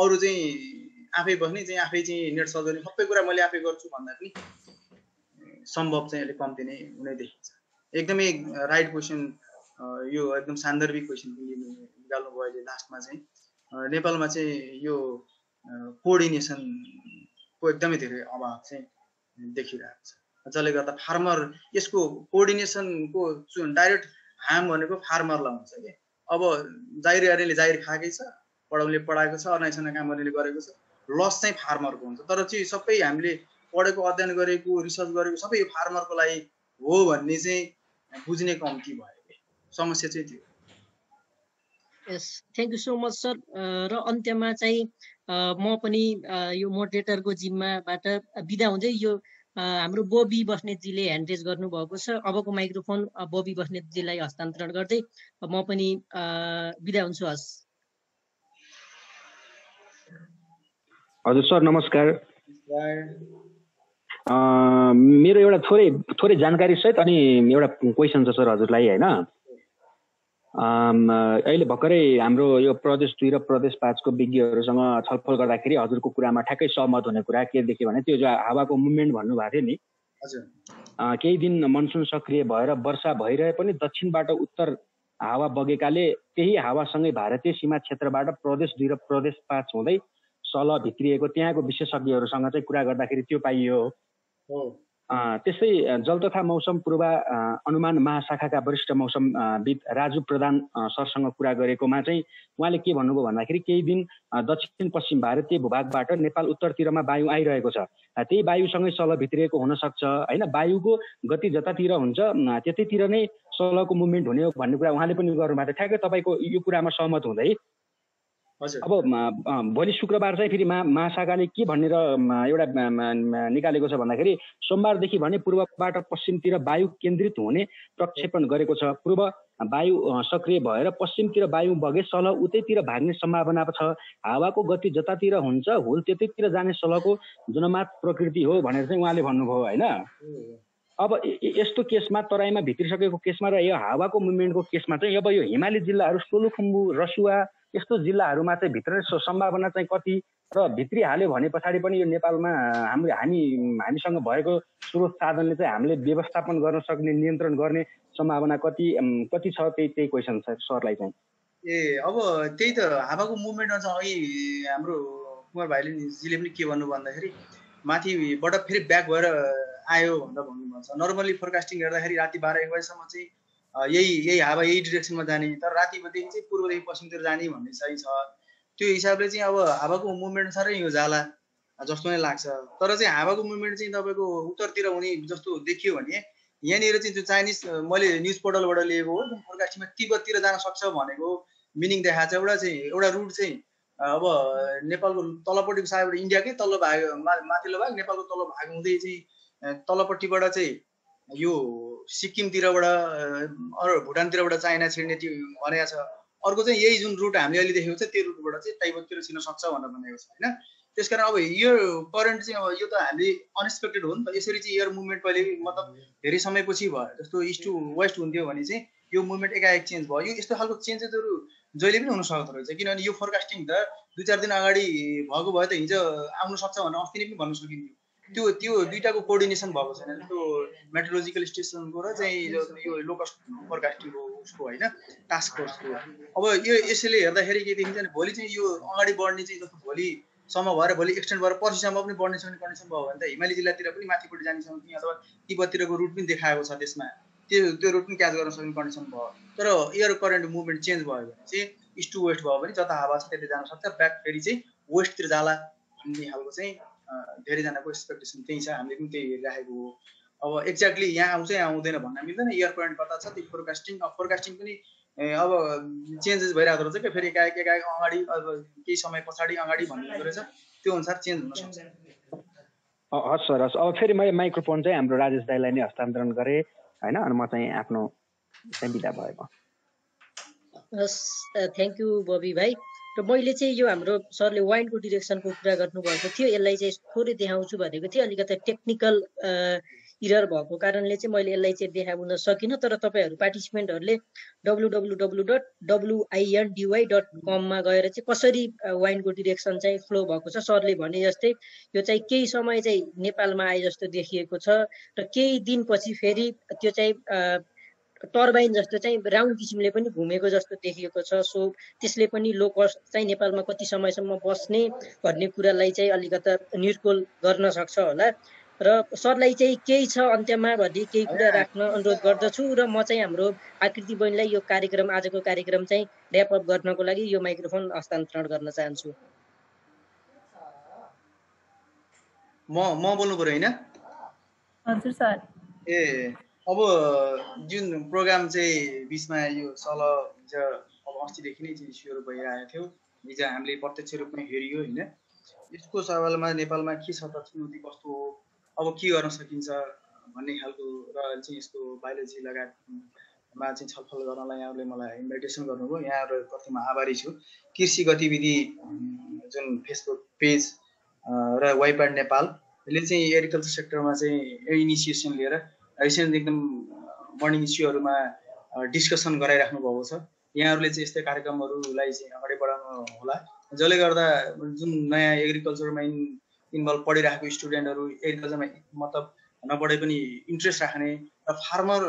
अरू चाहिँ आफै बस्ने, चाहिँ आफै चाहिँ नेट सजाउने, सबै कुरा मैले आफै गर्छु भन्दा पनि सम्भव चाहिँ अलिक कम्ती नै हुने देखिन्छ। एकदमै राइट क्वेसन, यो एकदम सान्दर्भिक क्वेसन निकाल्नु भयो अहिले लास्टमा चाहिँ। नेपालमा चाहिँ यो कोअर्डिनेसनको एकदमै धेरै अभाव चाहिँ देखिरहेको छ, जसले गर्दा फार्मर यसको कोअर्डिनेसनको डाइरेक्ट हार्म भनेको फार्मरलाई हुन्छ कि अब जाहिर गर्नेले जाहिर खाएकै छ, पढाउनेले पढाएको छ, अर्गनाइजेसनमा काम गर्नेले गरेको छ, लस चाहिँ फार्मरको हुन्छ। तर चाहिँ सबै हामीले पढेको, अध्ययन गरेको, रिसर्च गरेको सबै यो फार्मरको लागि हो भन्ने चाहिँ बुझ्ने कम्ती भयो कि समस्या चाहिँ त्यो। Yes, thank you so much sir. र अन्त्यमा चाहिँ म पनि यो मोडरेटरको जिम्माबाट बिदा हुँदै यो हाम्रो बबी बस्नेतजीले ह्यान्ड रेज गर्नुभएको छ, अबको माइक्रोफोन बबी बस्नेतजीलाई हस्तान्तरण गर्दै म पनि बिदा हुन्छु। हस्, हजुर सर नमस्कार। मेरो एउटा थोरै जानकारी सहित अनि एउटा क्वेसन छ सर हजुरलाई होइन। अहिले भर्खरै हाम्रो यो प्रदेश 2 र प्रदेश 5 को विज्ञहरूसँग छलफल गर्दाखेरि हजुरको कुरामा ठ्याक्कै सहमत हुने कुरा के देख्यो भने त्यो जो हावाको मुभमेन्ट भन्नुभएको थियो नि, केही दिन मनसुन सक्रिय भएर वर्षा भइरहे पनि दक्षिणबाट उत्तर हावा बगेकाले त्यही हावासँगै भारतीय सीमा क्षेत्रबाट प्रदेश 2 र प्रदेश 5 हुँदै सल भित्रिएको त्यहाँको विशेषज्ञहरूसँग चाहिँ कुरा गर्दाखेरि त्यो पाइयो। त्यस्तै जल तथा मौसम पूर्वानुमान महाशाखाका वरिष्ठ मौसमविद राजु प्रधान सरसँग कुरा गरेकोमा चाहिँ उहाँले के भन्नुभयो भन्दाखेरि केही दिन दक्षिण पश्चिम भारतीय भूभागबाट नेपाल उत्तरतिरमा वायु आइरहेको छ, त्यही वायुसँगै सल भित्रिएको हुन सक्छ होइन, वायुको गति जतातिर हुन्छ त्यतैतिर नै सलको मुभमेन्ट हुने हो भन्ने कुरा उहाँले पनि गर्नुभएको थियो। ठ्याक्कै तपाईँको यो कुरामा सहमत हुँदै अब भोलि शुक्रबार चाहिँ फेरि महाशाखाले के भनेर एउटा निकालेको छ भन्दाखेरि सोमबारदेखि भने पूर्वबाट पश्चिमतिर वायु केन्द्रित हुने प्रक्षेपण गरेको छ। पूर्व वायु सक्रिय भएर पश्चिमतिर वायु बगे सल उतैतिर भाग्ने सम्भावना छ। हावाको गति जतातिर हुन्छ हुल त्यतैतिर जाने सलको जनमात प्रकृति हो भनेर चाहिँ उहाँले भन्नुभयो होइन। अब यस्तो केसमा तराईमा भित्रिसकेको केसमा र यो हावाको मुभमेन्टको केसमा चाहिँ अब यो हिमाली जिल्लाहरू सोलुखुम्बु, रसुवा यस्तो जिल्लाहरूमा चाहिँ भित्रने सम्भावना चाहिँ कति र भित्री हाल्यो भने पछाडि पनि यो नेपालमा हामीसँग भएको स्रोत साधनले चाहिँ हामीले व्यवस्थापन गर्न सक्ने, नियन्त्रण गर्ने सम्भावना कति छ, त्यही क्वेसन छ सरलाई चाहिँ। अब त्यही त हावाको मुभमेन्टमा चाहिँ अघि हाम्रो कुमार भाइले पनि के भन्नु भन्दाखेरि माथिबाट फेरि ब्याक भएर आयो भनेर भन्नुभएको छ। नर्मली फोरकास्टिङ हेर्दाखेरि राति 12-1 बजीसम्म चाहिँ यही हावा यही डिरेक्सनमा जाने, तर रातिदेखि चाहिँ पूर्वदेखि पश्चिमतिर जाने भन्ने चाहिँ छ। त्यो हिसाबले चाहिँ अब हावाको मुभमेन्ट साह्रै यो जाला जस्तो नै लाग्छ। तर चाहिँ हावाको मुभमेन्ट चाहिँ तपाईँको उत्तरतिर हुने जस्तो देखियो भने यहाँनिर चाहिँ त्यो चाइनिज मैले न्युज पोर्टलबाट लिएको हो, फोरकास्टिङमा तिब्बततिर जान सक्छ भनेको मिनिङ देखाएको छ। एउटा रुट चाहिँ अब नेपालको तलपट्टिको साइडबाट इन्डियाकै तल्लो भाग माथिल्लो भाग नेपालको तल्लो भाग हुँदै चाहिँ तलपट्टिबाट चाहिँ यो सिक्किमतिरबाट अरू भुटानतिरबाट चाइना छिर्ने त्यो भनेको छ। अर्को चाहिँ यही जुन रुट हामीले अहिले देखेको छ त्यो रुटबाट चाहिँ तिब्बततिर छिर्न सक्छ भनेर भनेको छ होइन। त्यसकारण अब यो करेन्ट चाहिँ अब यो त हामीले अनएक्सपेक्टेड हो नि त। यसरी चाहिँ एयर मुभमेन्ट पहिले मतलब धेरै समयपछि भयो, जस्तो इस्ट टु वेस्ट हुन्थ्यो भने चाहिँ यो मुभमेन्ट एकाएक चेन्ज भयो। यो यस्तो खालको चेन्जेसहरू जहिले पनि हुन सक्दो रहेछ, किनभने यो फोरकास्टिङ त 2-4 दिन अगाडि भएको भए त हिजो आउन सक्छ भनेर अस्ति नै पनि भन्न सकिन्थ्यो। त्यो दुईटाको कोअर्डिनेसन भएको छैन। त्यो मेट्रोलोजिकल स्टेसनको र चाहिँ यो लोकस फोरकास्टिङको उसको होइन टास्क फोर्सको। अब यो यसैले हेर्दाखेरि के देखिन्छ भने भोलि चाहिँ यो अगाडि बढ्ने चाहिँ जस्तो भोलिसम्म भएर भोलि एक्सटेन्ड भएर पर्सिसम्म पनि बढ्ने सक्ने कन्डिसन भयो भने त हिमाली जिल्लातिर पनि माथिपट्टि जाने सक्ने अथवा तिब्बततिरको रुट पनि देखाएको छ त्यसमा, त्यो रुट पनि क्याच गर्न सक्ने कन्डिसन भयो। तर एयर करेन्ट मुभमेन्ट चेन्ज भयो भने चाहिँ इस्ट टु वेस्ट भयो भने जता हावा छ त्यतै जान सक्छ, ब्याक फेरि चाहिँ वेस्टतिर जाला भन्ने खालको चाहिँ धेरैजनाको एक्सपेक्टेसन त्यही छ। हामीले पनि त्यही हेरिराखेको हो। अब एक्ज्याक्टली यहाँ आउँछ आउँदैन भन्न मिल्दैन। एयर करेन्ट कता छ त्यो फोरकास्टिङ पनि अब चेन्जेस भइरहेको रहेछ क्या, फेरि एकाएक अगाडि अब केही समय पछाडि अगाडि भन्ने रहेछ, त्यो अनुसार चेन्ज हुन सक्छ। हस् सर, हस्। अब फेरि मैले माइक्रोफोन चाहिँ हाम्रो राजेश दाईलाई नै हस्तान्तरण गरेँ होइन, अनि म चाहिँ आफ्नो चाहिँ बिदा भएको। हस्, थ्याङ्क यू बबी भाइ। र मैले चाहिँ यो हाम्रो सरले वाइनको डिरेक्सनको कुरा गर्नुभएको थियो, यसलाई चाहिँ थोरै देखाउँछु भनेको थिएँ। अलिकति टेक्निकल इरर भएको कारणले चाहिँ मैले यसलाई चाहिँ देखाउन सकिनँ। तर तपाईँहरू पार्टिसिपेन्टहरूले www.windy.com मा गएर चाहिँ कसरी वाइनको डिरेक्सन चाहिँ फ्लो भएको छ, सरले भने जस्तै यो चाहिँ केही समय चाहिँ नेपालमा आए जस्तो देखिएको छ र केही दिनपछि फेरि त्यो चाहिँ टर्बाइन जस्तो चाहिँ राउन्ड किसिमले पनि घुमेको जस्तो देखिएको छ। सो त्यसले पनि लो कस्ट चाहिँ नेपालमा कति समयसम्म बस्ने भन्ने कुरालाई चाहिँ अलिकता निर्कुल गर्न सक्छ होला। र सरलाई चाहिँ केही छ अन्त्यमा भन्ने केही कुरा राख्न अनुरोध गर्दछु र म चाहिँ हाम्रो आकृति बहिनीलाई यो कार्यक्रम, आजको कार्यक्रम चाहिँ ऱ्यापअप गर्नको लागि यो माइक्रोफोन हस्तान्तरण गर्न चाहन्छु। म बोल्नु पर्यो होइन? हजुर सर। अब जुन प्रोग्राम चाहिँ बिचमा यो सल हिजो अब अस्तिदेखि नै चाहिँ इस्युहरू भइरहेको थियो, हिजो हामीले प्रत्यक्ष रूपमा हेरियो होइन। यसको सवालमा नेपालमा के छ त, चुनौती कस्तो हो, अब के गर्न सकिन्छ भन्ने खालको र चाहिँ यसको बायोलोजी लगायतमा चाहिँ छलफल गर्नलाई यहाँहरूले मलाई इन्भिटेसन गर्नुभयो। यहाँहरूप्रति म आभारी छु। कृषि गतिविधि जुन फेसबुक पेज र वाइपाड नेपालले चाहिँ एग्रिकल्चर सेक्टरमा चाहिँ इनिसिएसन लिएर रिसेन्ट एकदम बर्निङ इस्युहरूमा डिस्कसन गराइराख्नु भएको छ। यहाँहरूले चाहिँ यस्तै कार्यक्रमहरूलाई चाहिँ अगाडि बढाउनु होला, जसले गर्दा जुन नयाँ एग्रिकल्चरमा इन्भल्भ पढिरहेको स्टुडेन्टहरू, एग्रिकल्चरमा मतलब नपढे पनि इन्ट्रेस्ट राख्ने र फार्मर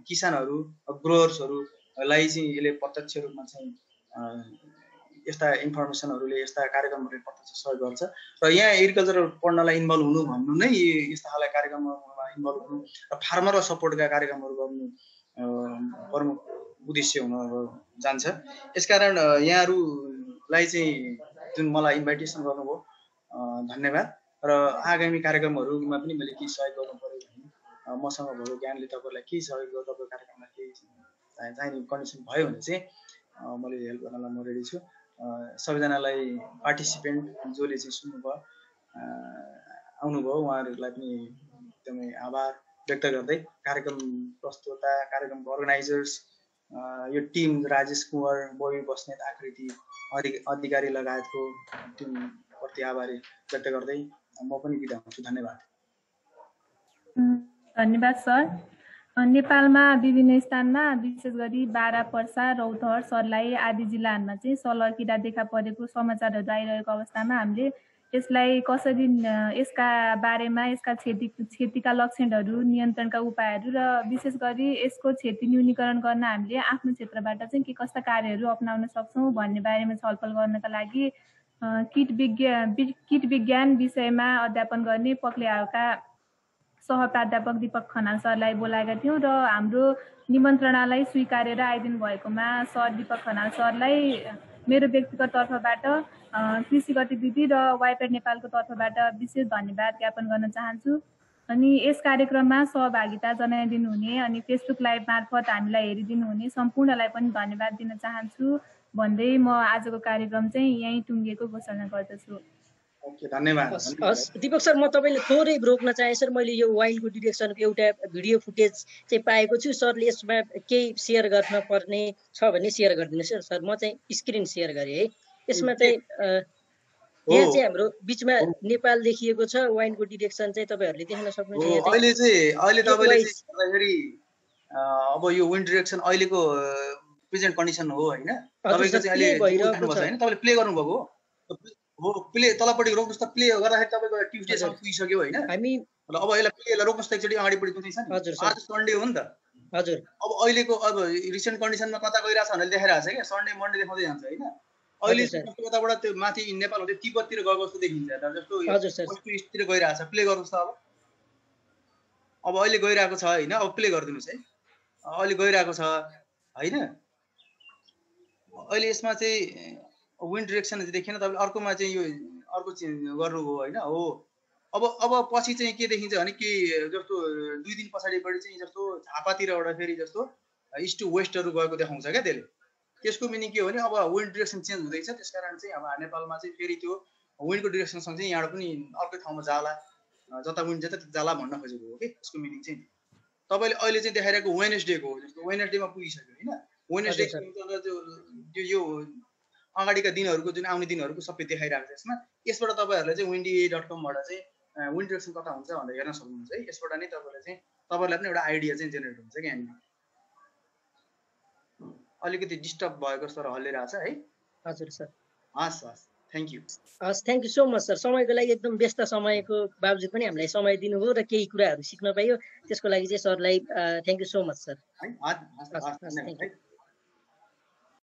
किसानहरू, ग्रोवर्सहरूलाई चाहिँ यसले प्रत्यक्ष रूपमा चाहिँ यस्ता इन्फर्मेसनहरूले, यस्ता कार्यक्रमहरूले प्रत्यक्ष सहयोग गर्छ। र यहाँ एग्रिकल्चर पढ्नलाई इन्भल्भ हुनु भन्नु नै यस्ता खालका कार्यक्रममा इन्भल्भ हुनु र फार्मरलाई सपोर्टका कार्यक्रमहरू गर्नु प्रमुख उद्देश्य हुन जान्छ। यसकारण यहाँहरूलाई चाहिँ जुन मलाई इन्भाइटेसन गर्नुभयो धन्यवाद। र आगामी कार्यक्रमहरूमा पनि मैले केही सहयोग गर्नु पऱ्यो भने मसँग भएको ज्ञानले तपाईँहरूलाई केही सहयोग गर्नु, तपाईँको कार्यक्रमलाई केही चाहिने कन्डिसन भयो भने चाहिँ मैले हेल्प गर्नलाई म रेडी छु। सबैजनालाई पार्टिसिपेन्ट जसले चाहिँ सुन्नुभयो आउनुभयो उहाँहरूलाई पनि एकदमै आभार व्यक्त गर्दै कार्यक्रम प्रस्तुता, कार्यक्रमको अर्गनाइजर्स, यो टिम राजेश कुँवर, बबी बस्नेत, आकृति अधिकारी लगायतको टिमप्रति आभारी व्यक्त गर्दै म पनि बिदा हुन्छु। धन्यवाद। धन्यवाद सर। नेपालमा विभिन्न स्थानमा विशेष गरी बारा, पर्सा, रौतहट, सर्लाही आदि जिल्लाहरूमा चाहिँ सल किरा देखा परेको समाचारहरू आइरहेको अवस्थामा हामीले यसलाई कसरी, यसका बारेमा, यसका क्षतिका लक्षणहरू, नियन्त्रणका उपायहरू र विशेष गरी यसको क्षति न्यूनीकरण गर्न हामीले आफ्नो क्षेत्रबाट चाहिँ के कस्ता कार्यहरू अपनाउन सक्छौँ भन्ने बारेमा छलफल गर्नका लागि कीट विज्ञान विषयमा अध्यापन गर्ने पक्लेहालका सह प्राध्यापक दीपक खनाल सरलाई बोलाएका थियौँ र हाम्रो निमन्त्रणालाई स्वीकारेर आइदिनु भएकोमा सर दीपक खनाल सरलाई मेरो व्यक्तिगत तर्फबाट, कृषि गतिविधि र वाइपाड नेपालको तर्फबाट विशेष धन्यवाद ज्ञापन गर्न चाहन्छु। अनि यस कार्यक्रममा सहभागिता जनाइदिनु हुने अनि फेसबुक लाइभ मार्फत हामीलाई हेरिदिनु हुने सम्पूर्णलाई पनि धन्यवाद दिन चाहन्छु भन्दै म आजको कार्यक्रम चाहिँ यहीँ टुङ्गिएको घोषणा गर्दछु। धन्यवाद। हस् दीपक सर, म तपाईँले थोरै रोक्न चाहे सर। मैले यो वाइल्डको डिरेक्सनको एउटा भिडियो फुटेज चाहिँ पाएको छु। सरले यसमा केही सेयर गर्न पर्ने छ भने सेयर गरिदिनुहोस् सर। म चाहिँ स्क्रिन सेयर गरेँ है। यसमा चाहिँ यहाँ चाहिँ हाम्रो बिचमा नेपाल देखिएको छ। वाइनको डिरेक्सन चाहिँ तपाईँहरूले देख्न सक्नुहुन्छ। अहिले तपाईँले चाहिँ अब यो विन्ड डिरेक्सन अहिलेको प्रेजेन्ट कन्डिसन हो होइन? तपाईँको चाहिँ अहिले भइरहेको छ होइन? तपाईँले प्ले गर्नुभएको हो प्ले तलपट्टि रोक्नुहोस् त प्ले गर्दाखेरि तपाईँको ट्युसडेसम्म पुगिसक्यो होइन हामी अब यसलाई रोक्नुहोस् त एकचोटि अगाडिपट्टि कुनै छ नि हजुर सर आज सन्डे हो नि त हजुर अब अहिलेको अब रिसेन्ट कन्डिसनमा कता गइरहेछ भनेर देखाइरहेको छ क्या सन्डे मन्डे देखाउँदै जान्छ होइन अहिले जस्तो यताबाट त्यो माथि नेपाल हुँदै तिब्बततिर गएको जस्तो देखिन्छ जस्तो वेस्ट इस्टतिर गइरहेछ प्ले गर्नुहोस् त अब अहिले गइरहेको छ होइन अब प्ले गरिदिनुहोस् है अहिले गइरहेको छ होइन अहिले यसमा चाहिँ विन्ड डिरेक्सन चाहिँ देखिएन तपाईँले अर्कोमा चाहिँ यो अर्को गर्नुभयो होइन हो अब पछि चाहिँ के देखिन्छ भने कि जस्तो 2 दिन पछाडिपट्टि चाहिँ जस्तो झापातिरबाट फेरि जस्तो इस्ट टु वेस्टहरू गएको देखाउँछ क्या त्यसले त्यसको मिनिङ के हो भने अब विन्ड डिरेक्सन चेन्ज हुँदैछ त्यसकारण चाहिँ अब नेपालमा चाहिँ फेरि त्यो विन्डको डिरेक्सनसँग चाहिँ यहाँबाट पनि अर्कै ठाउँमा जाला जता विन्ड जता जाला भन्न खोजेको हो कि त्यसको मिनिङ चाहिँ तपाईँले अहिले चाहिँ देखाइरहेको वेडनेसडेको हो जस्तो वेडनेसडेमा पुगिसक्यो होइन वेडनेसडे त्यो यो अगाडिका दिनहरूको जुन आउने दिनहरूको सबै देखाइरहेको छ यसबाट तपाईँहरूले चाहिँ windy.com बाट चाहिँ विन्ड डिरेक्सन कता हुन्छ भनेर हेर्न सक्नुहुन्छ है यसबाट नै तपाईँहरूलाई पनि एउटा आइडिया चाहिँ जेनेरेट हुन्छ कि यहाँनिर अलिकति डिस्टर्ब भएको जस्तो हल्लिरहेछ है हजुर सर हस् thank you thank you so much sir समयको लागि एकदम व्यस्त समयको बावजुद पनि हामीलाई समय दिनुभयो र केही कुराहरू सिक्न पाइयो त्यसको लागि चाहिँ सरलाई thank you so much sir है